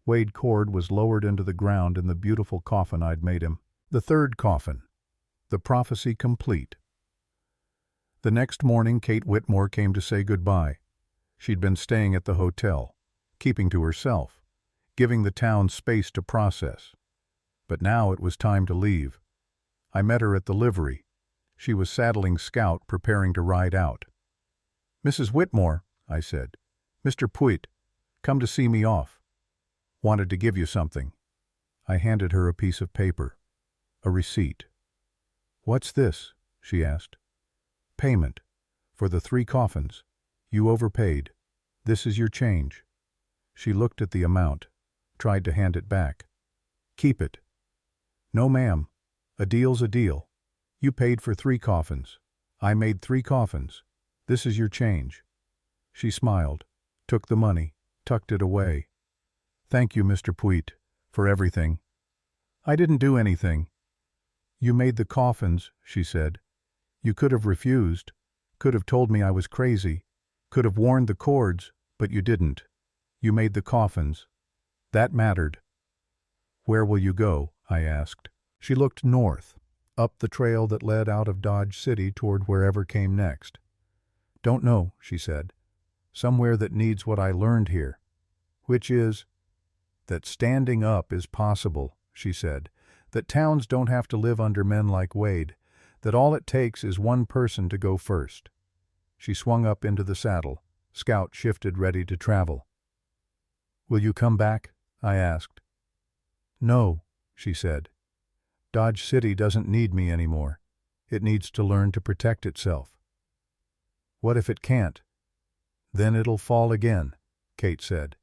Wade Cord was lowered into the ground in the beautiful coffin I'd made him. The third coffin. The prophecy complete. The next morning Kate Whitmore came to say goodbye. She'd been staying at the hotel, keeping to herself, giving the town space to process. But now it was time to leave. I met her at the livery. She was saddling Scout, preparing to ride out. "Mrs. Whitmore," I said, "Mr. Puit, come to see me off. Wanted to give you something." I handed her a piece of paper, a receipt. "What's this?" she asked. "Payment. For the 3 coffins. You overpaid. This is your change." She looked at the amount, tried to hand it back. "Keep it." "No, ma'am. A deal's a deal. You paid for 3 coffins. I made 3 coffins. This is your change." She smiled, took the money, tucked it away. "Thank you, Mr. Puit, for everything." "I didn't do anything." "You made the coffins," she said. "You could have refused, could have told me I was crazy, could have warned the Cords, but you didn't. You made the coffins. That mattered. "Where will you go?" I asked. She looked north, up the trail that led out of Dodge City toward wherever came next. "Don't know," she said. "Somewhere that needs what I learned here." "Which is?" "That standing up is possible," she said. "That towns don't have to live under men like Wade. That all it takes is one person to go first." She swung up into the saddle. Scout shifted, ready to travel. "Will you come back?" I asked. "No," she said. "Dodge City doesn't need me anymore. It needs to learn to protect itself." "What if it can't?" "Then it'll fall again," Kate said.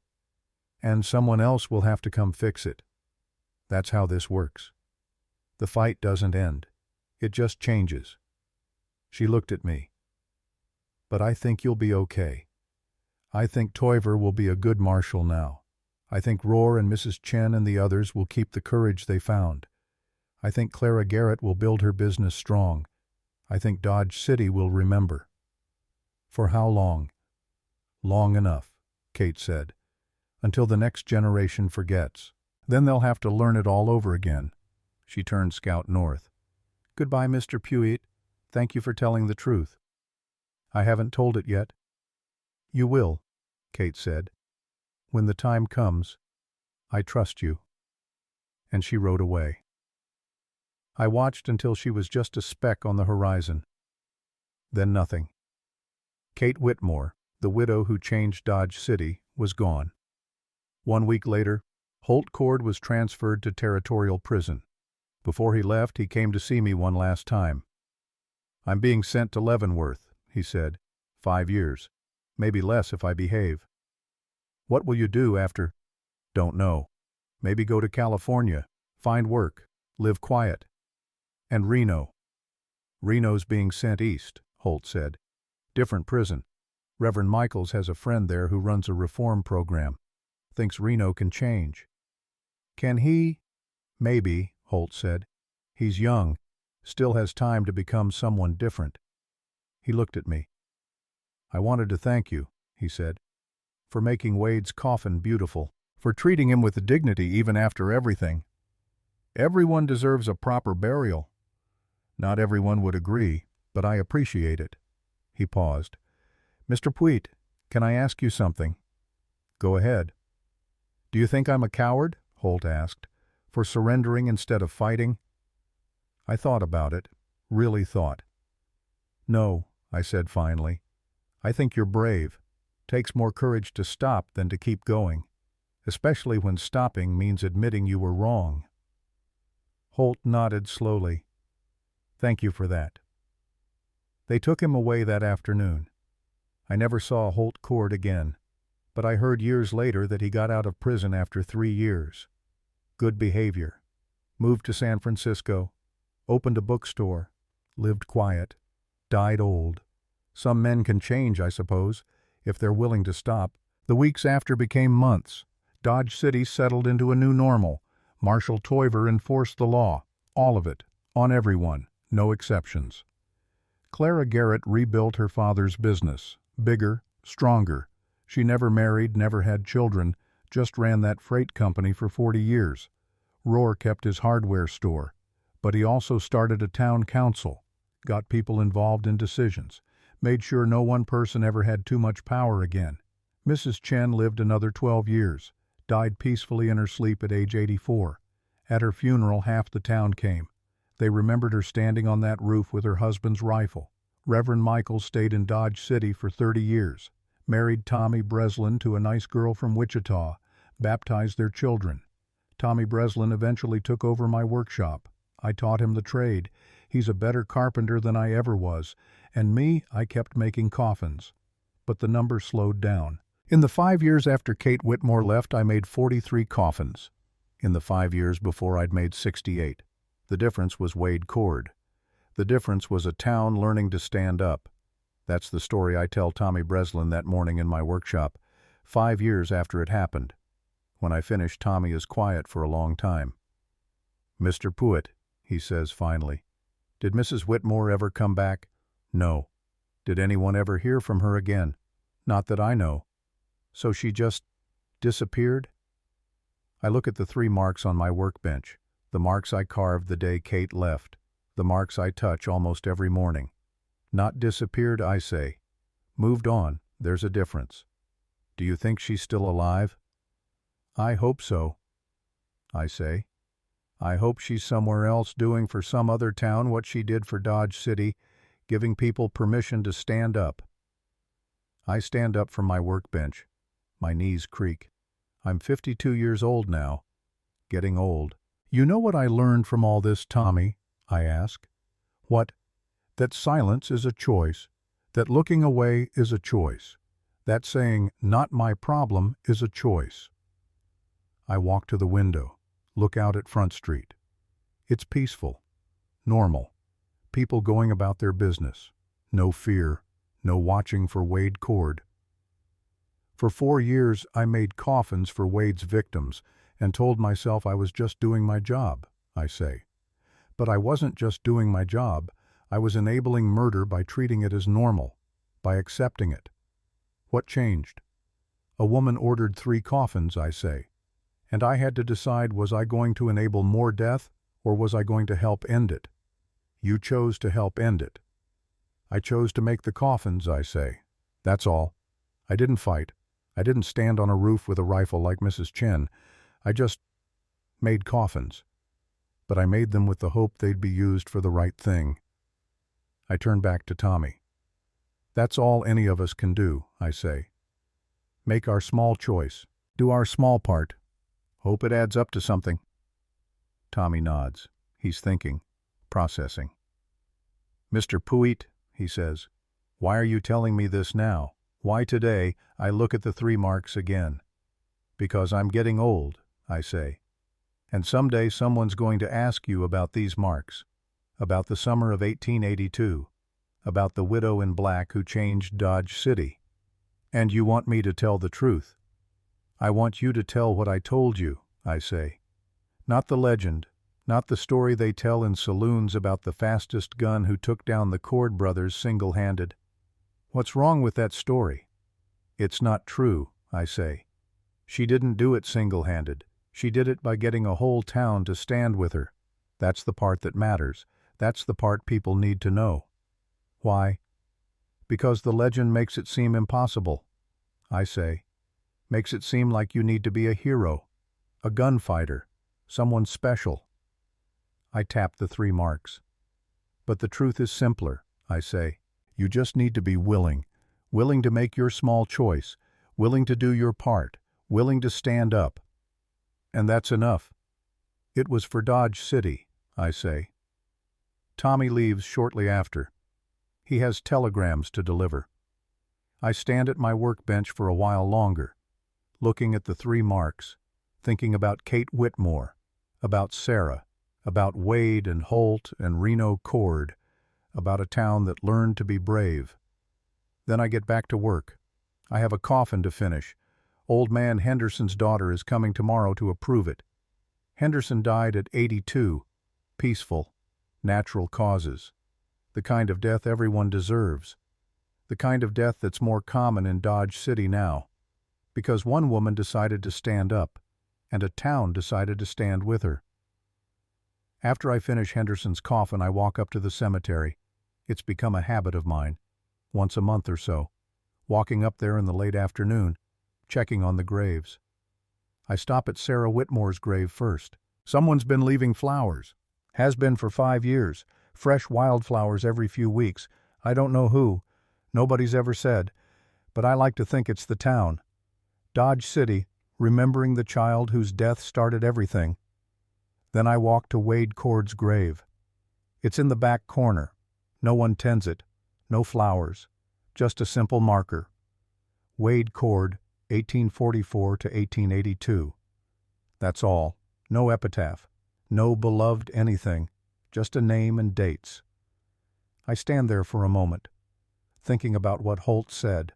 "And someone else will have to come fix it. That's how this works. The fight doesn't end. It just changes." She looked at me. "But I think you'll be okay. I think Toiver will be a good marshal now. I think Rohr and Mrs. Chen and the others will keep the courage they found. I think Clara Garrett will build her business strong. I think Dodge City will remember." "For how long?" "Long enough," Kate said. "Until the next generation forgets. Then they'll have to learn it all over again." She turned Scout north. "Goodbye, Mr. Puit. Thank you for telling the truth." "I haven't told it yet." "You will," Kate said. "When the time comes. I trust you." And she rode away. I watched until she was just a speck on the horizon. Then nothing. Kate Whitmore, the widow who changed Dodge City, was gone. 1 week later, Holt Cord was transferred to Territorial Prison. Before he left, he came to see me one last time. "I'm being sent to Leavenworth," he said. 5 years. Maybe less if I behave." "What will you do after?" "Don't know. Maybe go to California, find work, live quiet." "And Reno?" "Reno's being sent east," Holt said. "Different prison. Reverend Michaels has a friend there who runs a reform program. Thinks Reno can change." "Can he?" "Maybe," Holt said. "He's young, still has time to become someone different." He looked at me. "I wanted to thank you," he said, "for making Wade's coffin beautiful, for treating him with dignity even after everything. Everyone deserves a proper burial. Not everyone would agree, but I appreciate it." He paused. "Mr. Puit, can I ask you something?" "Go ahead." "Do you think I'm a coward?" Holt asked, "for surrendering instead of fighting?" I thought about it, really thought. "No," I said finally. "I think you're brave. Takes more courage to stop than to keep going, especially when stopping means admitting you were wrong." Holt nodded slowly. "Thank you for that." They took him away that afternoon. I never saw Holt Cord again, but I heard years later that he got out of prison after 3 years. Good behavior. Moved to San Francisco. Opened a bookstore. Lived quiet. Died old. Some men can change, I suppose, if they're willing to stop. The weeks after became months. Dodge City settled into a new normal. Marshal Toiver enforced the law. All of it. On everyone. No exceptions. Clara Garrett rebuilt her father's business. Bigger, stronger. She never married, never had children, just ran that freight company for 40 years. Rohr kept his hardware store, but he also started a town council, got people involved in decisions, made sure no one person ever had too much power again. Mrs. Chen lived another 12 years, died peacefully in her sleep at age 84. At her funeral, half the town came. They remembered her standing on that roof with her husband's rifle. Reverend Michaels stayed in Dodge City for 30 years. Married Tommy Breslin to a nice girl from Wichita. Baptized their children. Tommy Breslin eventually took over my workshop. I taught him the trade. He's a better carpenter than I ever was. And me, I kept making coffins. But the number slowed down. In the 5 years after Kate Whitmore left, I made 43 coffins. In the 5 years before, I'd made 68. The difference was Wade Cord. The difference was a town learning to stand up. That's the story I tell Tommy Breslin that morning in my workshop, 5 years after it happened. When I finish, Tommy is quiet for a long time. "Mr. Puit," he says finally, "did Mrs. Whitmore ever come back?" "No." "Did anyone ever hear from her again?" "Not that I know." "So she just disappeared?" I look at the 3 marks on my workbench, the marks I carved the day Kate left, the marks I touch almost every morning. Not disappeared, I say. Moved on, there's a difference. Do you think she's still alive? I hope so, I say. I hope she's somewhere else doing for some other town what she did for Dodge City, giving people permission to stand up. I stand up from my workbench. My knees creak. I'm 52 years old now. Getting old. You know what I learned from all this, Tommy? I ask. What? That silence is a choice. That looking away is a choice. That saying, not my problem, is a choice. I walk to the window, look out at Front Street. It's peaceful, normal. People going about their business. No fear, no watching for Wade Cord. For 4 years, I made coffins for Wade's victims and told myself I was just doing my job, I say. But I wasn't just doing my job. I was enabling murder by treating it as normal, by accepting it. What changed? A woman ordered 3 coffins, I say. And I had to decide, was I going to enable more death or was I going to help end it? You chose to help end it. I chose to make the coffins, I say. That's all. I didn't fight. I didn't stand on a roof with a rifle like Mrs. Chen. I just made coffins. But I made them with the hope they'd be used for the right thing. I turn back to Tommy. That's all any of us can do, I say. Make our small choice. Do our small part. Hope it adds up to something. Tommy nods. He's thinking, processing. Mr. Puit, he says, why are you telling me this now? Why today I look at the 3 marks again? Because I'm getting old, I say. And someday someone's going to ask you about these marks, about the summer of 1882, about the widow in black who changed Dodge City. And you want me to tell the truth. I want you to tell what I told you, I say. Not the legend, not the story they tell in saloons about the fastest gun who took down the Cord brothers single-handed. What's wrong with that story? It's not true, I say. She didn't do it single-handed. She did it by getting a whole town to stand with her. That's the part that matters. That's the part people need to know. Why? Because the legend makes it seem impossible, I say. Makes it seem like you need to be a hero, a gunfighter, someone special. I tap the 3 marks. But the truth is simpler, I say. You just need to be willing to make your small choice, willing to do your part, willing to stand up. And that's enough. It was for Dodge City, I say. Tommy leaves shortly after. He has telegrams to deliver. I stand at my workbench for a while longer, looking at the 3 marks, thinking about Kate Whitmore, about Sarah, about Wade and Holt and Reno Cord, about a town that learned to be brave. Then I get back to work. I have a coffin to finish. Old man Henderson's daughter is coming tomorrow to approve it. Henderson died at 82, peaceful, natural causes. The kind of death everyone deserves. The kind of death that's more common in Dodge City now. Because one woman decided to stand up, and a town decided to stand with her. After I finish Henderson's coffin, I walk up to the cemetery. It's become a habit of mine, once a month or so, walking up there in the late afternoon, checking on the graves. I stop at Sarah Whitmore's grave first. Someone's been leaving flowers. Has been for 5 years. Fresh wildflowers every few weeks. I don't know who. Nobody's ever said. But I like to think it's the town. Dodge City, remembering the child whose death started everything. Then I walk to Wade Cord's grave. It's in the back corner. No one tends it. No flowers. Just a simple marker. Wade Cord, 1844 to 1882. That's all. No epitaph. No beloved anything. Just a name and dates. I stand there for a moment, thinking about what Holt said,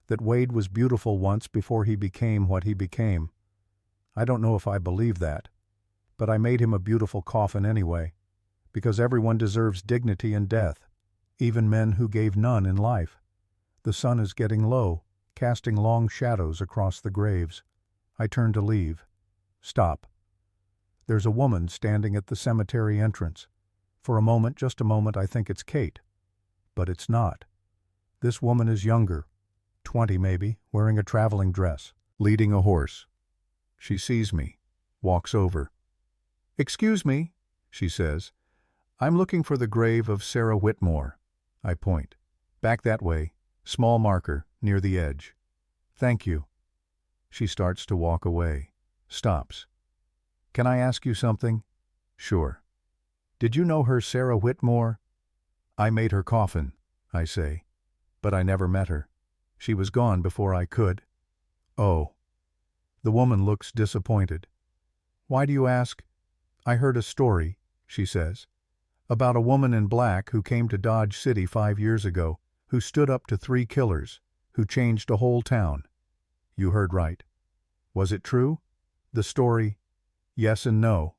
that Wade was beautiful once before he became what he became. I don't know if I believe that, but I made him a beautiful coffin anyway, because everyone deserves dignity in death, even men who gave none in life. The sun is getting low, casting long shadows across the graves. I turn to leave. Stop. There's a woman standing at the cemetery entrance. For a moment, just a moment, I think it's Kate. But it's not. This woman is younger, 20 maybe, wearing a traveling dress, leading a horse. She sees me, walks over. "Excuse me," she says. "I'm looking for the grave of Sarah Whitmore." I point. "Back that way, small marker, near the edge." "Thank you." She starts to walk away, stops. "Can I ask you something?" "Sure." "Did you know her, Sarah Whitmore?" "I made her coffin," I say. "But I never met her. She was gone before I could." "Oh." The woman looks disappointed. "Why do you ask?" "I heard a story," she says, "about a woman in black who came to Dodge City 5 years ago, who stood up to 3 killers, who changed a whole town." "You heard right." "Was it true?" "The story, yes and no,"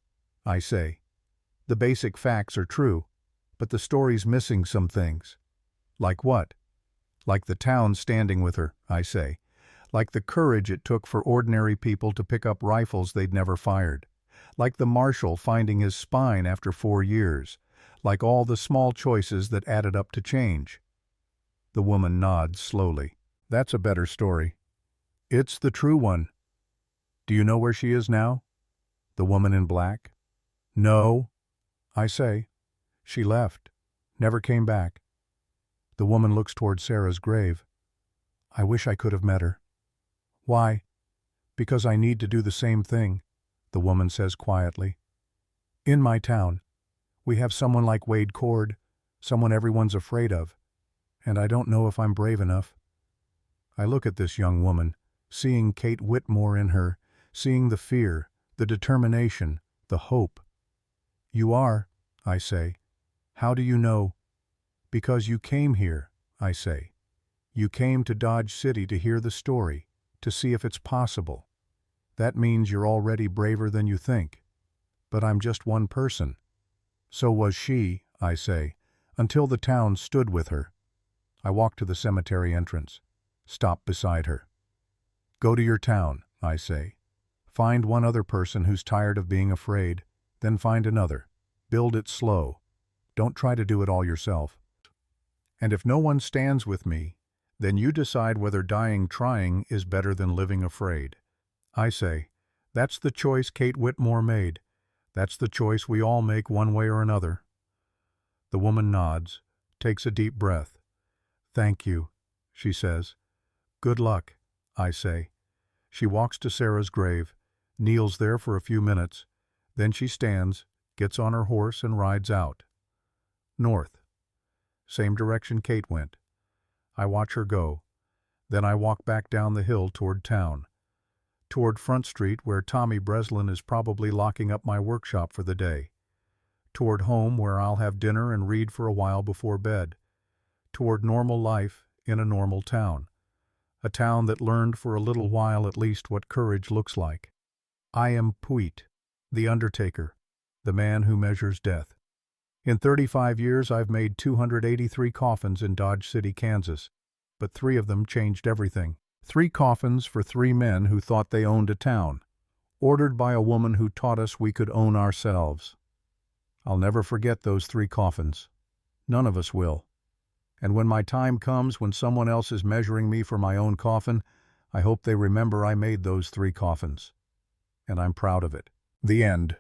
I say. "The basic facts are true, but the story's missing some things." "Like what?" "Like the town standing with her," I say. "Like the courage it took for ordinary people to pick up rifles they'd never fired. Like the marshal finding his spine after 4 years. Like all the small choices that added up to change." The woman nods slowly. "That's a better story. It's the true one. Do you know where she is now? The woman in black?" "No," I say. "She left. Never came back." The woman looks toward Sarah's grave. "I wish I could have met her." "Why?" "Because I need to do the same thing," the woman says quietly. "In my town, we have someone like Wade Cord, someone everyone's afraid of, and I don't know if I'm brave enough." I look at this young woman, seeing Kate Whitmore in her, seeing the fear, the determination, the hope. "You are," I say. "How do you know?" "Because you came here," I say. "You came to Dodge City to hear the story, to see if it's possible. That means you're already braver than you think. But I'm just one person." "So was she," I say, "until the town stood with her." I walk to the cemetery entrance, stop beside her. "Go to your town," I say. "Find one other person who's tired of being afraid, then find another. Build it slow. Don't try to do it all yourself. And if no one stands with me, then you decide whether dying trying is better than living afraid." I say, "That's the choice Kate Whitmore made. That's the choice we all make one way or another." The woman nods, takes a deep breath. "Thank you," she says. "Good luck," I say. She walks to Sarah's grave, kneels there for a few minutes, then she stands, gets on her horse and rides out. North. Same direction Kate went. I watch her go. Then I walk back down the hill toward town. Toward Front Street, where Tommy Breslin is probably locking up my workshop for the day. Toward home, where I'll have dinner and read for a while before bed. Toward normal life in a normal town. A town that learned for a little while at least what courage looks like. I am Puit, the undertaker, the man who measures death. In 35 years I've made 283 coffins in Dodge City, Kansas, but 3 of them changed everything. 3 coffins for 3 men who thought they owned a town, ordered by a woman who taught us we could own ourselves. I'll never forget those 3 coffins. None of us will. And when my time comes, when someone else is measuring me for my own coffin, I hope they remember I made those 3 coffins. And I'm proud of it. The end.